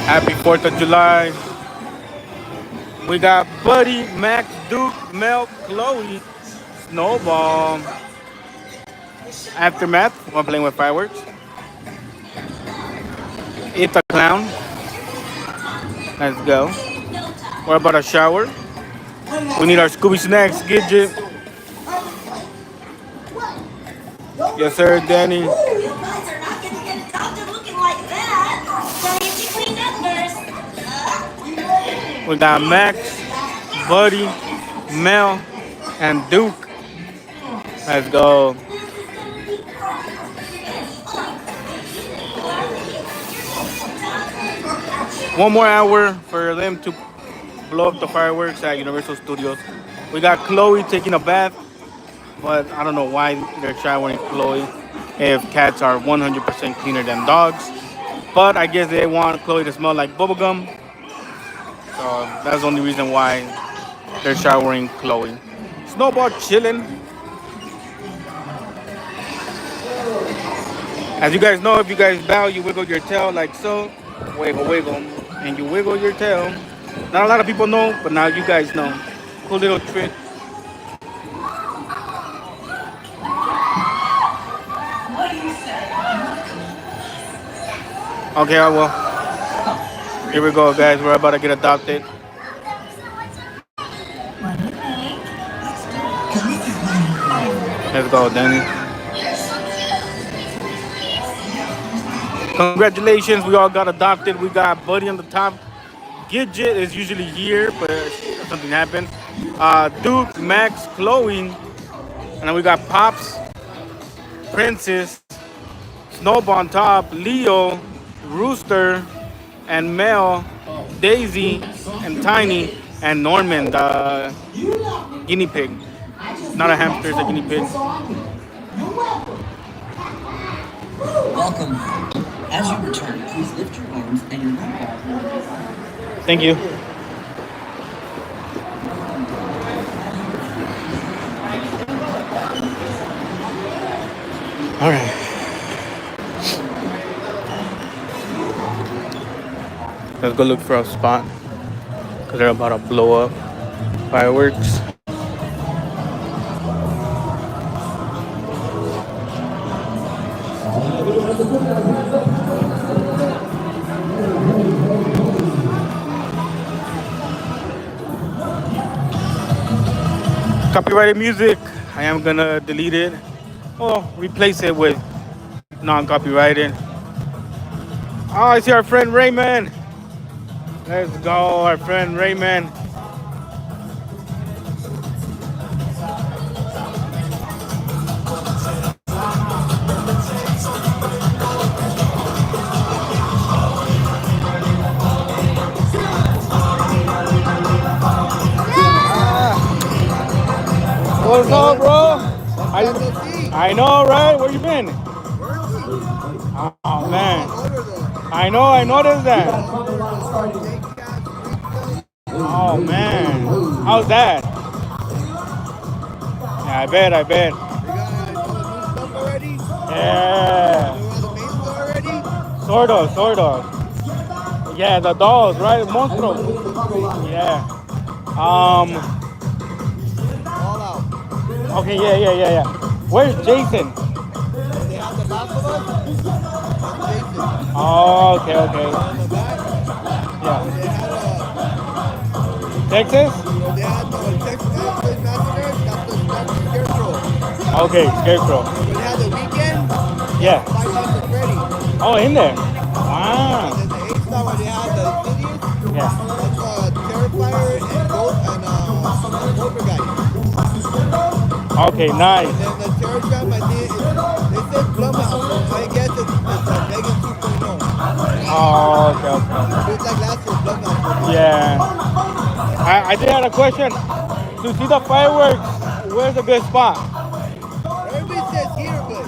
Happy 4th of July. We got Buddy, Max, Duke, Mel, Chloe, Snowball. Aftermath, we're playing with fireworks. It's a clown. Let's go. We're about to shower. We need our Scooby Snacks, Gidget. Yes, sir, Danny. You guys are not gonna get adopted looking like that. Gotta get you cleaned up first. We got Max, Buddy, Mel, and Duke. Let's go. One more hour for them to blow up the fireworks at Universal Studios. We got Chloe taking a bath, but I don't know why they're showering Chloe if cats are 100% cleaner than dogs. But I guess they want Chloe to smell like bubblegum. So that's the only reason why they're showering Chloe. Snowball chilling. As you guys know, if you guys bow, you wiggle your tail like so. Wiggle, wiggle. And you wiggle your tail. Not a lot of people know, but now you guys know. Cool little trick. Okay, I will. Here we go, guys. We're about to get adopted. Let's go, Danny. Congratulations, we all got adopted. We got Buddy on the top. Gidget is usually here, but something happened. Duke, Max, Chloe, and then we got Pops, Princess, Snowball on top, Leo, Rooster, and Mel, Daisy, and Tiny, and Norman, the guinea pig. Not a hamster, it's a guinea pig. Welcome. As you return, please lift your arms and your back. Thank you. All right. Let's go look for a spot because they're about to blow up fireworks. Copyrighted music. I am gonna delete it or replace it with non-copyrighted. Oh, I see our friend Rayman. Let's go, our friend Rayman. What's up, bro? I know, right? Where you been? Oh man, I know, I noticed that. Oh man, how's that? Yeah, I bet, I bet. Yeah. Sort of, sort of. Yeah, the dolls, right? Monstros. Yeah. Okay, yeah, yeah, yeah, yeah. Where's Jason? Oh, okay, okay. Yeah. Texas? Okay, Scarecrow. Yeah. Oh, in there. Wow. Yeah. Okay, nice. Oh, okay, okay. Yeah. I did have a question. To see the fireworks, where's a good spot? Everybody says here, but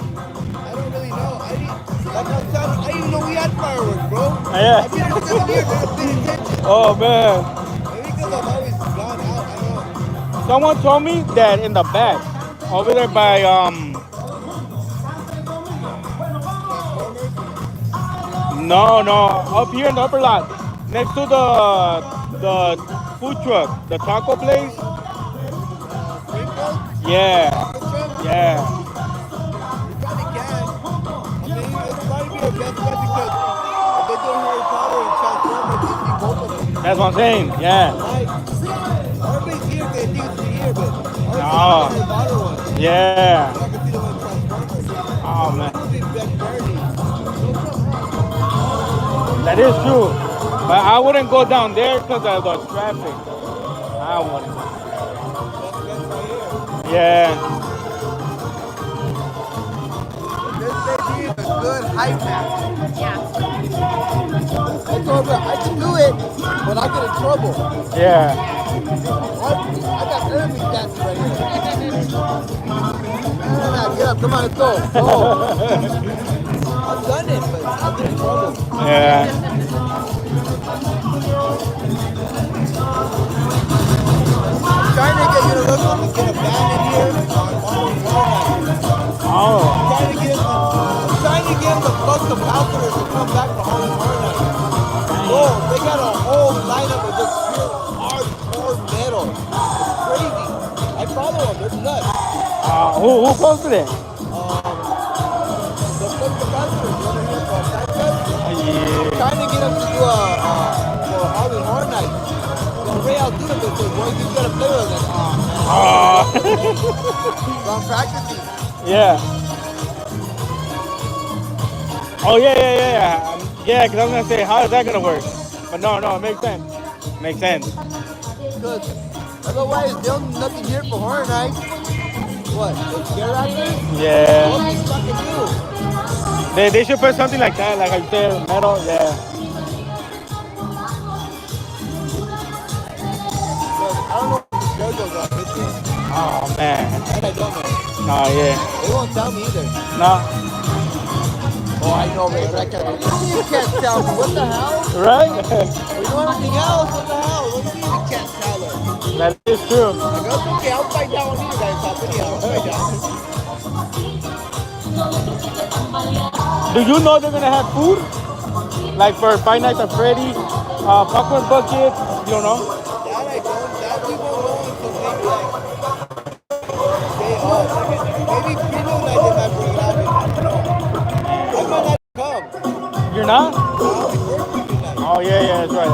I don't really know. I didn't know we had fireworks, bro. Yeah. I've been here 7 years, I don't pay attention. Oh, man. Maybe because I've always gone out, I don't know. Someone told me that in the back, over there by, no, up here in the upper lot, next to the food truck, the taco place. Yeah, yeah. That's what I'm saying. Yeah. Everybody's here, they think it's here, but No. Yeah. Oh man. That is true. But I wouldn't go down there because of the traffic. I wouldn't. Yeah. This lady is a good hype man. Yeah. I told her I can do it, but I get in trouble. Yeah. I got enemies dancing right here. Get up, come on, let's go. I've done it, but I get in trouble. Yeah. I'm trying to get Universal to get a band in here on Oh. I'm trying to get the Fuck the Bouncers to come back to Halloween Horror Nights. Oh, they got a whole lineup of just pure hardcore metal. It's crazy. I follow them, they're nuts. Who posted it? The Fuck the Bouncers, you ever hear about that? Yeah. I'm trying to get them to do a for Halloween Horror Nights. Ray, I'll do it, but boy, you gotta play with it. Oh, man. So I'm practicing. Yeah. Oh, yeah. Yeah, because I was going to say, how is that going to work? But no, it makes sense. Makes sense. Because otherwise, there'll nothing here for Horror Nights. What? Those scare actors? Yeah. What they fucking do? They should put something like that, like I said, metal, yeah. I don't know what the schedules are. Oh, man. And I don't know. No, yeah. They won't tell me either. No. Oh, I know, man. I can't. You can't tell me. What the hell? Right? We do anything else. What the hell? What do you mean you can't tell her? That is true. I go, okay, I'll find out when you guys talk. Anyhow, I'll find out. Do you know they're going to have food? Like for Five Nights at Freddy's, popcorn buckets, you don't know? That I don't. That we won't know until maybe like maybe Pino and I did not bring it out. I don't know. I might not come. You're not? I'll be working tonight. Oh, yeah, that's right.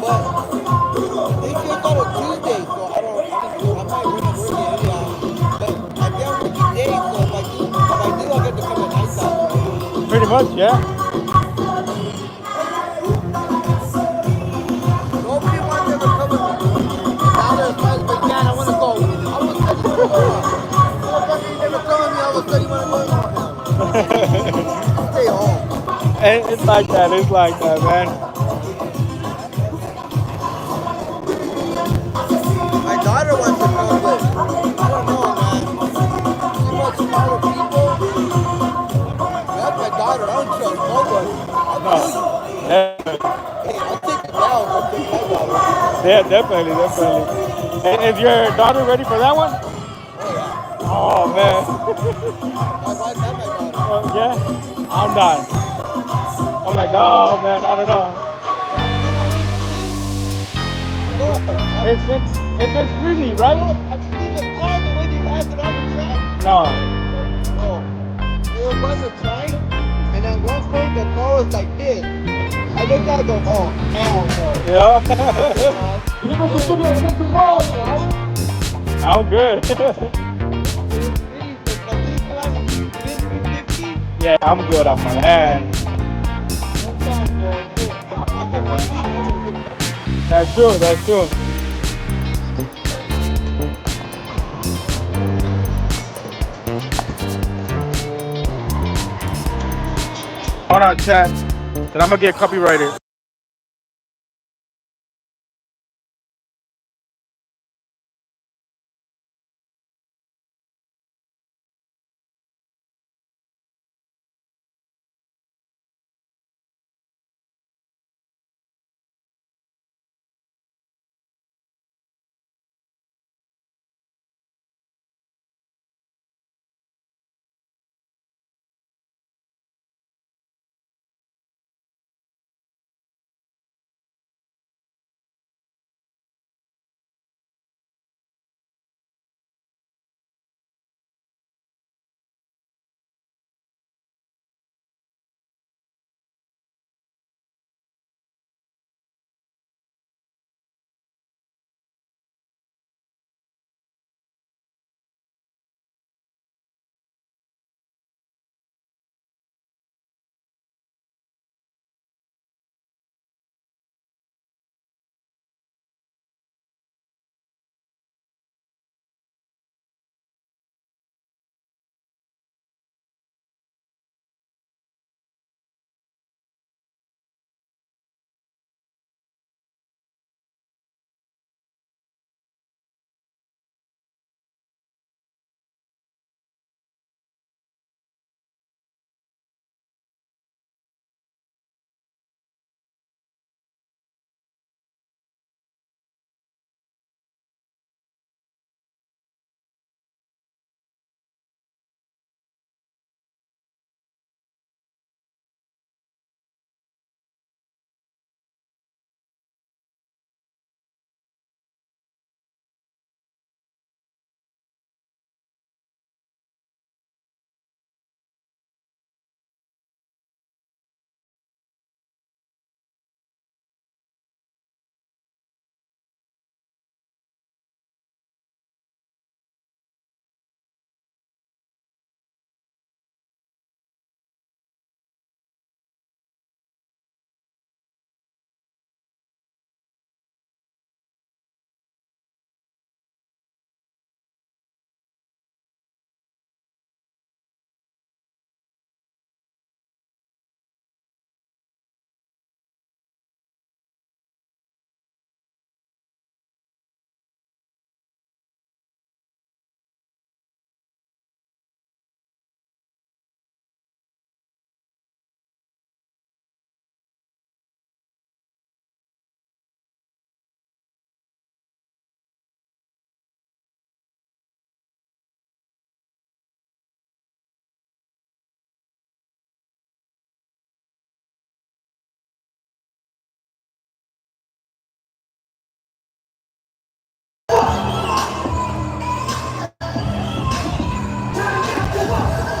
But they came out on Tuesday, so I might bring it working anyhow. But I get working days, so if I do, I'll get to come at night time. Pretty much, yeah. Nobody wants to ever come with me. Now they're fine, but yeah, I want to go. All of a sudden, you never come with me, all of a sudden you want to go now. Stay home. It's like that, man. My daughter wants to come with. I don't know, man. Too much smaller people. We have I'll take it down. I'll take my daughter. Yeah, definitely. Is your daughter ready for that one? Oh man. My wife and my daughter. Yeah, I'm not. I'm like, oh man, I don't know. It's been freely, right? I've seen the car the way they passed it on the track. No. Oh, they were on the track, and at one point the car was like this. I looked out and go, oh, hell no. Yeah. I'm good. Yeah, I'm good off my hand. That's true. Hold on, chat. Then I'm gonna get copyrighted.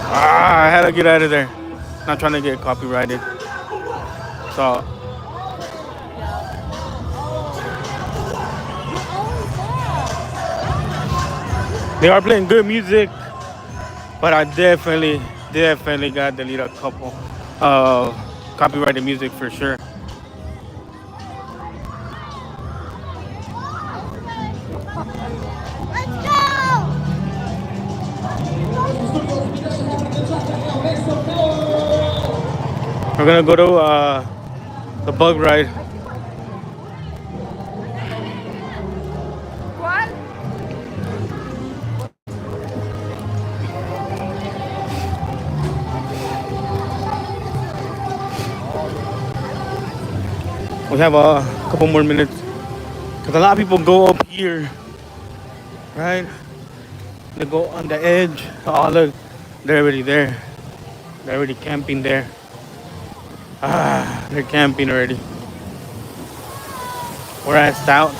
I had to get out of there. Not trying to get copyrighted. So they are playing good music, but I definitely got to delete a couple copyrighted music for sure. We're gonna go to the bug ride. We have a couple more minutes because a lot of people go up here, right? They go on the edge. Oh, look, they're already there. They're already camping there. Ah, they're camping already. We're at Stout.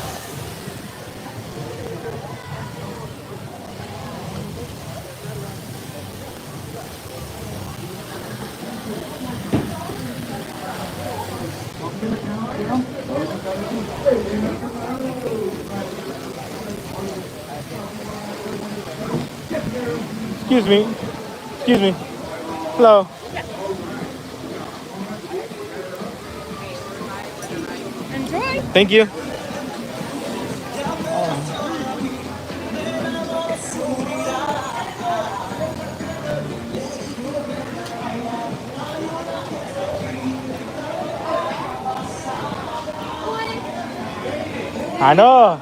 Excuse me. Excuse me. Hello. Enjoy. Thank you. I know.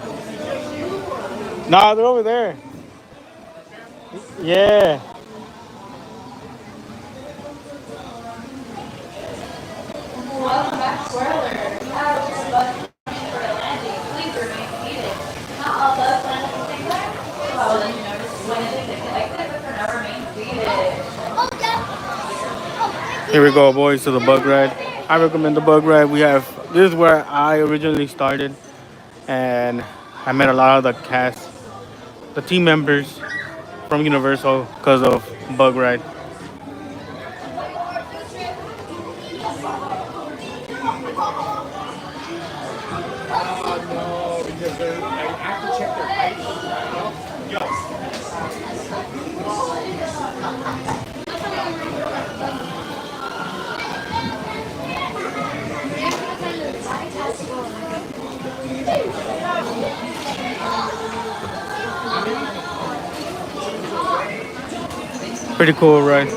No, they're over there. Yeah. Welcome back, Swirler. As your bus comes for a landing, please remain seated. Not all bus land at the same time. Well, then you notice when it is connected, but for now remain seated. Here we go, boys, to the bug ride. I recommend the bug ride. This is where I originally started, and I met a lot of the cast, the team members from Universal because of bug ride. Pretty cool ride.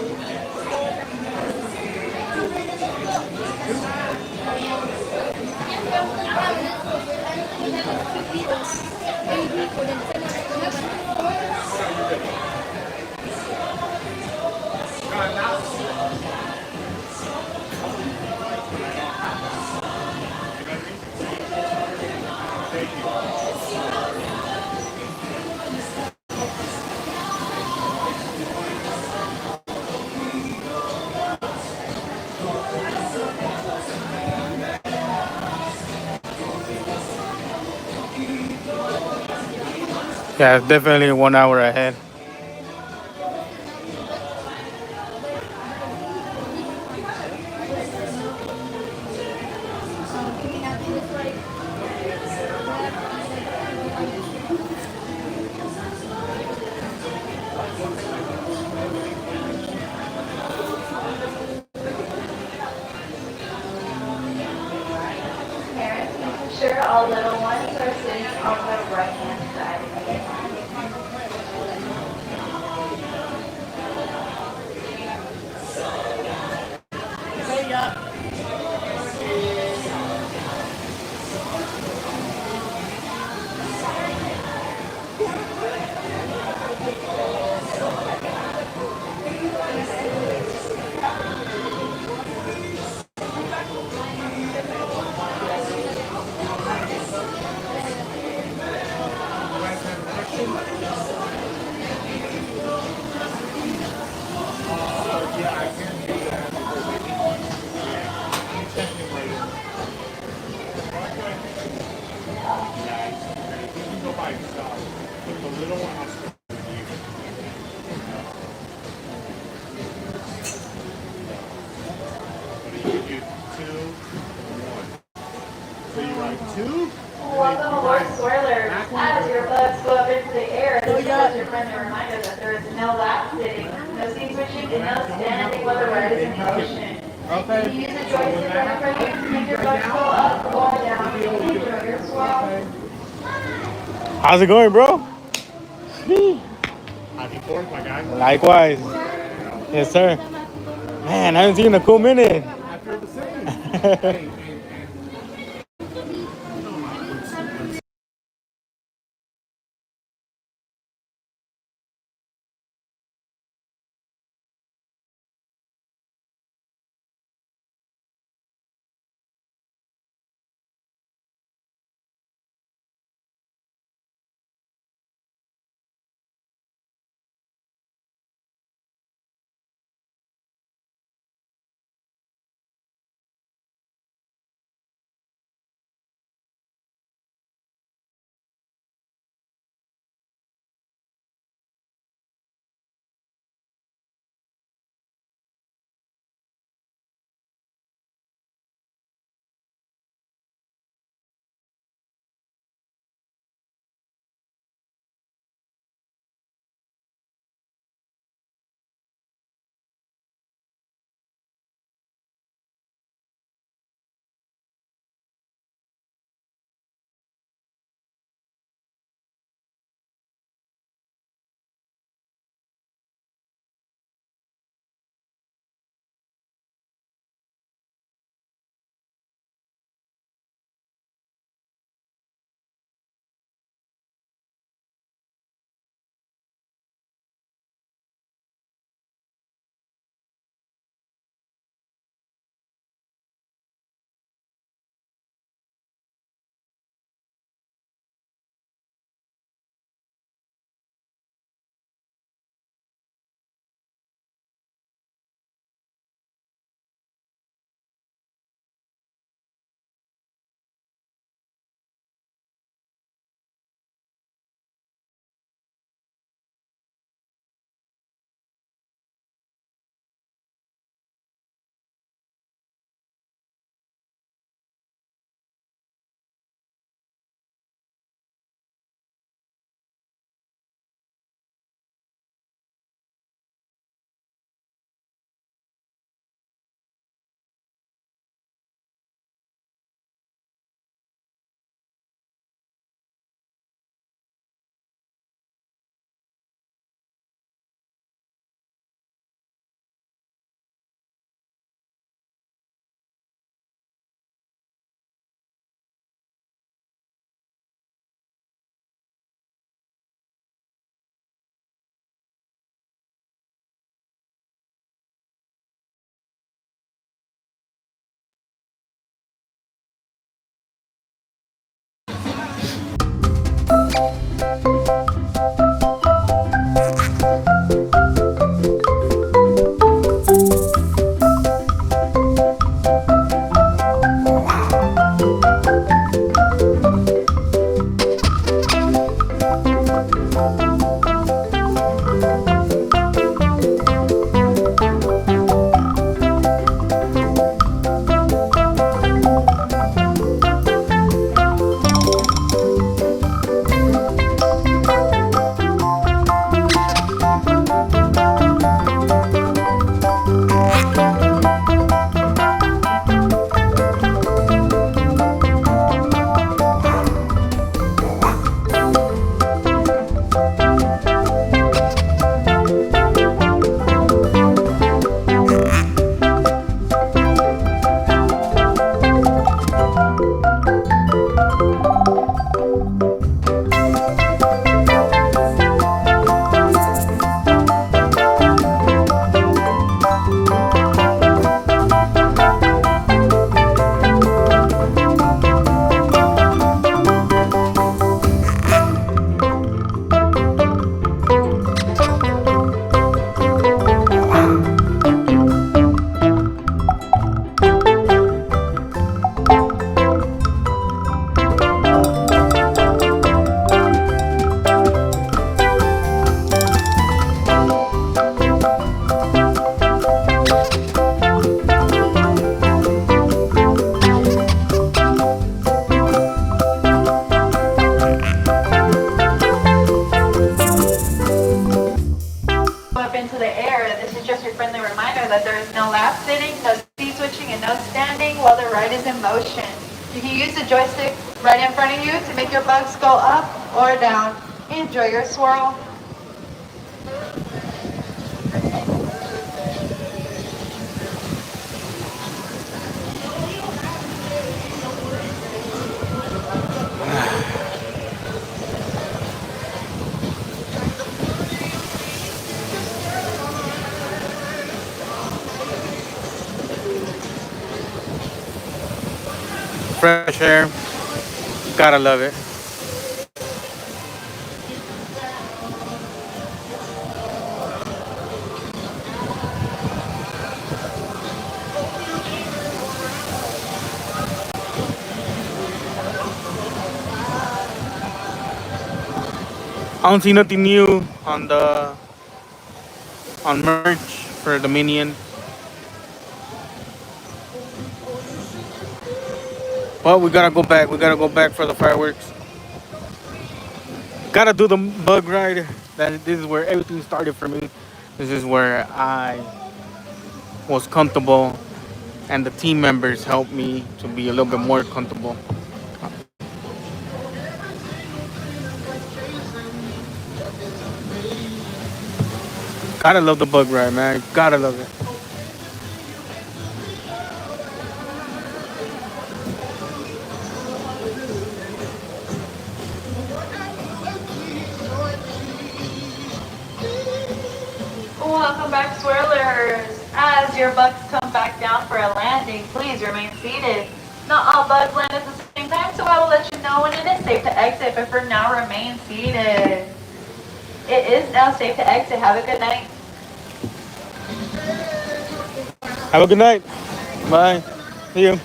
Yeah, it's definitely 1 hour ahead. Parents, making sure all little ones are sitting on the right-hand side. Welcome aboard, Swirler. As your bugs go up into the air, this is your friendly reminder that there is no lap sitting, no seat switching, and no standing while the ride is in motion. You use the joystick on the front to make your bugs go up or down. Enjoy your swirl. How's it going, bro? Happy 4th, my guy. Likewise. Yes, sir. Man, I haven't seen you in a cool minute. I feel the same. that there is no lap sitting, no seat switching, and no standing while the ride is in motion. You can use the joystick right in front of you to make your bugs go up or down. Enjoy your swirl. Fresh air, gotta love it. I don't see nothing new on merch for the Minion. Well, we gotta go back. We gotta go back for the fireworks. Gotta do the bug ride. This is where everything started for me. This is where I was comfortable, and the team members helped me to be a little bit more comfortable. Gotta love the bug ride, man. Gotta love it. Welcome back, swirlers. As your bugs come back down for a landing, please remain seated. Not all bugs land at the same time, so I will let you know when it is safe to exit, but for now, remain seated. It is now safe to exit. Have a good night. Have a good night. Bye. See you.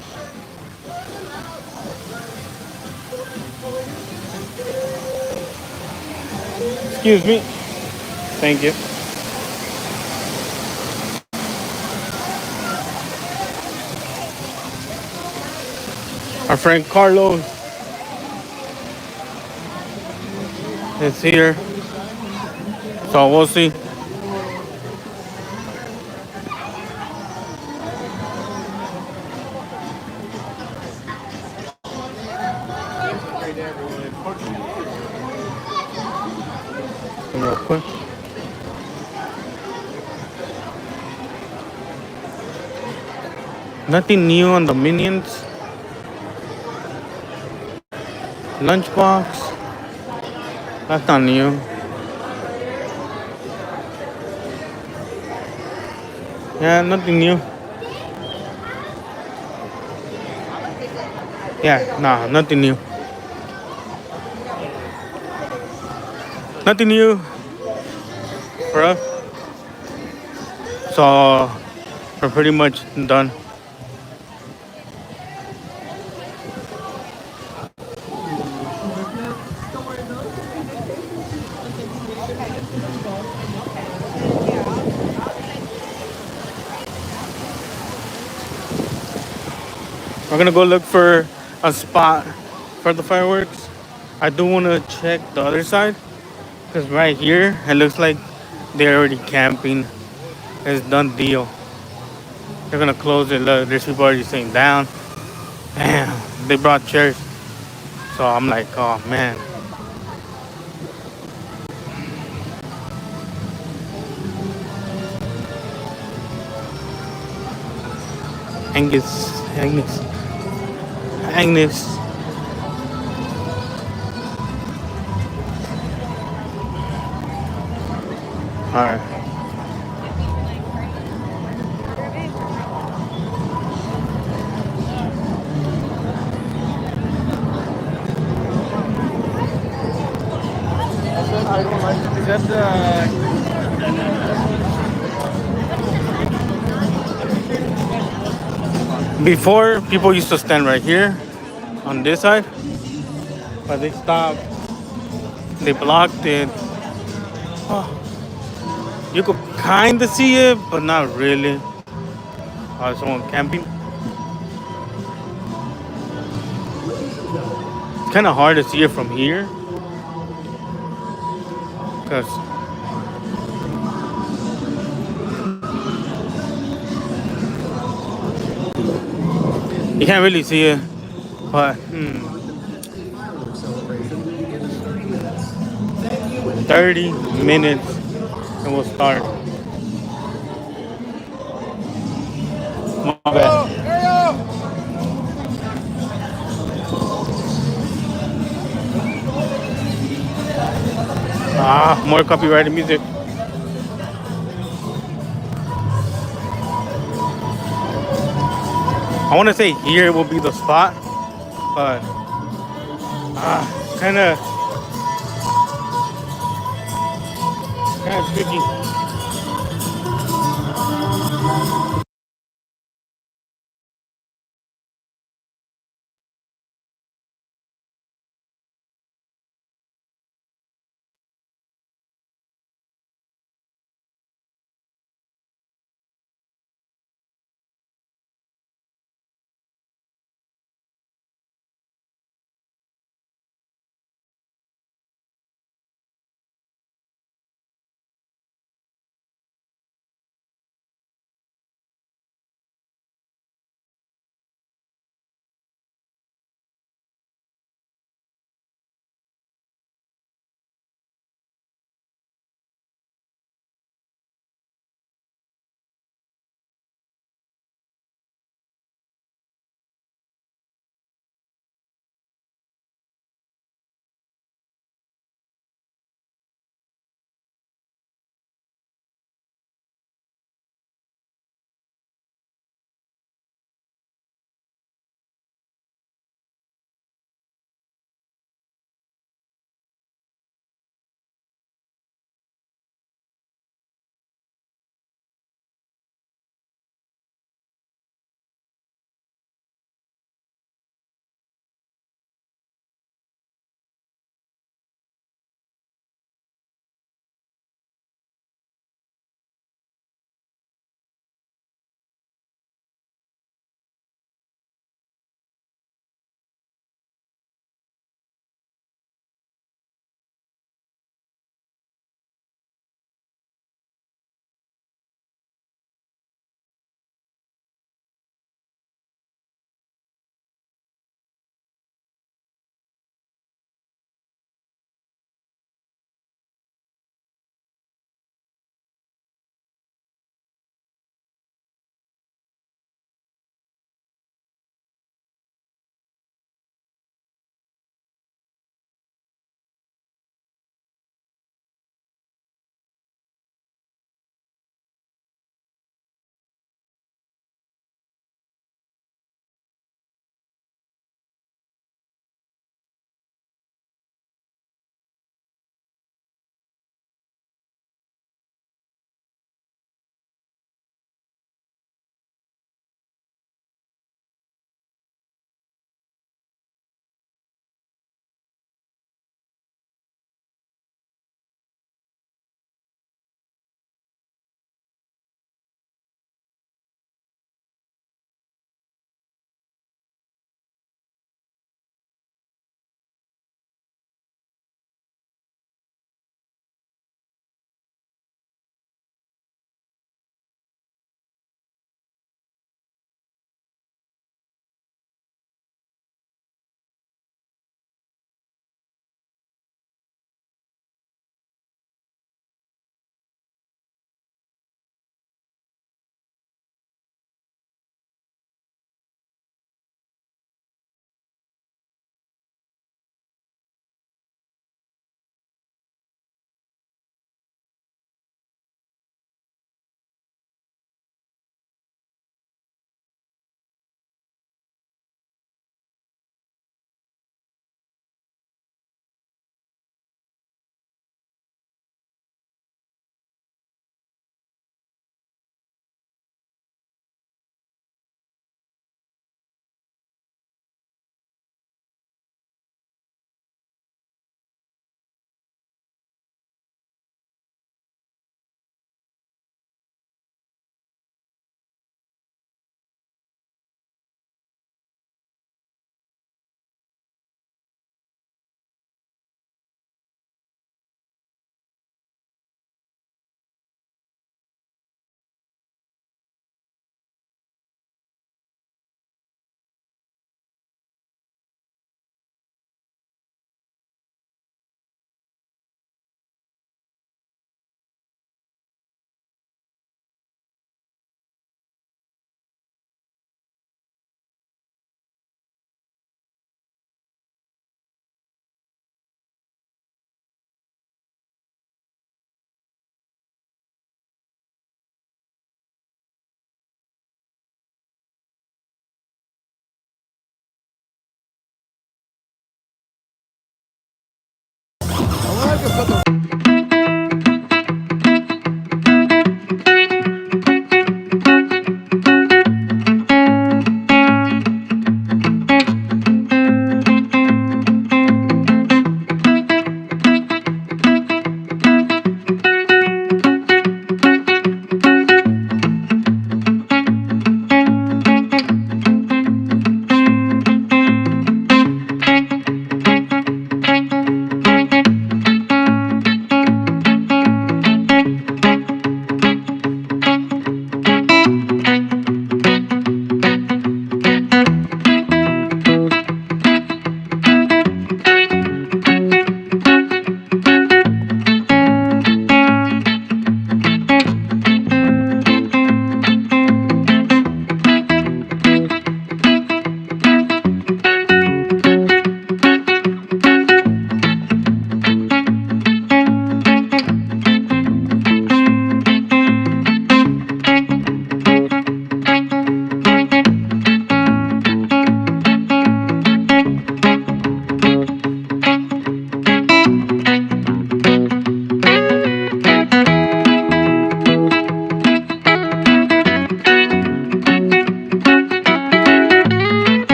Excuse me. Thank you. Our friend Carlos is here, so we'll see. Real quick. Nothing new on the Minions. Lunchbox. That's not new. Yeah, nothing new. Yeah, nah, nothing new. Nothing new for us. So we're pretty much done. We're gonna go look for a spot for the fireworks. I do want to check the other side because right here it looks like they're already camping. It's done deal. They're gonna close it. Look, there's people already sitting down. Damn, they brought chairs. So I'm like, oh man. Agnes. All right. Is that the... Before, people used to stand right here on this side, but they stopped. They blocked it. Oh, you could kind of see it, but not really. Someone camping. It's kind of hard to see it from here because you can't really see it, but 30 minutes and we'll start. My bad. More copyrighted music. I want to say here will be the spot, but kind of tricky.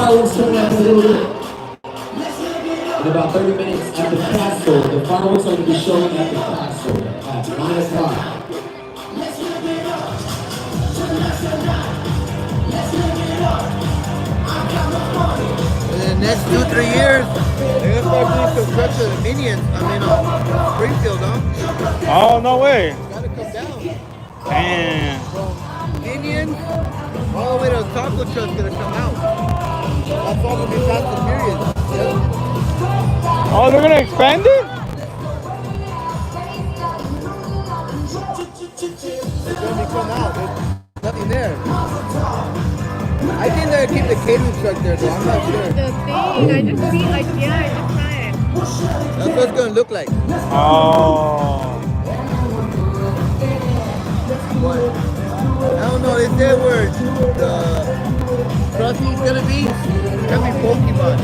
fireworks coming up in a little bit. In about 30 minutes at the castle. The fireworks are going to be showing at the castle at 9 o'clock. In the next 2-3 years, they're gonna start doing construction of Minions. Springfield, huh? Oh, no way. Gotta come down. Damn. From Minions all the way to the taco truck's gonna come out. That's all gonna be Fast and Furious. Yeah. Oh, they're gonna expand it? It's gonna come out. There's nothing there. I think they're gonna keep the catering truck there, though. I'm not sure. The thing, I just see, I just saw it. That's what it's gonna look like. Oh. What? I don't know. They said where the crossing's gonna be. It's gonna be Pokemon.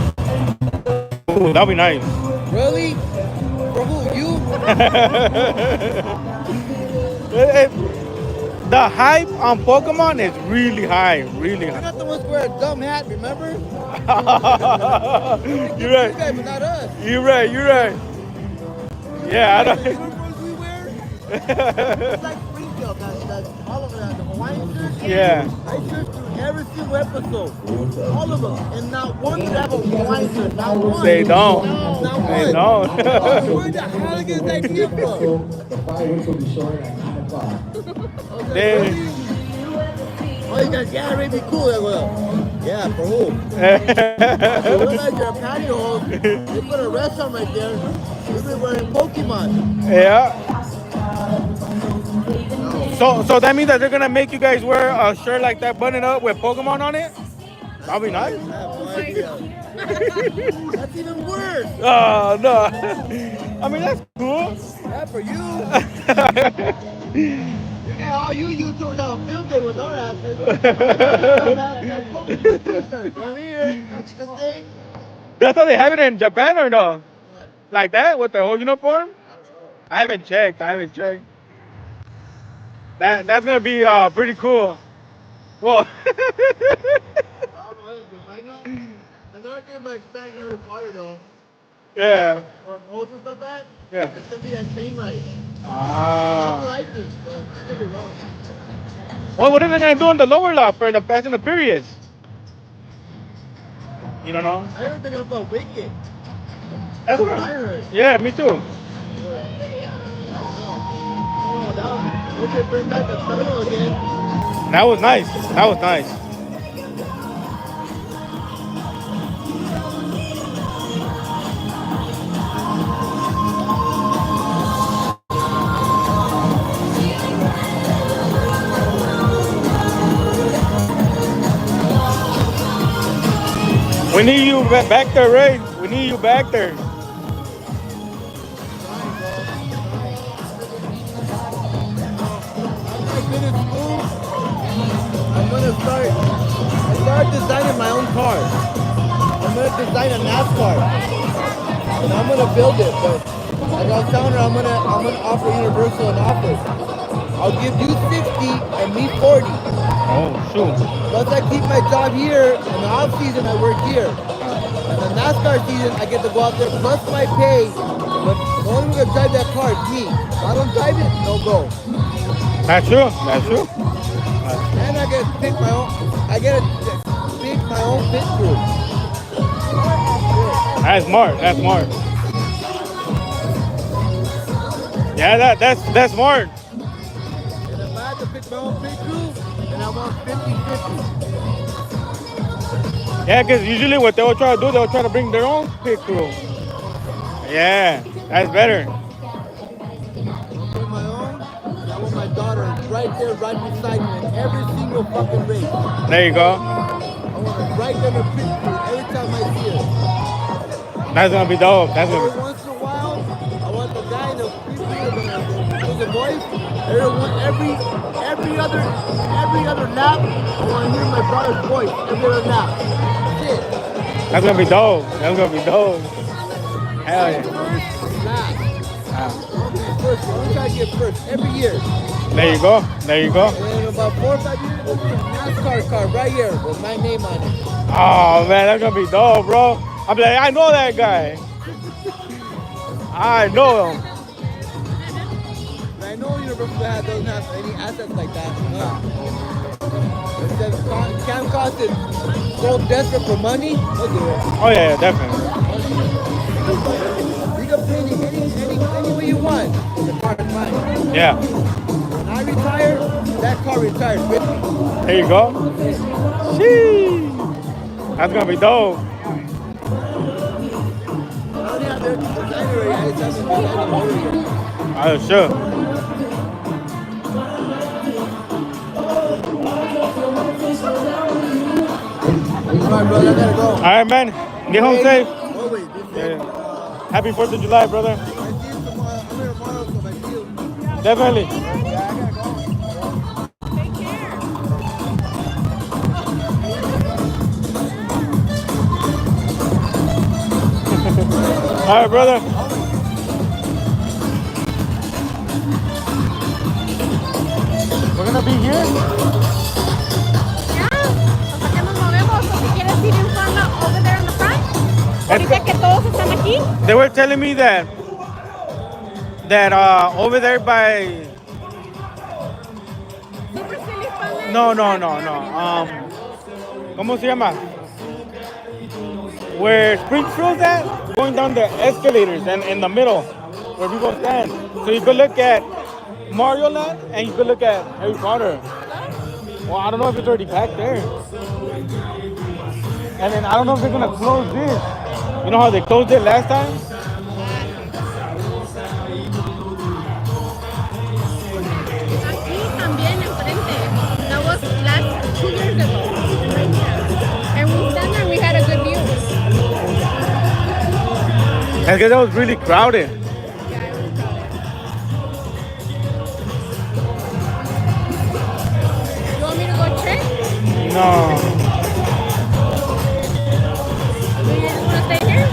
Ooh, that'll be nice. Really? For who? You? The hype on Pokemon is really high, really You're high. not the ones who wear a dumb hat, remember? You're right. You guys, but not us. You're right. You're right. Yeah, I The don't. uniforms we wear? It's like Springfield, that's all of them. The Hawaiian shirts? Yeah. I searched through every single episode. All of them. And not one would have a Hawaiian shirt. Not one. They don't. Not one. They don't. Where the hell did that idea from? The fireworks will be showing at 9 o'clock. They, Oh, you guys, yeah, it'd be cool. Like, well, yeah, for who? You realize you're a patio host. They put a restaurant right there. We've been wearing Pokemon. yeah. So that means that they're gonna make you guys wear a shirt like that, button up with Pokemon on it. That'll be nice. I have no idea. That's even worse. Oh no. I mean that's cool. Yeah, for you. Yeah, all you YouTubers have a field day with our asses. Come here. That's the thing. That's how they have it in Japan or no? Like that with the whole uniform? I haven't checked. That's gonna be pretty cool. Well. I'm not getting my back in the water though. Yeah. Or hose and stuff like that. Yeah. It's gonna be that same like. I Ah. like this, but it's gonna be wrong. Well, what are they gonna do in the lower lot for the Fast and the Furious? You don't know? I heard they're gonna put Wicked. That's what I heard. Yeah, me too. We could bring back the tunnel again. That was nice. That was nice. We need you back there, Ray. We need you back there. I'm gonna start designing my own car. I'm gonna design a NASCAR. And I'm gonna build it, but like I was telling her, I'm gonna offer Universal an offer. I'll give you 60 and me 40. Oh shoot. Once I keep my job here, in the off season I work here. And the NASCAR season I get to go out there plus my pay. But the only one gonna drive that car is me. If I don't drive it, no go. That's true. That's true. And I get to pick my own. I get to pick my own pit crew. That's smart. That's smart. Yeah, that's smart. And if I have to pick my own pit crew, then I want 50-50. Yeah, because usually what they'll try to do, they'll try to bring their own pit crew. Yeah, that's better. With my own, and I want my daughter right there, right beside me in every single fucking race. There you go. I want her right there in the pit crew every time I see her. That's gonna be dope. That's Every gonna once in a while, I want the guy in the pit crew with the voice. Every other lap, I want to hear my brother's voice. Every other lap. That's it. That's gonna be dope. That's gonna be dope. Hell yeah. Last. I'm gonna try to get first every year. There you go. There you go. And then about 4 or 5 years ago, there was a NASCAR car right here with my name on it. Oh man, that's gonna be dope, bro. I'm like, I know that guy. I know him. I know Universal doesn't have any assets like that. It says Cam Costin so desperate for money, he'll do it. Oh yeah, definitely. You can play any way you want. The car is mine. Yeah. When I retire, that car retires with me. There you go. Sheesh. That's gonna be dope. Oh, sure. Alright, brother, I gotta go. Alright, man. Get home safe. Always. Yeah. Happy 4th of July, brother. Definitely. All right, brother. We're gonna be here. Over there in the front. Ahorita que todos están aquí. They were telling me that over there by no. ¿Cómo se llama? Where Springfield's at, going down the escalators and in the middle where people stand. So you could look at Mario Land and you could look at Harry Potter. Well, I don't know if it's already packed there. And then I don't know if they're gonna close this. You know how they closed it last time? Aquí también enfrente. That was last 2 years ago. Right here. And we stand there and we had a good view. I guess that was really crowded. You want me to go check? No. Do you just want to stay here?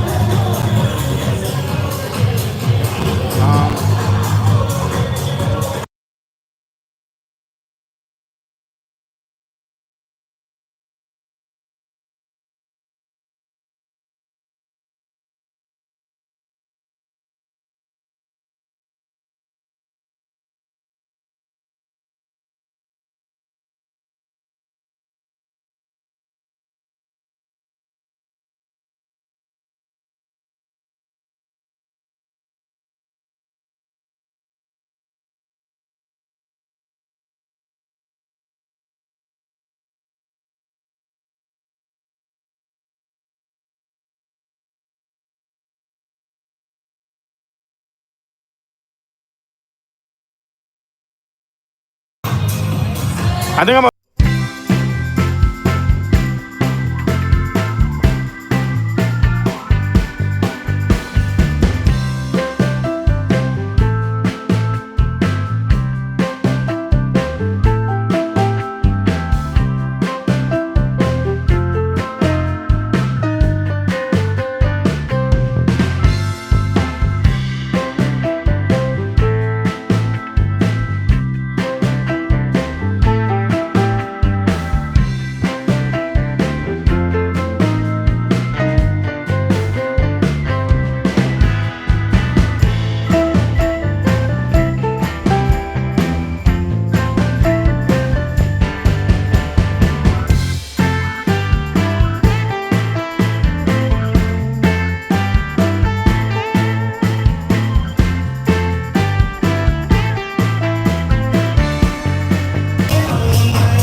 I think I'm a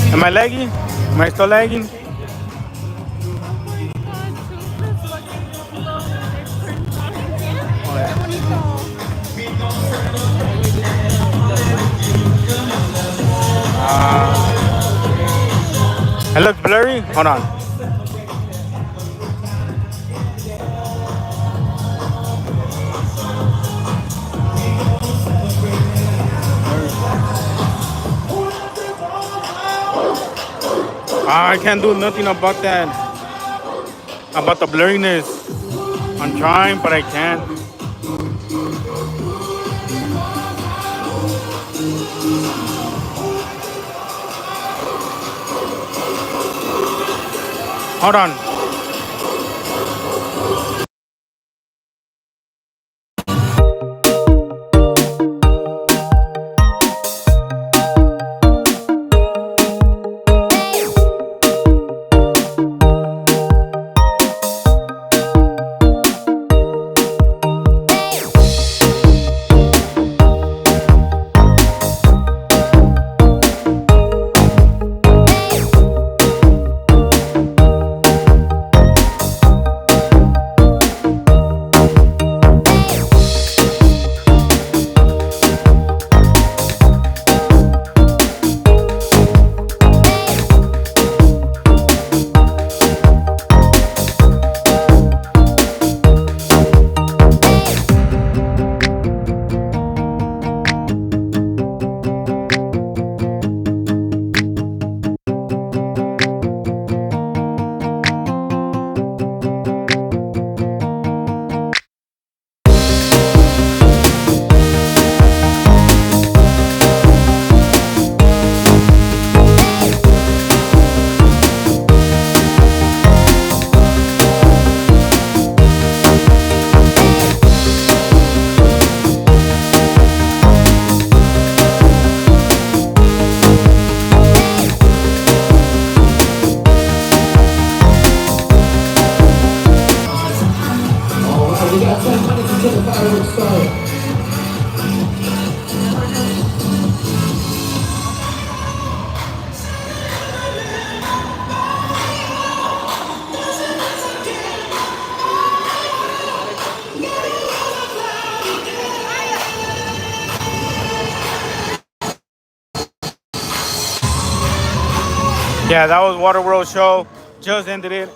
Am I lagging? Am I still lagging? It looks blurry? Hold on. I can't do nothing about that. About the blurriness. I'm trying, but I can't. Hold on. We got 10 minutes until the fireworks start. Yeah, that was WaterWorld show. Just ended it.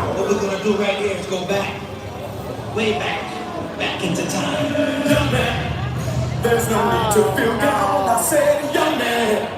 What we're gonna do right here is go back, way back, back into time. Young man, there's no need to feel down. I said, young man.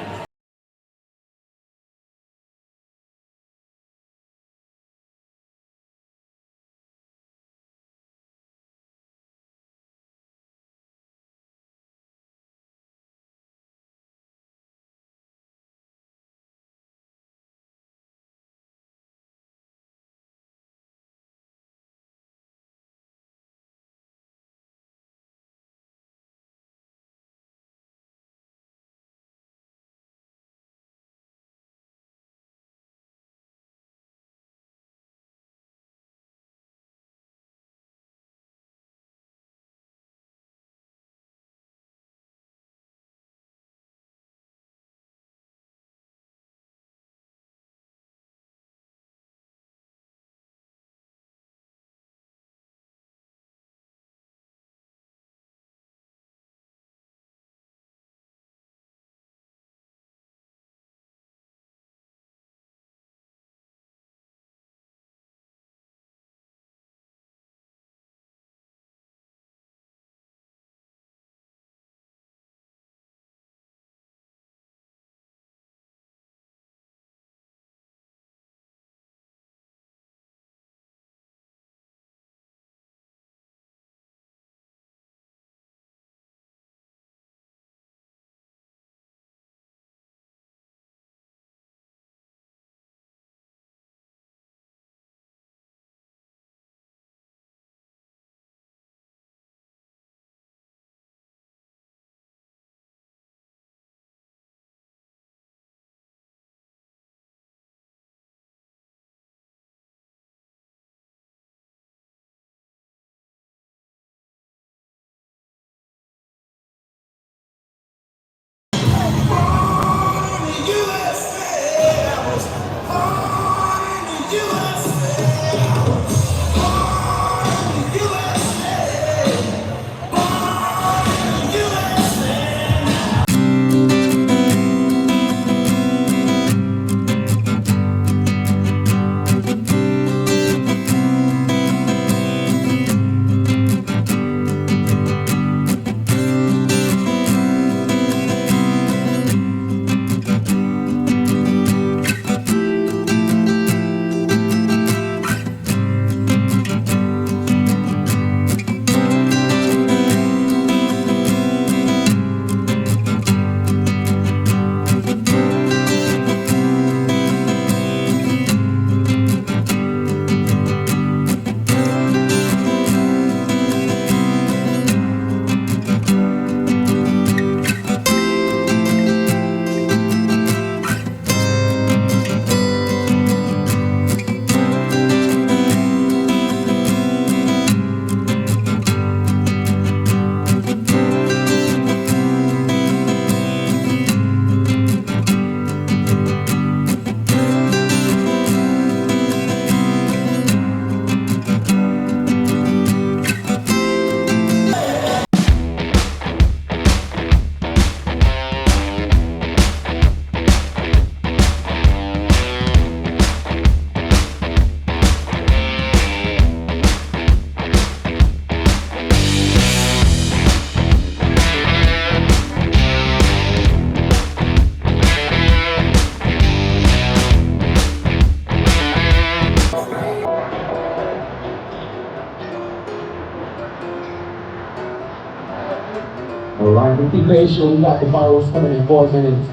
Alright, be patient. We got the fireworks coming in 4 minutes.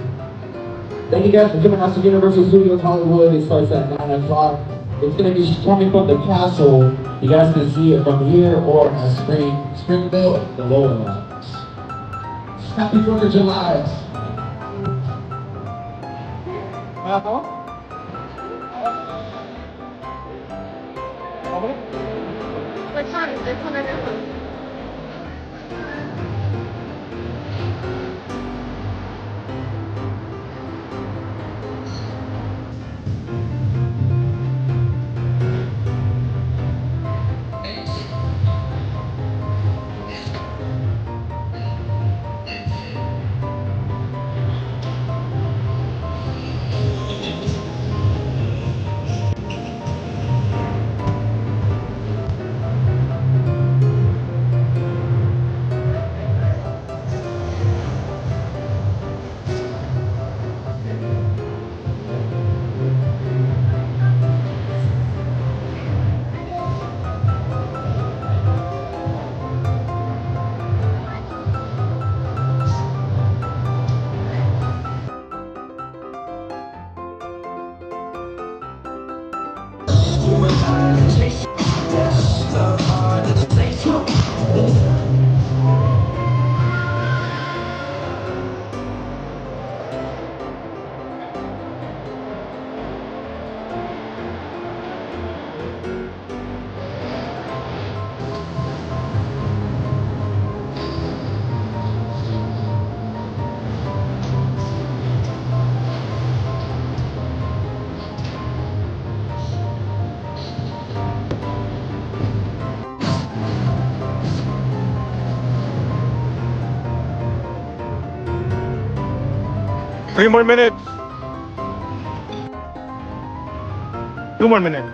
Thank you guys for giving us the Universal Studios Hollywood. It starts at 9 o'clock. It's going to be coming from the castle. You guys can see it from here or at Springville, the lower line. Happy 4th of July. Which one? This one or this one? Three more minutes. 2 more minutes.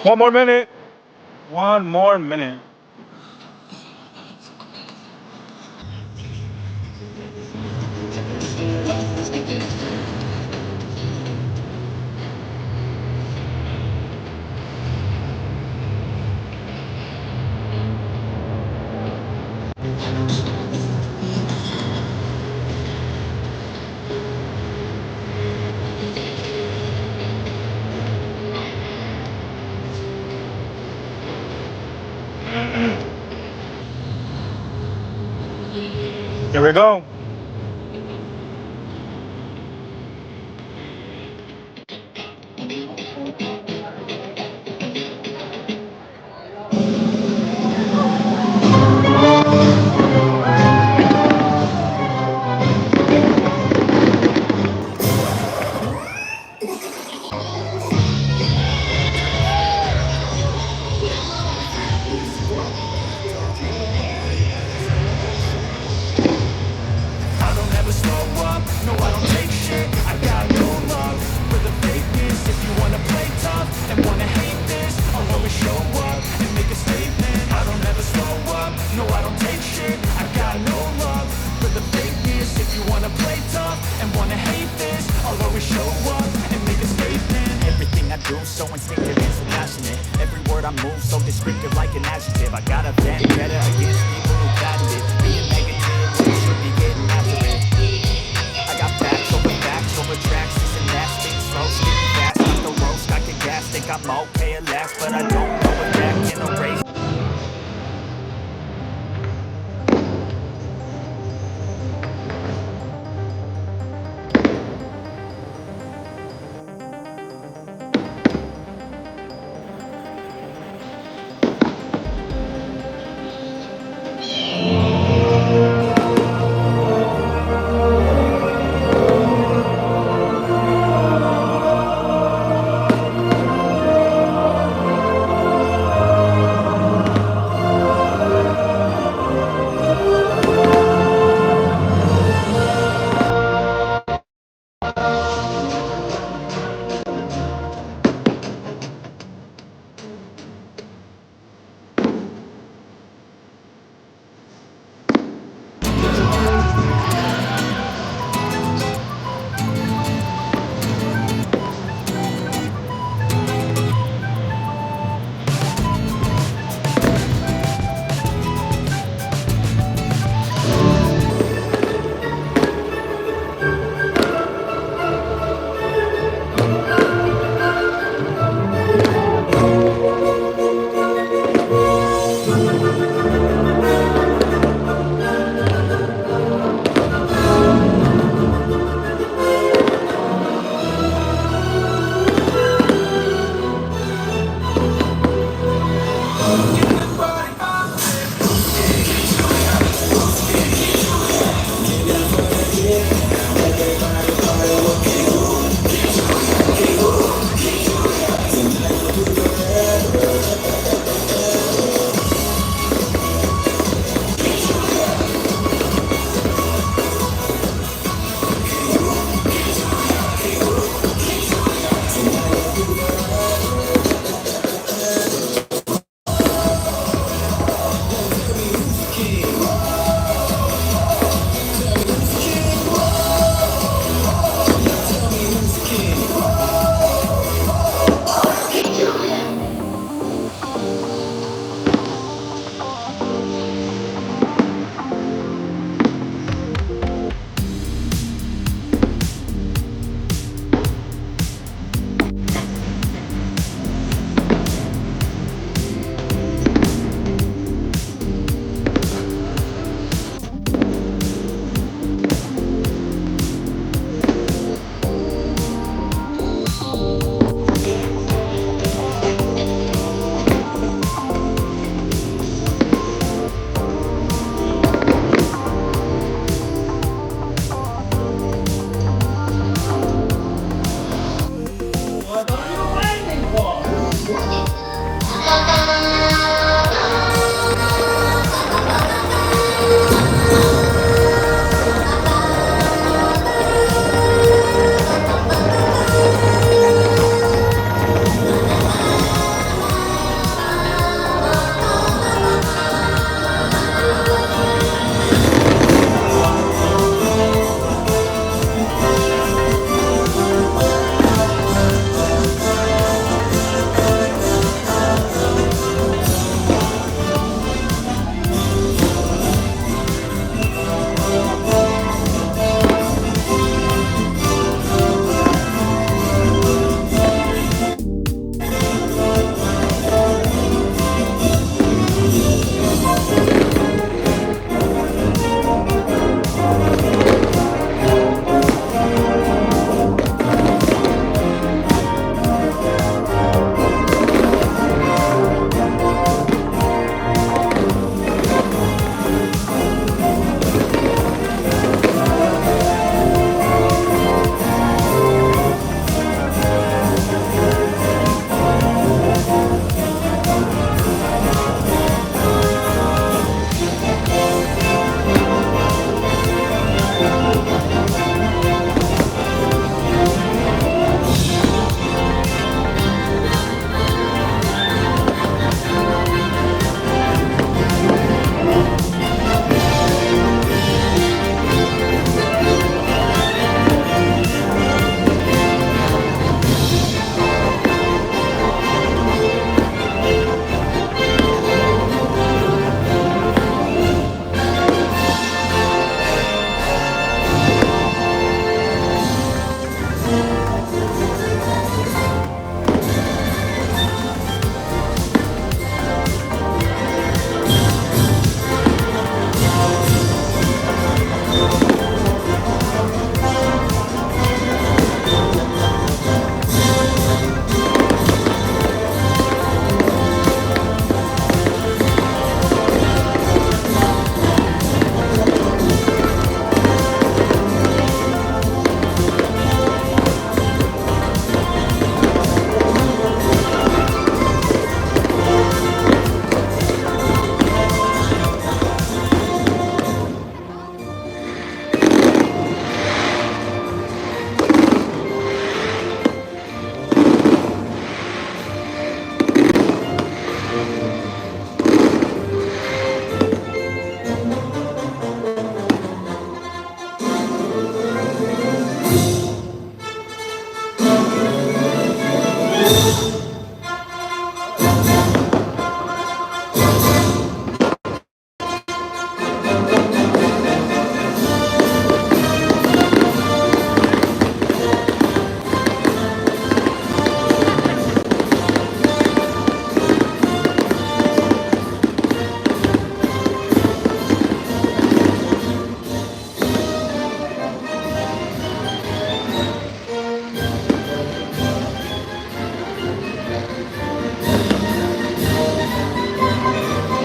One more minute. One more minute. Here we go. I don't ever slow up, no I don't take shit. I got no love for the fakeness. If you wanna play tough and wanna hate this, I'll always show up and make a statement. I don't ever slow up, no I don't take shit. I got no love for the fakeness. If you wanna play tough and wanna hate this, I'll always show up and make a statement. Everything I do so instinctive and so passionate. Every word I move so descriptive like an adjective. I got a vendetta against people who patented being negative when you should be getting after it. I got facts over tracks. This and that, speak slow, speak fast. Got the roast, got the gas. Think I'm okay at last, but I don't know if that can erase.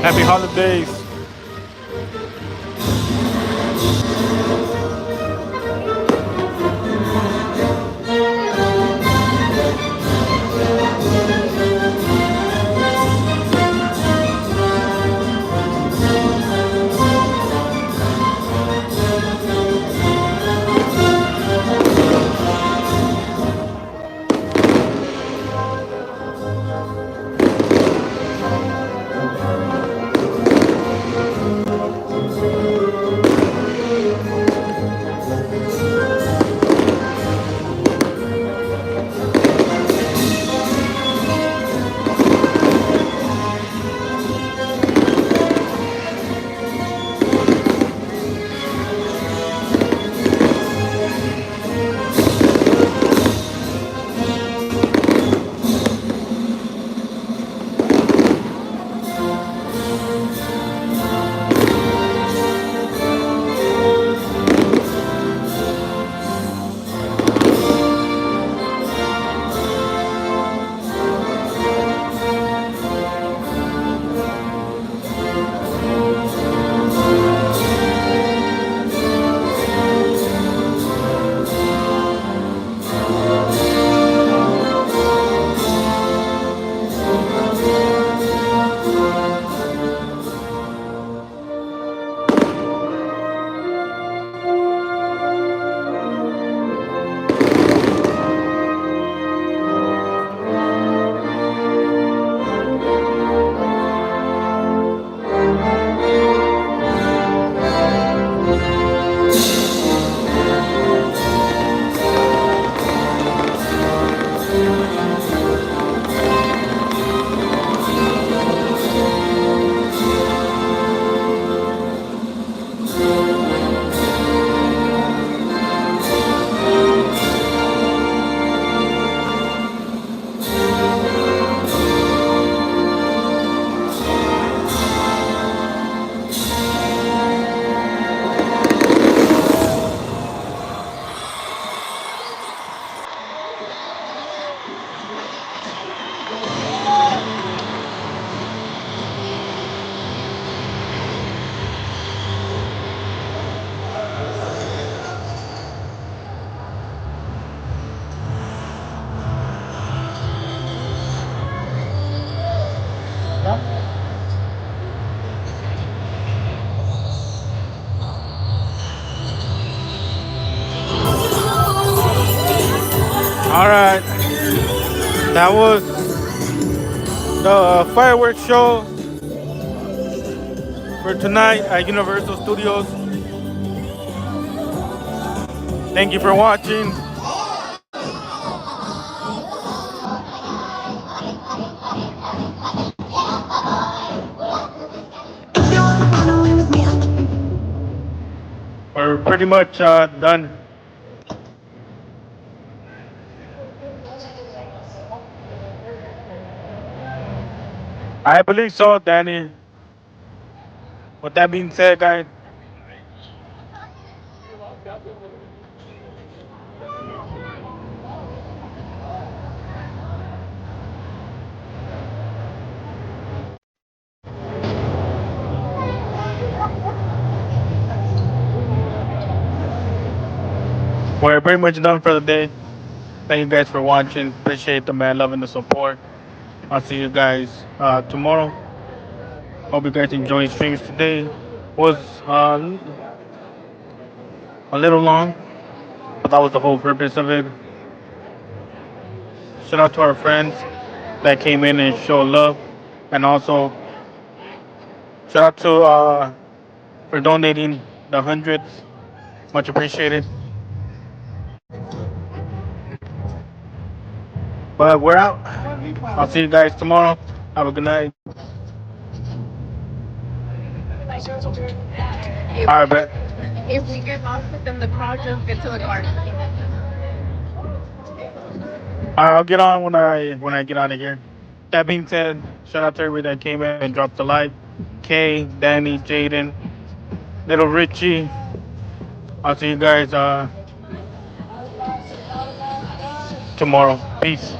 Happy holidays. All right, that was the fireworks show for tonight at Universal Studios. Thank you for watching. We're pretty much done. I believe so, Danny. With that being said, guys, we're pretty much done for the day. Thank you guys for watching. Appreciate the man love and the support. I'll see you guys tomorrow. Hope you guys enjoyed streams today. Was a little long, but that was the whole purpose of it. Shout out to our friends that came in and showed love, and also shout out to for donating the hundreds. Much appreciated. But we're out. I'll see you guys tomorrow. Have a good night. All right, bet. If we get lost within the crowd, just get to the car. I'll get on when I get out of here. That being said, shout out to everybody that came in and dropped a like. Kay, Danny, Jaden, Little Richie. I'll see you guys tomorrow. Peace.